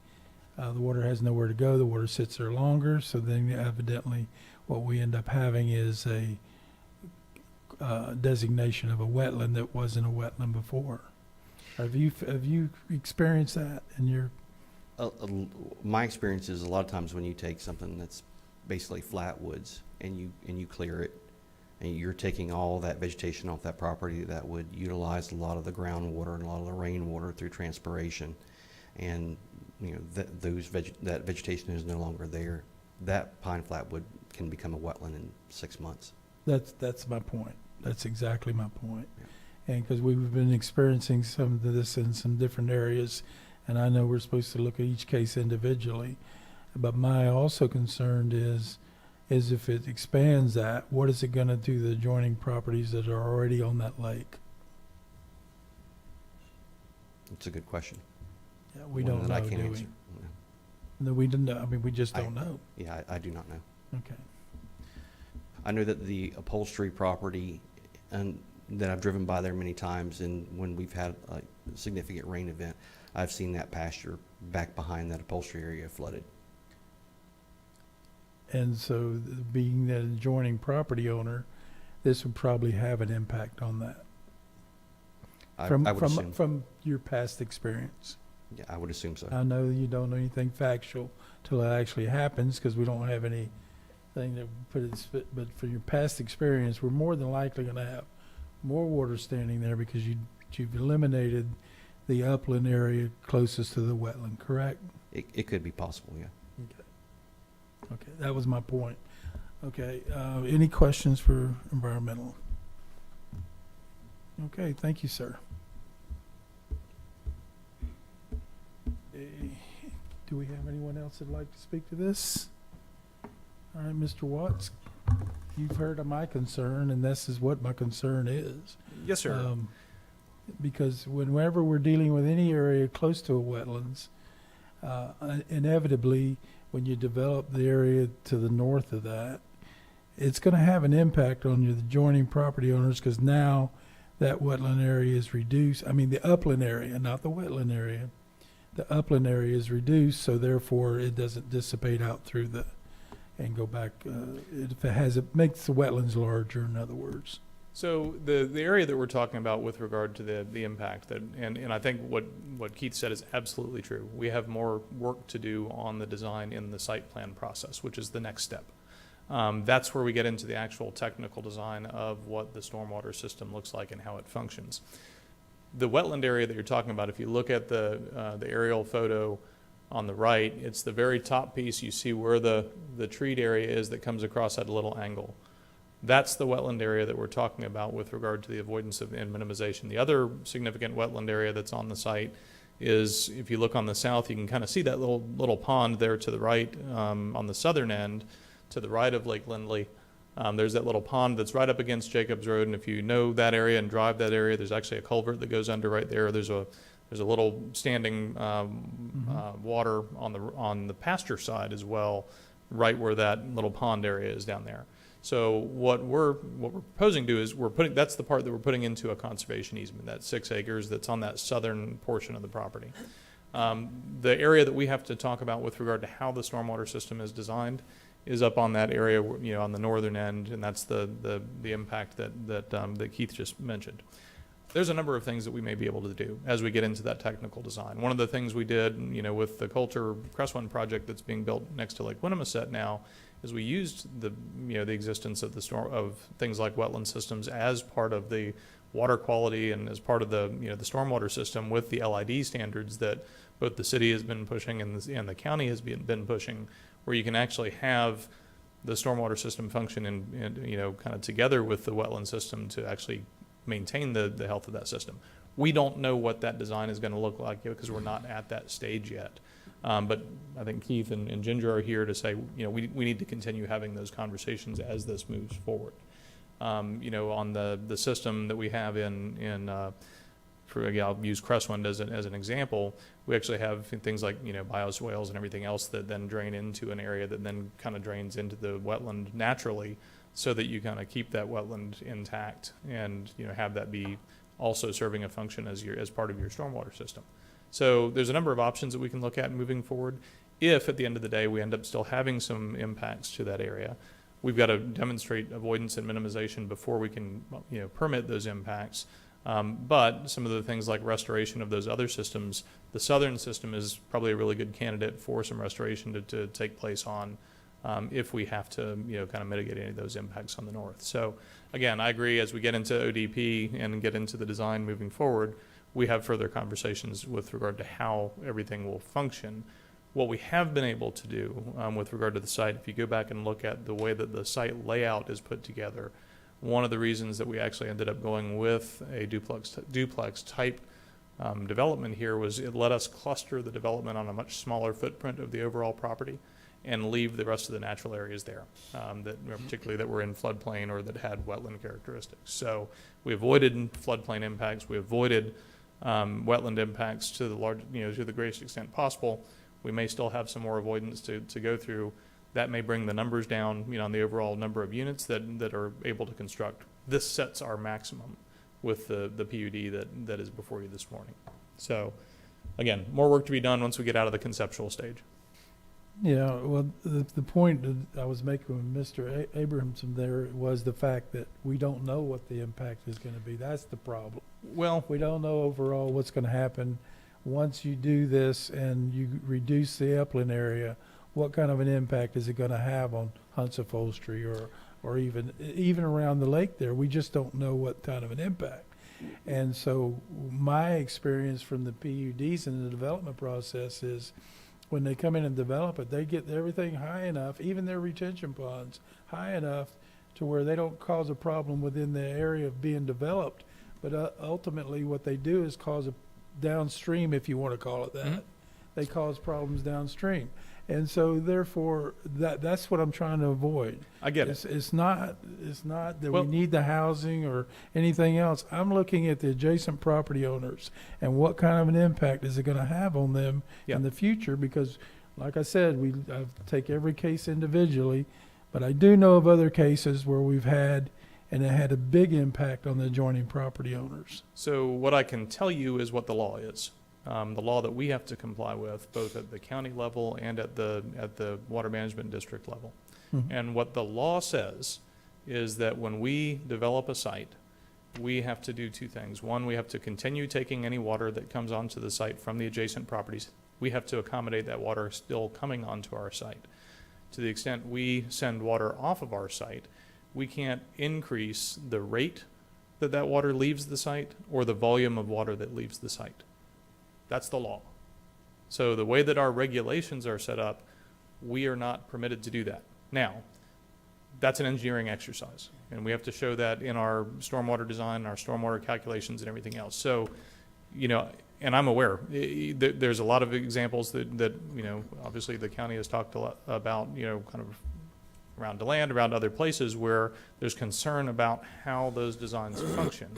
The water has nowhere to go. The water sits there longer. So then evidently what we end up having is a designation of a wetland that wasn't a wetland before. Have you experienced that in your? My experience is a lot of times when you take something that's basically flat woods and you clear it, and you're taking all that vegetation off that property that would utilize a lot of the groundwater and a lot of the rainwater through transpiration, and that vegetation is no longer there. That pine flatwood can become a wetland in 6 months. That's my point. That's exactly my point. Yeah. And because we've been experiencing some of this in some different areas, and I know we're supposed to look at each case individually, but my also concern is if it expands that, what is it going to do to the adjoining properties that are already on that lake? It's a good question. Yeah, we don't know, I can't do answer. No, we didn't know. We just don't know. Yeah, I do not know. Okay. I know that the upholstery property, and that I've driven by there many times, and when we've had a significant rain event, I've seen that pasture back behind that upholstery area flooded. And so, being the adjoining property owner, this would probably have an impact on that. I would assume. From your past experience. Yeah, I would assume so. I know you don't know anything factual till it actually happens, because we don't have anything that put it. But from your past experience, we're more than likely going to have more water standing there because you've eliminated the upland area closest to the wetland. Correct? It could be possible. Yeah. Okay, that was my point. Okay, any questions for environmental? Okay, thank you, sir. Do we have anyone else that'd like to speak to this? All right, Mr. Watts, you've heard of my concern, and this is what my concern is. Yes, sir. Because whenever we're dealing with any area close to a wetlands, inevitably, when you develop the area to the north of that, it's going to have an impact on your adjoining property owners, because now that wetland area is reduced. I mean, the upland area, not the wetland area. The upland area is reduced, so therefore it doesn't dissipate out through and go back. It makes the wetlands larger, in other words. So the area that we're talking about with regard to the impact that, and I think what Keith said is absolutely true. We have more work to do on the design in the site plan process, which is the next step. That's where we get into the actual technical design of what the stormwater system looks like and how it functions. The wetland area that you're talking about, if you look at the aerial photo on the right, it's the very top piece. You see where the treed area is that comes across at a little angle. That's the wetland area that we're talking about with regard to the avoidance of and minimization. The other significant wetland area that's on the site is, if you look on the south, you can kind of see that little pond there to the right on the southern end, to the right of Lake Lindley. There's that little pond that's right up against Jacobs Road, and if you know that area and drive that area, there's actually a culvert that goes under right there. There's a little standing water on the pasture side as well, right where that little pond area is down there. So what we're proposing to do is that's the part that we're putting into a conservation easement, that 6 acres that's on that southern portion of the property. The area that we have to talk about with regard to how the stormwater system is designed is up on that area, on the northern end, and that's the impact that Keith just mentioned. There's a number of things that we may be able to do as we get into that technical design. One of the things we did, with the Coulter Crestwind project that's being built next to Lake Winnemucet now, is we used the existence of of things like wetland systems as part of the water quality and as part of the the stormwater system with the LID standards that both the city has been pushing and the county has been pushing, where you can actually have the stormwater system function and kind of together with the wetland system to actually maintain the health of that system. We don't know what that design is going to look like because we're not at that stage yet. But I think Keith and Ginger are here to say, we need to continue having those conversations as this moves forward. On the system that we have I'll use Crestwind as an example. We actually have things like bioswales and everything else that then drain into an area that then kind of drains into the wetland naturally, so that you kind of keep that wetland intact and have that be also serving a function as part of your stormwater system. So there's a number of options that we can look at moving forward. If at the end of the day we end up still having some impacts to that area, we've got to demonstrate avoidance and minimization before we can permit those impacts. But some of the things like restoration of those other systems, the southern system is probably a really good candidate for some restoration to take place on if we have to kind of mitigate any of those impacts on the north. So again, I agree, as we get into ODP and get into the design moving forward, we have further conversations with regard to how everything will function. What we have been able to do with regard to the site, if you go back and look at the way that the site layout is put together, one of the reasons that we actually ended up going with a duplex type development here was it let us cluster the development on a much smaller footprint of the overall property and leave the rest of the natural areas there, particularly that were in floodplain or that had wetland characteristics. So we avoided floodplain impacts. We avoided wetland impacts to the greatest extent possible. We may still have some more avoidance to go through. That may bring the numbers down, on the overall number of units that are able to construct. This sets our maximum with the PUD that is before you this morning. So, again, more work to be done once we get out of the conceptual stage. Yeah, well, the point that I was making with Mr. Abrahamson there was the fact that we don't know what the impact is going to be. That's the problem. Well, we don't know overall what's going to happen once you do this and you reduce the upland area. What kind of an impact is it going to have on Hunts Upholstery or even around the lake there? We just don't know what kind of an impact. And so my experience from the PUDs and the development process is when they come in and develop it, they get everything high enough, even their retention ponds, high enough to where they don't cause a problem within the area of being developed. But ultimately what they do is cause a downstream, if you want to call it that. Mm-hmm. They cause problems downstream. And so therefore that's what I'm trying to avoid. I get it. It's not that we need the housing or anything else. I'm looking at the adjacent property owners and what kind of an impact is it going to have on them in the future, because like I said, I take every case individually, but I do know of other cases where we've had and it had a big impact on the adjoining property owners. So what I can tell you is what the law is. The law that we have to comply with, both at the county level and at the water management district level. Mm-hmm. And what the law says is that when we develop a site, we have to do two things. One, we have to continue taking any water that comes onto the site from the adjacent properties. We have to accommodate that water still coming onto our site. To the extent we send water off of our site, we can't increase the rate that that water leaves the site or the volume of water that leaves the site. That's the law. So the way that our regulations are set up, we are not permitted to do that. Now, that's an engineering exercise, and we have to show that in our stormwater design, our stormwater calculations, and everything else. So, you know, and I'm aware, there's a lot of examples that, you know, obviously the county has talked a lot about, you know, kind of around DeLand, around other places where there's concern about how those designs function.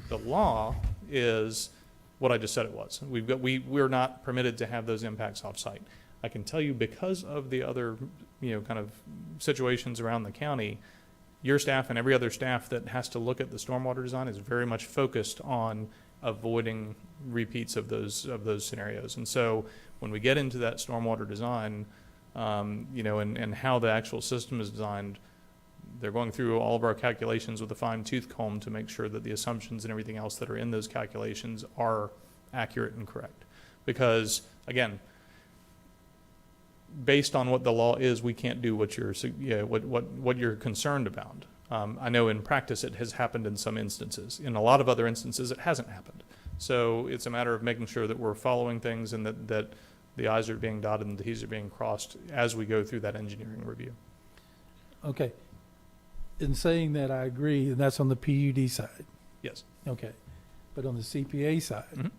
The law is what I just said it was. We're not permitted to have those impacts off-site. I can tell you, because of the other, you know, kind of situations around the county, your staff and every other staff that has to look at the stormwater design is very much focused on avoiding repeats of those scenarios. And so when we get into that stormwater design, you know, and how the actual system is designed, they're going through all of our calculations with a fine-tooth comb to make sure that the assumptions and everything else that are in those calculations are accurate and correct. Because, again, based on what the law is, we can't do what you're concerned about. I know in practice it has happened in some instances. In a lot of other instances, it hasn't happened. So it's a matter of making sure that we're following things and that the I's are being dotted and the T's are being crossed as we go through that engineering review. Okay. In saying that, I agree, and that's on the PUD side. Yes. Okay. But on the CPA side, Mhm.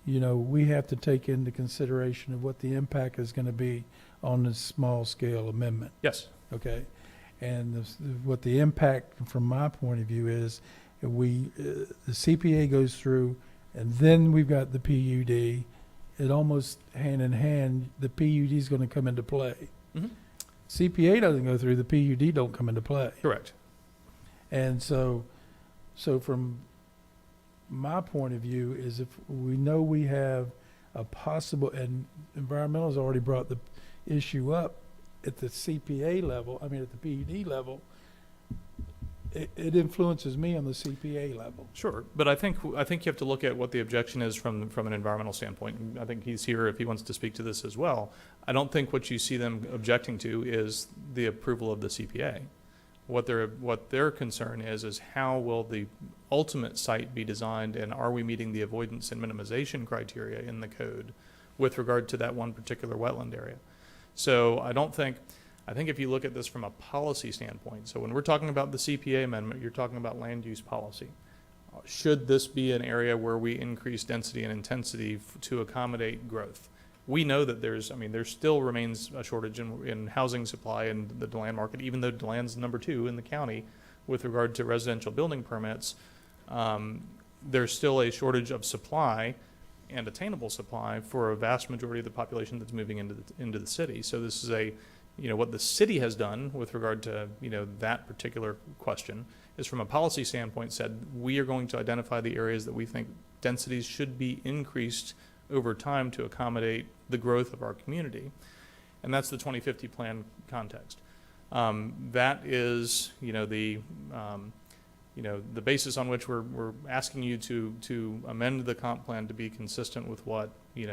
you know, we have to take into consideration of what the impact is going to be on the small scale amendment. Yes. Okay. And what the impact from my point of view is, the CPA goes through, and then we've got the PUD. It almost hand in hand, the PUD is going to come into play. Mhm. CPA doesn't go through, the PUD don't come into play. Correct. And so from my point of view is, if we know we have a possible, and environmental has already brought the issue up at the CPA level, I mean at the PUD level, it influences me on the CPA level. Sure, but I think you have to look at what the objection is from an environmental standpoint. And I think he's here if he wants to speak to this as well. I don't think what you see them objecting to is the approval of the CPA. What their concern is how will the ultimate site be designed, and are we meeting the avoidance and minimization criteria in the code with regard to that one particular wetland area? So I think if you look at this from a policy standpoint, so when we're talking about the CPA amendment, you're talking about land use policy. Should this be an area where we increase density and intensity to accommodate growth? We know that there still remains a shortage in housing supply in the DeLand market, even though DeLand's number 2 in the county with regard to residential building permits. There's still a shortage of supply and attainable supply for a vast majority of the population that's moving into the city. So this is what the city has done with regard to, that particular question is, from a policy standpoint, said we are going to identify the areas that we think densities should be increased over time to accommodate the growth of our community. And that's the 2050 plan context. That is, the basis on which we're asking you to amend the comp plan to be consistent with what, the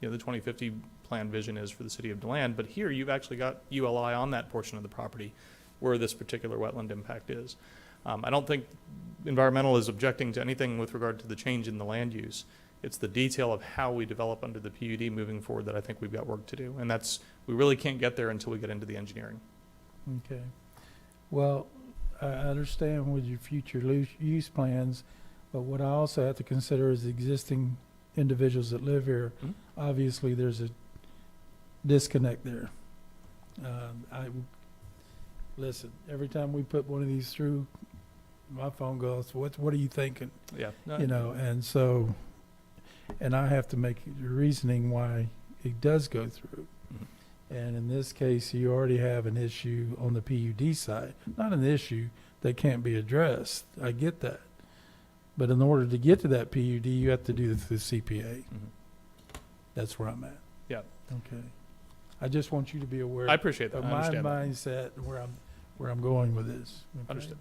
2050 plan vision is for the city of DeLand. But here you've actually got ULI on that portion of the property where this particular wetland impact is. I don't think environmental is objecting to anything with regard to the change in the land use. It's the detail of how we develop under the PUD moving forward that I think we've got work to do. And we really can't get there until we get into the engineering. Okay. Well, I understand with your future use plans, but what I also have to consider is the existing individuals that live here. Mm-hmm. Obviously, there's a disconnect there. Listen, every time we put one of these through, my phone goes, what are you thinking? Yeah. And I have to make the reasoning why it does go through. Mm-hmm. And in this case, you already have an issue on the PUD side. Not an issue that can't be addressed. I get that. But in order to get to that PUD, you have to do the CPA. Mm-hmm. That's where I'm at. Yeah. Okay. I just want you to be aware. I appreciate that. Of I my understand that. mindset and where I'm going with this. Okay? Understood.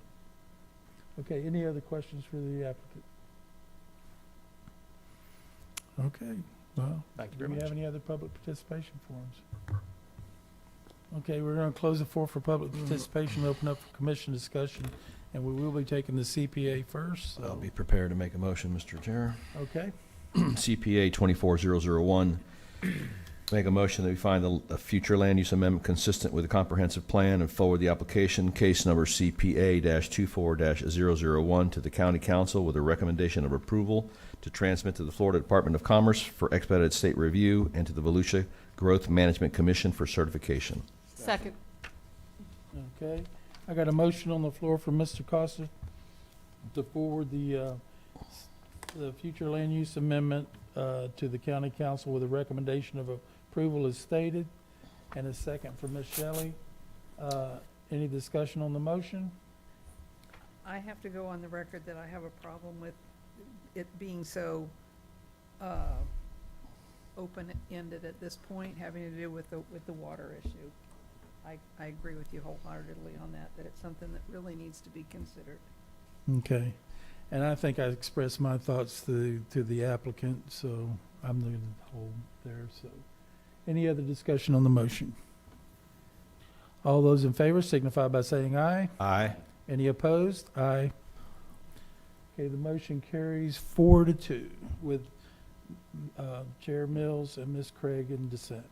Okay, any other questions for the applicant? Okay, well, Thank you do very we much. have any other public participation forums? Okay, we're gonna close the floor for public participation, open up for commission discussion, and we will be taking the CPA first, I'll so, be prepared to make a motion, Mr. Chair. okay? CPA 24001, make a motion that we find a future land use amendment consistent with the comprehensive plan and forward the application, case number CPA-24-001, to the county council with a recommendation of approval to transmit to the Florida Department of Commerce for expedited state review and to the Volusia Growth Management Commission for certification. Second. Okay, I got a motion on the floor from Mr. Costa to forward the future land use amendment, to the county council with a recommendation of approval as stated, and a second from Ms. Shelley. Any discussion on the motion? I have to go on the record that I have a problem with it being so, open-ended at this point, having to do with the water issue. I agree with you wholeheartedly on that it's something that really needs to be considered. Okay, and I think I expressed my thoughts to the applicant, so I'm going to hold there, so. Any other discussion on the motion? All those in favor signify by saying aye. Aye. Any opposed? Aye. Okay, the motion carries 4-2 with Chair Mills and Ms. Craig in dissent.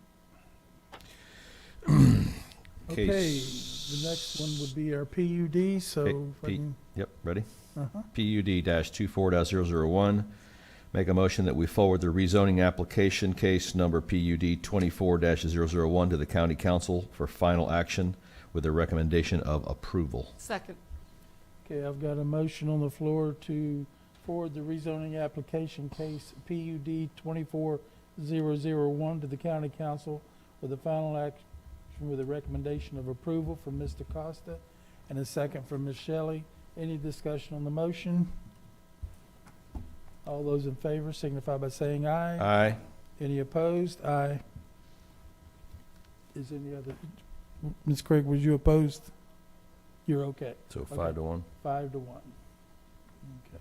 Okay, the next one would be our PUD, so. if I can- Yep, ready? Uh-huh. PUD-24-001, make a motion that we forward the rezoning application, case number PUD 24-001, to the county council for final action with a recommendation of approval. Second. Okay, I've got a motion on the floor to forward the rezoning application case PUD 24001 to the county council with a final action with a recommendation of approval from Mr. Costa and a second from Ms. Shelley. Any discussion on the motion? All those in favor signify by saying aye. Aye. Any opposed? Aye. Is any other, Ms. Craig, was you opposed? You're okay. So Okay. 5-1. 5-1. Okay.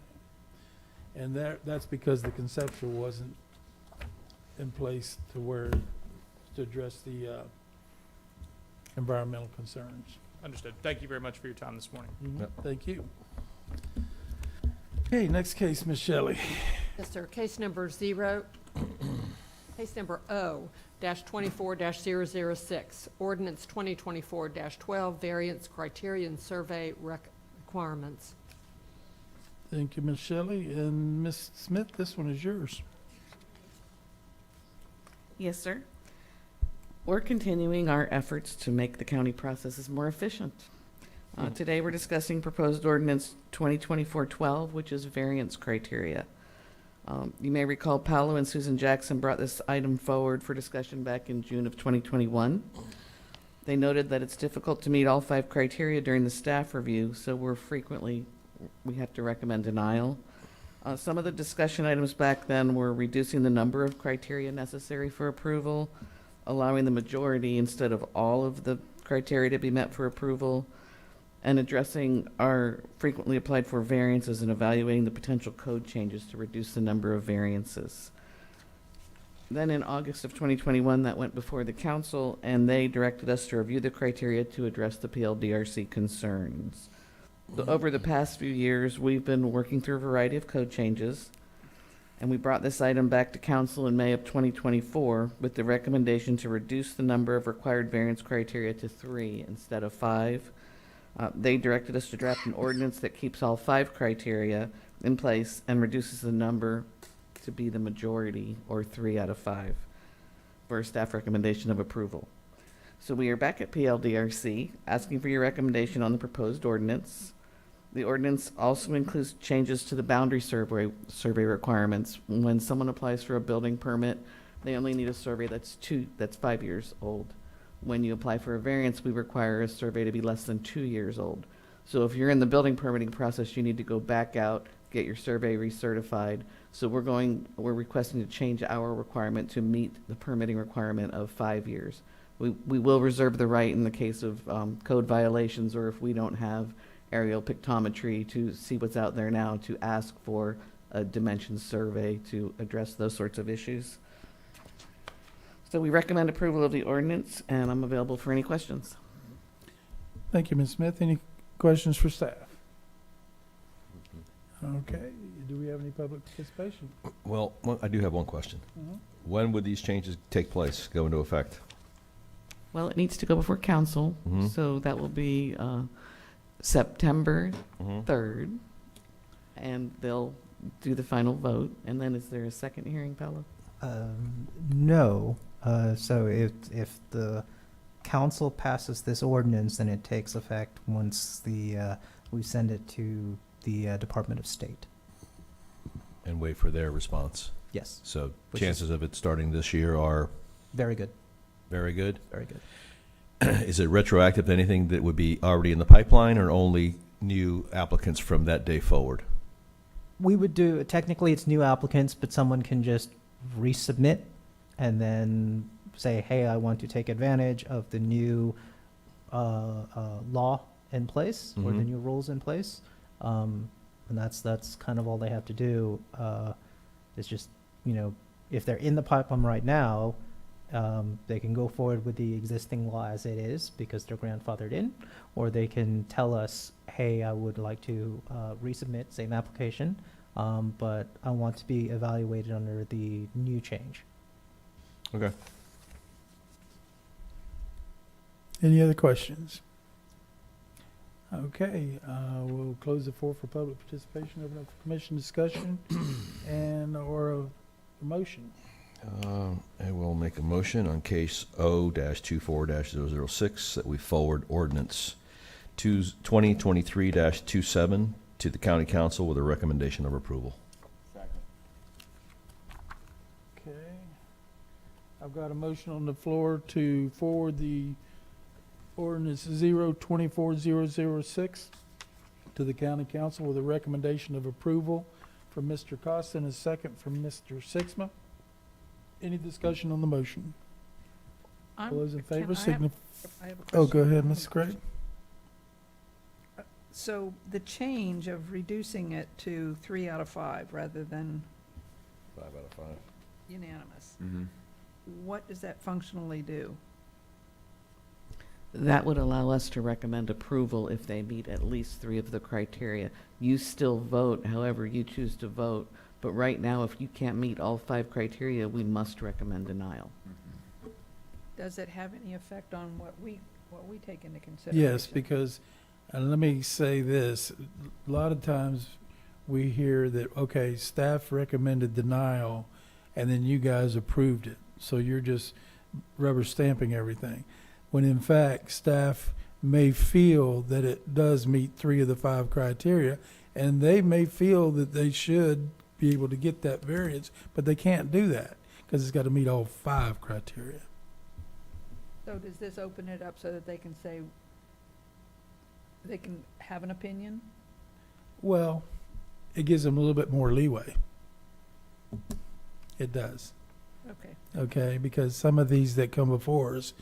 And that's because the conceptual wasn't in place to where, to address the environmental concerns. Understood. Thank you very much for your time this morning. Yep. Thank you. Okay, next case, Ms. Shelley. Yes, sir. Case number O-24-006, ordinance 2024-12, variance criterion survey requirements. Thank you, Ms. Shelley. And Ms. Smith, this one is yours. Yes, sir. We're continuing our efforts to make the county processes more efficient. Today, we're discussing proposed ordinance 2024-12, which is variance criteria. You may recall Paolo and Susan Jackson brought this item forward for discussion back in June of 2021. They noted that it's difficult to meet all 5 criteria during the staff review, so we have to recommend denial. Some of the discussion items back then were reducing the number of criteria necessary for approval, allowing the majority instead of all of the criteria to be met for approval, and addressing our frequently applied for variances and evaluating the potential code changes to reduce the number of variances. Then in August of 2021, that went before the council, and they directed us to review the criteria to address the PLDRC concerns. So over the past few years, we've been working through a variety of code changes, and we brought this item back to council in May of 2024 with the recommendation to reduce the number of required variance criteria to 3 instead of 5. They directed us to draft an ordinance that keeps all 5 criteria in place and reduces the number to be the majority, or 3 out of 5, for a staff recommendation of approval. So we are back at PLDRC, asking for your recommendation on the proposed ordinance. The ordinance also includes changes to the boundary survey requirements. When someone applies for a building permit, they only need a survey that's 5 years old. When you apply for a variance, we require a survey to be less than 2 years old. So if you're in the building permitting process, you need to go back out, get your survey recertified. So we're requesting to change our requirement to meet the permitting requirement of 5 years. We will reserve the right in the case of code violations, or if we don't have aerial pictometry to see what's out there now, to ask for a dimension survey to address those sorts of issues. So we recommend approval of the ordinance, and I'm available for any questions. Thank you, Ms. Smith. Any questions for staff? Okay, do we have any public participation? Well, I do have one question. When would these changes take place, go into effect? Well, it needs to go before council, so that will be September 3rd, and they'll do the final vote. And then is there a second hearing, Paolo? No. So if the council passes this ordinance, then it takes effect once we send it to the Department of State. And wait for their response? Yes. So Which chances of it starting this year are? Very good. Very good? Very good. Is it retroactive to anything that would be already in the pipeline, or only new applicants from that day forward? We would do, technically it's new applicants, but someone can just resubmit and then say, hey, I want to take advantage of the new law in place or the new rules in place. And that's kind of all they have to do. It's just, if they're in the pipeline right now, they can go forward with the existing law as it is because they're grandfathered in, or they can tell us, hey, I would like to resubmit, same application, but I want to be evaluated under the new change. Okay. Any other questions? Okay, we'll close the floor for public participation, open up for commission discussion and or a motion. I will make a motion on case O-24-006 that we forward ordinance 2023-27 to the county council with a recommendation of approval. Okay. I've got a motion on the floor to forward the ordinance 024-006 to the county council with a recommendation of approval from Mr. Costa and a second from Mr. Sixma. Any discussion on the motion? All those in favor signify. I have a Oh, question. go ahead, Ms. Craig. So the change of reducing it to 3 out of 5 rather than 5 out of 5. unanimous, what does that functionally do? That would allow us to recommend approval if they meet at least 3 of the criteria. You still vote however you choose to vote, but right now, if you can't meet all 5 criteria, we must recommend denial. Does it have any effect on what we take into consideration? Yes, because, and let me say this, a lot of times we hear that, okay, staff recommended denial, and then you guys approved it. So you're just rubber stamping everything. When in fact, staff may feel that it does meet 3 of the 5 criteria, and they may feel that they should be able to get that variance, but they can't do that because it's got to meet all 5 criteria. So does this open it up so that they can say, they can have an opinion? Well, it gives them a little bit more leeway. It does. Okay. Okay, because some of these that come before us,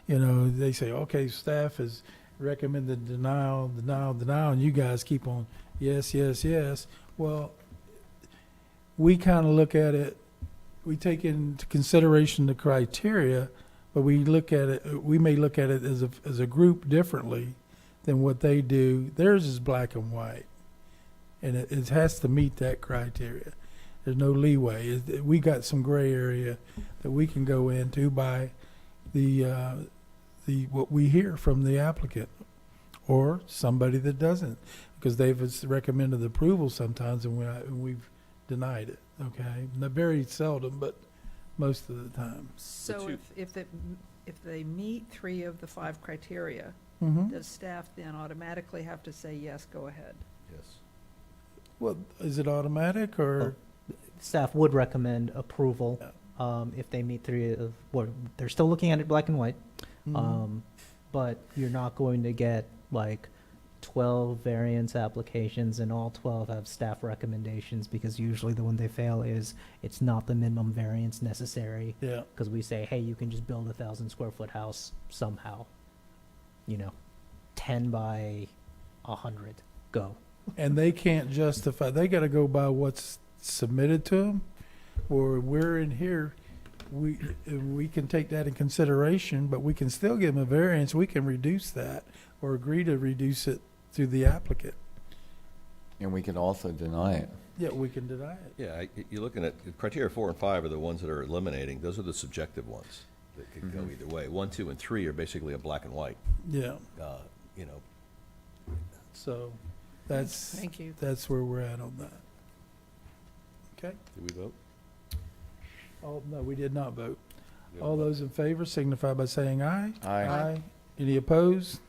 they say, okay, staff has recommended denial, and you guys keep on, yes, yes, yes. Well, we kind of look at it, we take into consideration the criteria, but we may look at it as a group differently than what they do. Theirs is black and white, and it has to meet that criteria. There's no leeway. We got some gray area that we can go into by the what we hear from the applicant or somebody that doesn't, because they've recommended approval sometimes and we've denied it. Okay, not very seldom, but most of the time. So if they meet 3 of the 5 criteria, does staff then automatically have to say, yes, go ahead? Yes. Well, is it automatic or? Staff would recommend approval if they meet 3 of, they're still looking at it black and white. But you're not going to get like 12 variance applications and all 12 have staff recommendations, because usually the one they fail is it's not the minimum variance necessary. Yeah. Because we say, hey, you can just build a 1,000 square foot house somehow, 10 by 100, go. And they can't justify, they gotta go by what's submitted to them, or we're in here, we can take that in consideration, but we can still give them a variance, we can reduce that, or agree to reduce it through the applicant. And we could also deny it. Yeah, we can deny it. Yeah, you're looking at, criteria 4 and 5 are the ones that are eliminating, those are the subjective ones that could go either way. 1, 2, and 3 are basically a black and white, Yeah, you know. so that's, Thank you. that's where we're at on that. Okay? Do we vote? Oh, no, we did not vote. All those in favor signify by saying aye. Aye. Any opposed?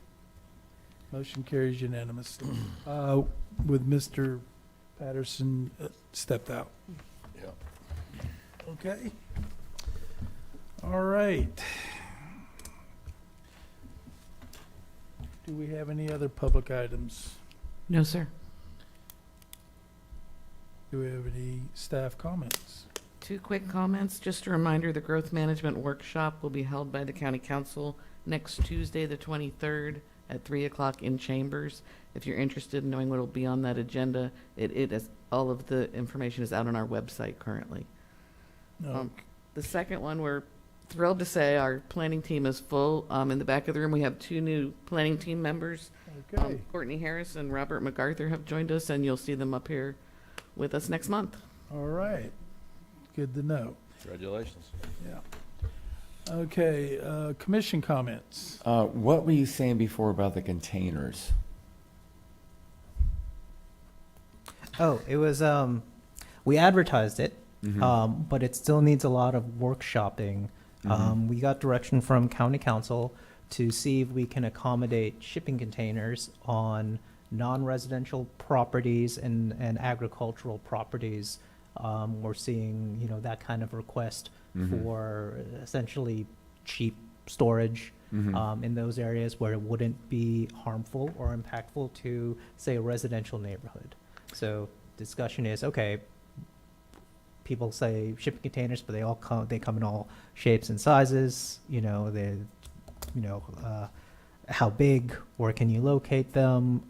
Motion carries unanimously. With Mr. Patterson stepped out. Yeah. Okay. All right. Do we have any other public items? No, sir. Do we have any staff comments? 2 quick comments. Just a reminder, the growth management workshop will be held by the county council next Tuesday, the 23rd at 3 o'clock in Chambers. If you're interested in knowing what will be on that agenda, it is, all of the information is out on our website currently. No. The second one, we're thrilled to say our planning team is full. In the back of the room, we have 2 new planning team members. Okay. Courtney Harris and Robert MacArthur have joined us, and you'll see them up here with us next month. All right. Good to know. Congratulations. Yeah. Okay, commission comments. What were you saying before about the containers? Oh, it was, we advertised it, Mhm. but it still needs a lot of workshopping. We got direction from county council to see if we can accommodate shipping containers on non-residential properties and agricultural properties. We're seeing, you know, that kind of request for essentially cheap storage in those areas where it wouldn't be harmful or impactful to, say, a residential neighborhood. So discussion is, okay, people say shipping containers, but they come in all shapes and sizes, you know, how big, where can you locate them?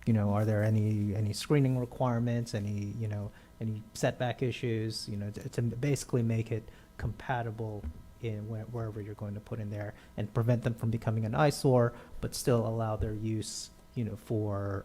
You know, are there any screening requirements, any setback issues, you know, to basically make it compatible in wherever you're going to put in there and prevent them from becoming an eyesore, but still allow their use, you know, for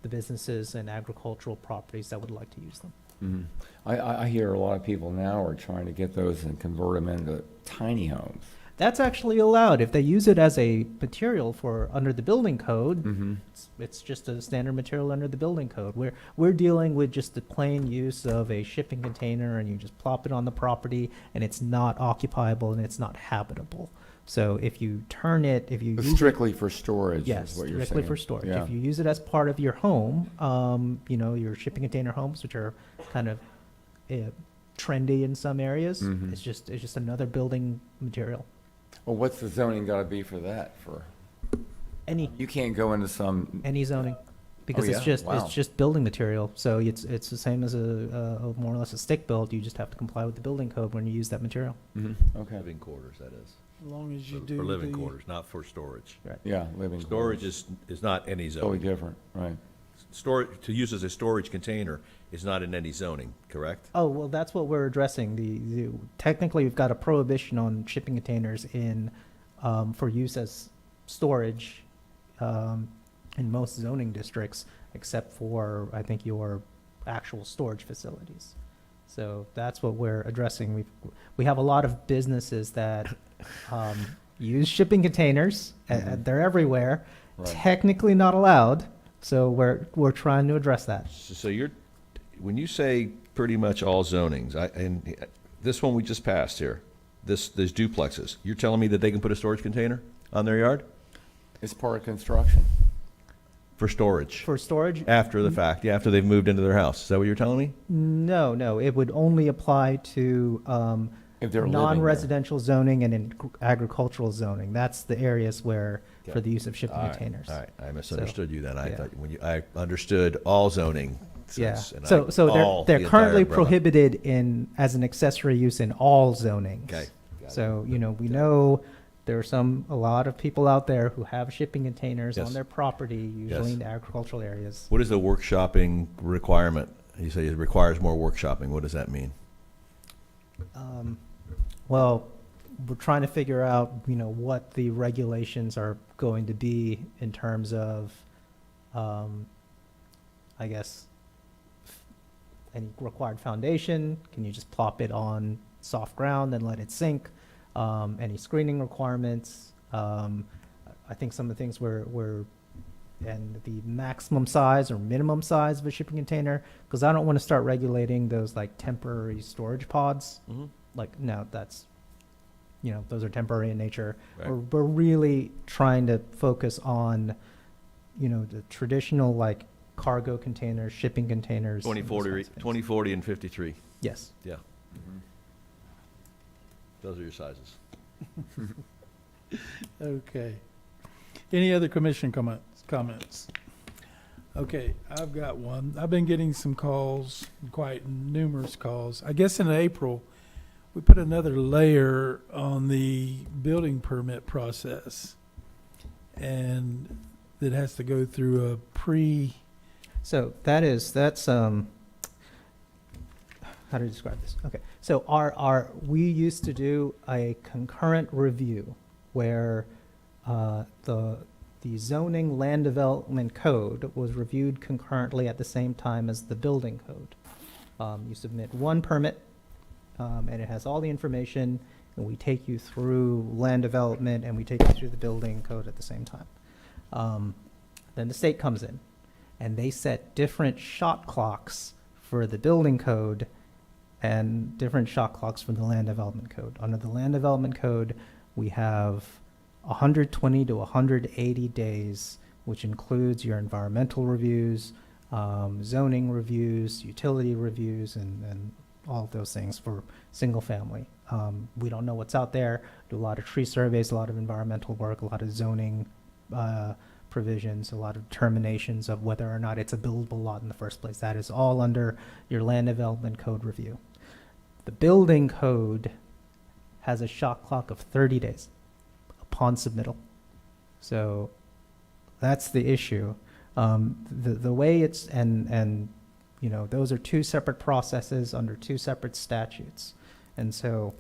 the businesses and agricultural properties that would like to use them. I hear a lot of people now are trying to get those and convert them into tiny homes. That's actually allowed if they use it as a material for under the building code. It's just a standard material under the building code. We're dealing with just the plain use of a shipping container, and you just plop it on the property, and it's not occupiable and it's not habitable. So if you turn it, if you use Strictly for storage yes, is what you're saying. strictly for storage. Yeah. If you use it as part of your home, you know, your shipping container homes, which are kind of trendy in some areas, it's just another building material. Well, what's the zoning gotta be for that? You can't go into some. Any zoning, because yeah? it's Wow. just building material. So it's the same as a more or less a stick build. You just have to comply with the building code when you use that material. Okay. Living quarters, that is. As long as you For- do For living the- quarters, not for storage. Right. Yeah, living Storage quarters. is not any Totally zoning. different, right. Storage, to use as a storage container is not in any zoning, correct? Oh, well, that's what we're addressing. Technically, we've got a prohibition on shipping containers for use as storage in most zoning districts, except for, I think, your actual storage facilities. So that's what we're addressing. We have a lot of businesses that use shipping containers. They're everywhere. Right. Technically not allowed. So we're trying to address that. So when you say pretty much all zonings, and this one we just passed here, these duplexes, you're telling me that they can put a storage container on their yard? It's part of construction. For storage? For storage? After the fact, yeah, after they've moved into their house. Is that what you're telling me? No. It would only apply to If they're living there. non-residential zoning and in agricultural zoning. That's the areas where, for the use of shipping All right, containers. All right, I misunderstood you then. I yeah. thought I understood all zoning. Yeah, and so all they're the entire currently umbrella. prohibited as an accessory use in all zoning. Okay. Got So, you know, we know There are a lot of people out there who have shipping containers Yes. on their property, usually Yes. in agricultural areas. What is the workshopping requirement? You say it requires more workshopping. What does that mean? Well, we're trying to figure out, what the regulations are going to be in terms of, I guess, any required foundation. Can you just plop it on soft ground and let it sink? Any screening requirements? I think some of the things and the maximum size or minimum size of a shipping container, because I don't want to start regulating those like temporary storage pods. Mhm. Like, no, that's, those are temporary in nature. Right. We're really trying to focus on, the traditional like cargo containers, shipping containers. and those 2040, kinds of things. 2040 and 53. Yes. Yeah. Those are your sizes. Okay. Any other commission comments? Okay, I've got one. I've been getting some calls, quite numerous calls. I guess in April, we put another layer on the building permit process. And it has to go through a So that's how do you describe this? Okay, so we used to do a concurrent review where the zoning land development code was reviewed concurrently at the same time as the building code. You submit one permit, and it has all the information, and we take you through land development, and we take you through the building code at the same time. Then the state comes in, and they set different shot clocks for the building code and different shot clocks for the land development code. Under the land development code, we have 120 to 180 days, which includes your environmental reviews, zoning reviews, utility reviews, and all of those things for single family. We don't know what's out there. Do a lot of tree surveys, a lot of environmental work, a lot of zoning provisions, a lot of determinations of whether or not it's a buildable lot in the first place. That is all under your land development code review. The building code has a shot clock of 30 days upon submittal. So that's the issue. The way it's, and those are two separate processes under two separate statutes. And so,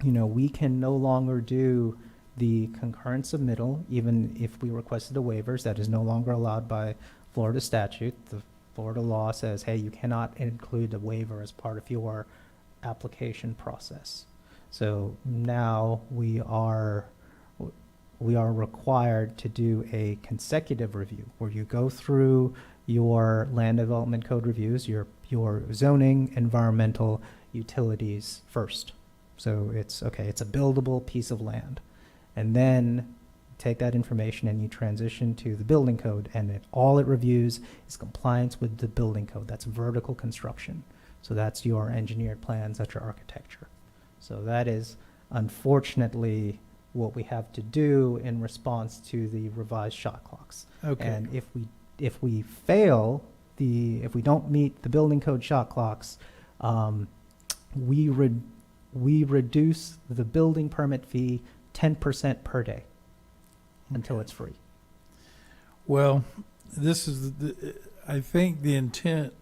we can no longer do the concurrent submittal, even if we requested a waivers. That is no longer allowed by Florida statute. The Florida law says, hey, you cannot include a waiver as part of your application process. So now we are required to do a consecutive review where you go through your land development code reviews, your zoning, environmental, utilities first. So it's a buildable piece of land. And then take that information and you transition to the building code, and all it reviews is compliance with the building code. That's vertical construction. So that's your engineered plans, that's your architecture. So that is unfortunately what we have to do in response to the revised shot clocks. Okay. And if we fail, if we don't meet the building code shot clocks, we reduce the building permit fee 10% per day until it's free. Well, this is, I think the intent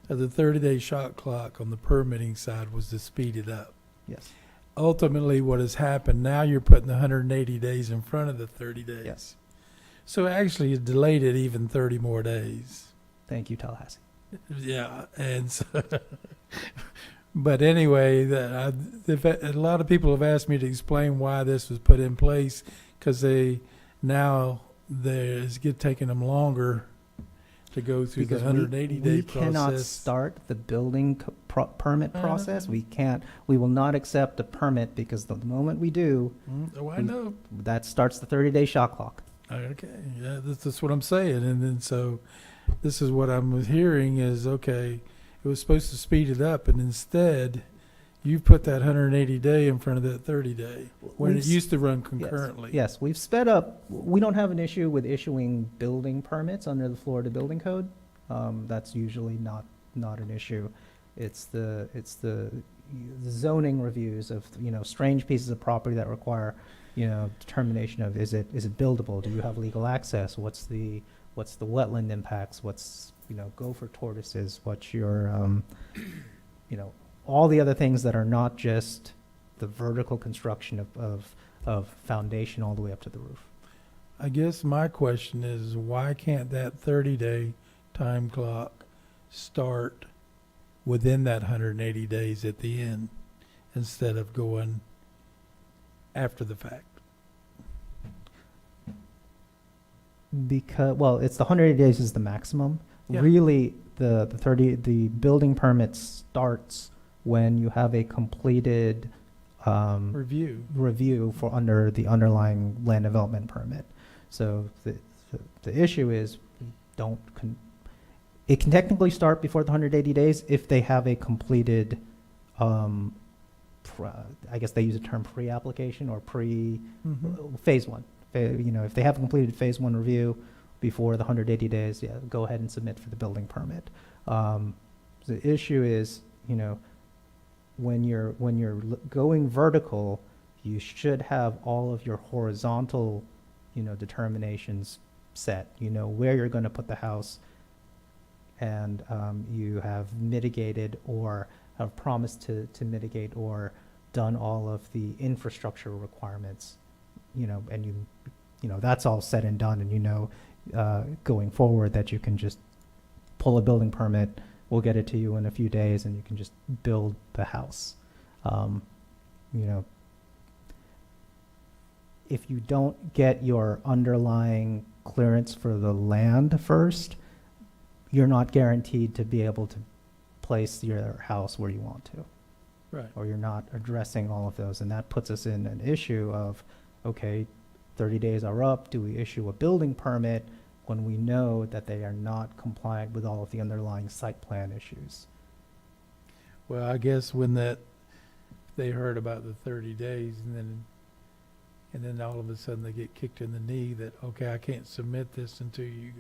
of the 30-day shot clock on the permitting side was to speed it up. Yes. Ultimately, what has happened, now you're putting the 180 days in front of the 30 days. Yes. So actually, it delayed it even 30 more days. Thank you, Tallahassee. Yeah, and so, but anyway, a lot of people have asked me to explain why this was put in place, because it's taking them longer to go through Because the 180-day process. We cannot start the building permit process. We will not accept a permit, because the moment we do, Oh, I know. that starts the 30-day shot clock. Okay, yeah, that's what I'm saying. And then so this is what I'm hearing is, okay, it was supposed to speed it up, and instead you put that 180-day in front of that 30-day when it used to run concurrently. Yes, we've sped up. We don't have an issue with issuing building permits under the Florida Building Code. That's usually not an issue. It's the zoning reviews of, strange pieces of property that require, determination of, is it buildable? Do you have legal access? What's the wetland impacts? What's, gopher tortoises? What's your, all the other things that are not just the vertical construction of foundation all the way up to the roof. I guess my question is, why can't that 30-day time clock start within that 180 days at the end instead of going after the fact? Because, well, it's the 180 days is the maximum. Yeah. Really, the building permit starts when you have a completed review for under the underlying land development permit. So the issue is, it can technically start before the 180 days if they have a completed, I guess they use the term pre-application or phase one. If they have completed phase one review before the 180 days, yeah, go ahead and submit for the building permit. The issue is, when you're going vertical, you should have all of your horizontal, determinations set. You know where you're going to put the house, and you have mitigated or have promised to mitigate or done all of the infrastructure requirements, and that's all said and done, and going forward that you can just pull a building permit. We'll get it to you in a few days, and you can just build the house. If you don't get your underlying clearance for the land first, you're not guaranteed to be able to place your house where you want to. Right. Or you're not addressing all of those, and that puts us in an issue of, okay, 30 days are up, do we issue a building permit when we know that they are not compliant with all of the underlying site plan issues? Well, I guess when they heard about the 30 days and then all of a sudden they get kicked in the knee that, okay, I can't submit this until you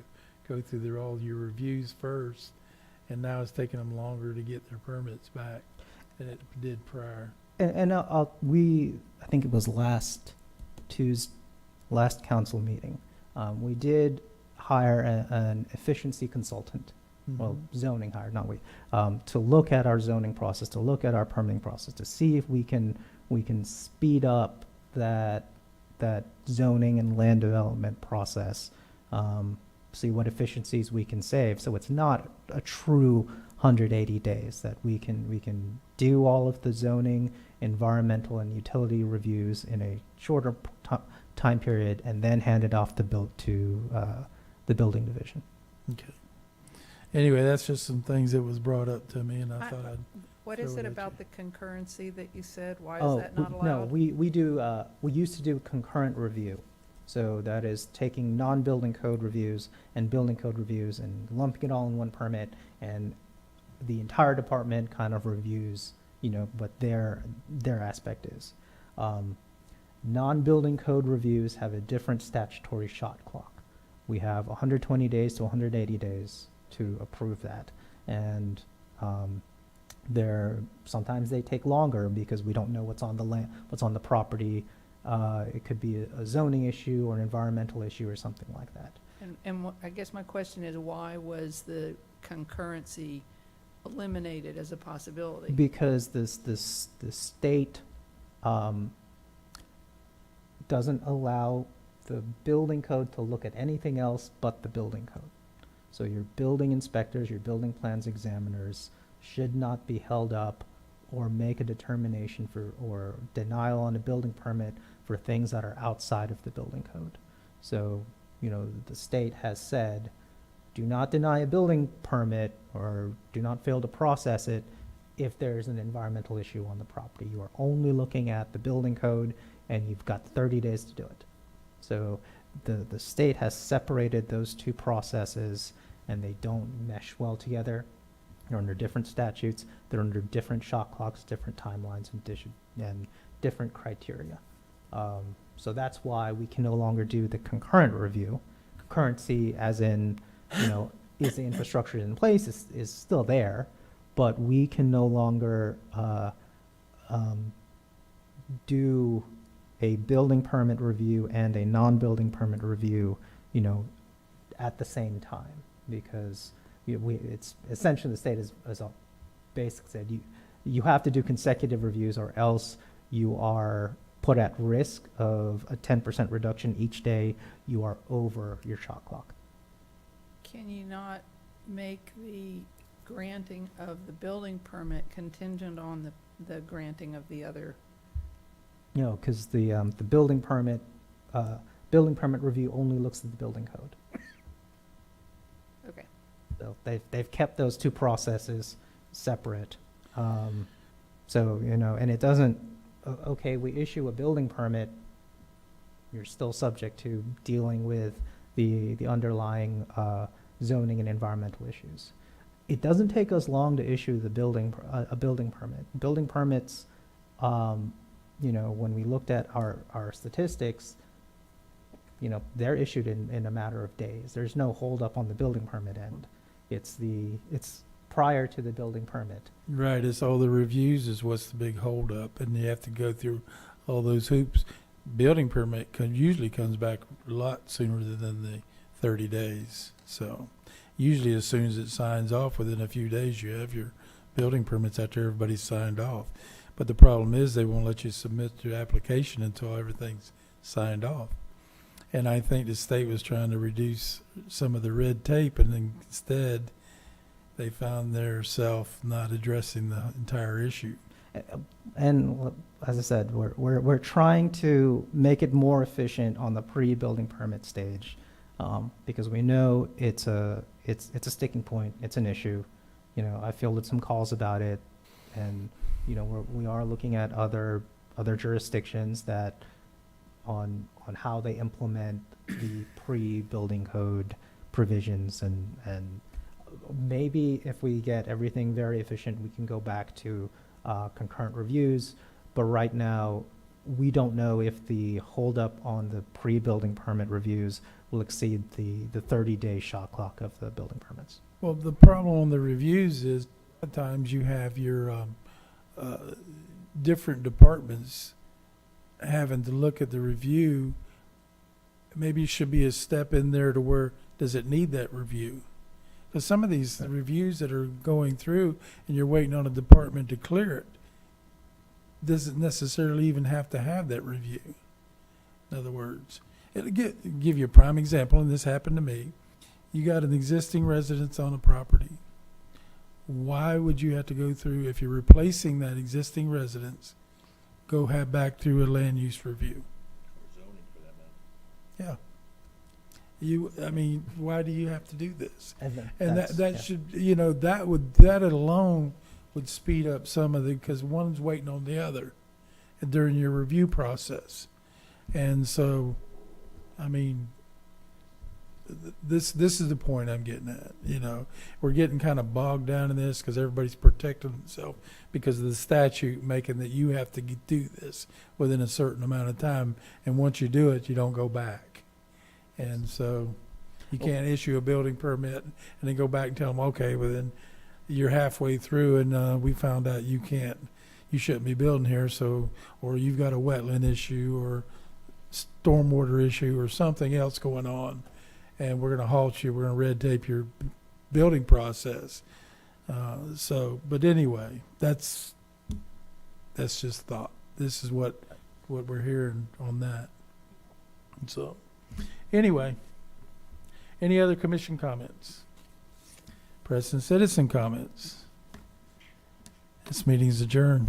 go through all your reviews first. And now it's taking them longer to get their permits back than it did prior. And I think it was last council meeting, we did hire an efficiency consultant, well, zoning hire, not we, to look at our zoning process, to look at our permitting process, to see if we can speed up that zoning and land development process, see what efficiencies we can save. So it's not a true 180 days, that we can do all of the zoning, environmental, and utility reviews in a shorter time period and then hand it off to the building division. Okay. Anyway, that's just some things that was brought up to me, and I thought I'd. What throw is it it at about you. the concurrency that you said? Why is that not allowed? No, we do, we used to do concurrent review. So that is taking non-building code reviews and building code reviews and lumping it all in one permit, and the entire department kind of reviews, what their aspect is. Non-building code reviews have a different statutory shot clock. We have 120 days to 180 days to approve that. And sometimes they take longer because we don't know what's on the land, what's on the property. It could be a zoning issue or an environmental issue or something like that. And I guess my question is, why was the concurrency eliminated as a possibility? Because the state doesn't allow the building code to look at anything else but the building code. So your building inspectors, your building plans examiners should not be held up or make a determination or denial on a building permit for things that are outside of the building code. So, the state has said, do not deny a building permit or do not fail to process it if there's an environmental issue on the property. You are only looking at the building code, and you've got 30 days to do it. So the state has separated those two processes, and they don't mesh well together. They're under different statutes. They're under different shot clocks, different timelines, and different criteria. So that's why we can no longer do the concurrent review. Concurrency, as in, is the infrastructure in place, is still there, but we can no longer do a building permit review and a non-building permit review, at the same time, because it's essentially the state as a basic said, you have to do consecutive reviews or else you are put at risk of a 10% reduction each day you are over your shot clock. Can you not make the granting of the building permit contingent on the granting of the other? No, because the building permit review only looks at the building code. Okay. So they've kept those two processes separate. So, and it doesn't, okay, we issue a building permit, you're still subject to dealing with the underlying zoning and environmental issues. It doesn't take us long to issue a building permit. Building permits, when we looked at our statistics, they're issued in a matter of days. There's no holdup on the building permit end. It's prior to the building permit. Right, it's all the reviews is what's the big holdup, and you have to go through all those hoops. Building permit usually comes back a lot sooner than the 30 days. So usually as soon as it signs off, within a few days, you have your building permits after everybody's signed off. But the problem is they won't let you submit your application until everything's signed off. And I think the state was trying to reduce some of the red tape, and then instead they found themselves not addressing the entire issue. And as I said, we're trying to make it more efficient on the pre-building permit stage, because we know it's a sticking point. It's an issue. I fielded some calls about it, and we are looking at other jurisdictions that on how they implement the pre-building code provisions, and maybe if we get everything very efficient, we can go back to concurrent reviews. But right now, we don't know if the holdup on the pre-building permit reviews will exceed the 30-day shot clock of the building permits. Well, the problem on the reviews is at times you have your different departments having to look at the review. Maybe it should be a step in there to where, does it need that review? Because some of these reviews that are going through and you're waiting on a department to clear it, doesn't necessarily even have to have that review. In other words, it'll give you a prime example, and this happened to me. You got an existing residence on a property. Why would you have to go through, if you're replacing that existing residence, go back through a land use review? Or zoning for that matter. Yeah. Why do you have to do this? And that should, that alone would speed up some of because one's waiting on the other during your review process. And so, this is the point I'm getting at. We're getting kind of bogged down in this because everybody's protecting themselves because of the statute making that you have to do this within a certain amount of time. And once you do it, you don't go back. And so you can't issue a building permit and then go back and tell them, okay, well then you're halfway through and we found out you shouldn't be building here. So, or you've got a wetland issue or stormwater issue or something else going on. And we're going to halt you. We're going to red tape your building process. But anyway, that's just thought. This is what we're hearing on that. So, anyway, any other commission comments? Press and citizen comments. This meeting is adjourned.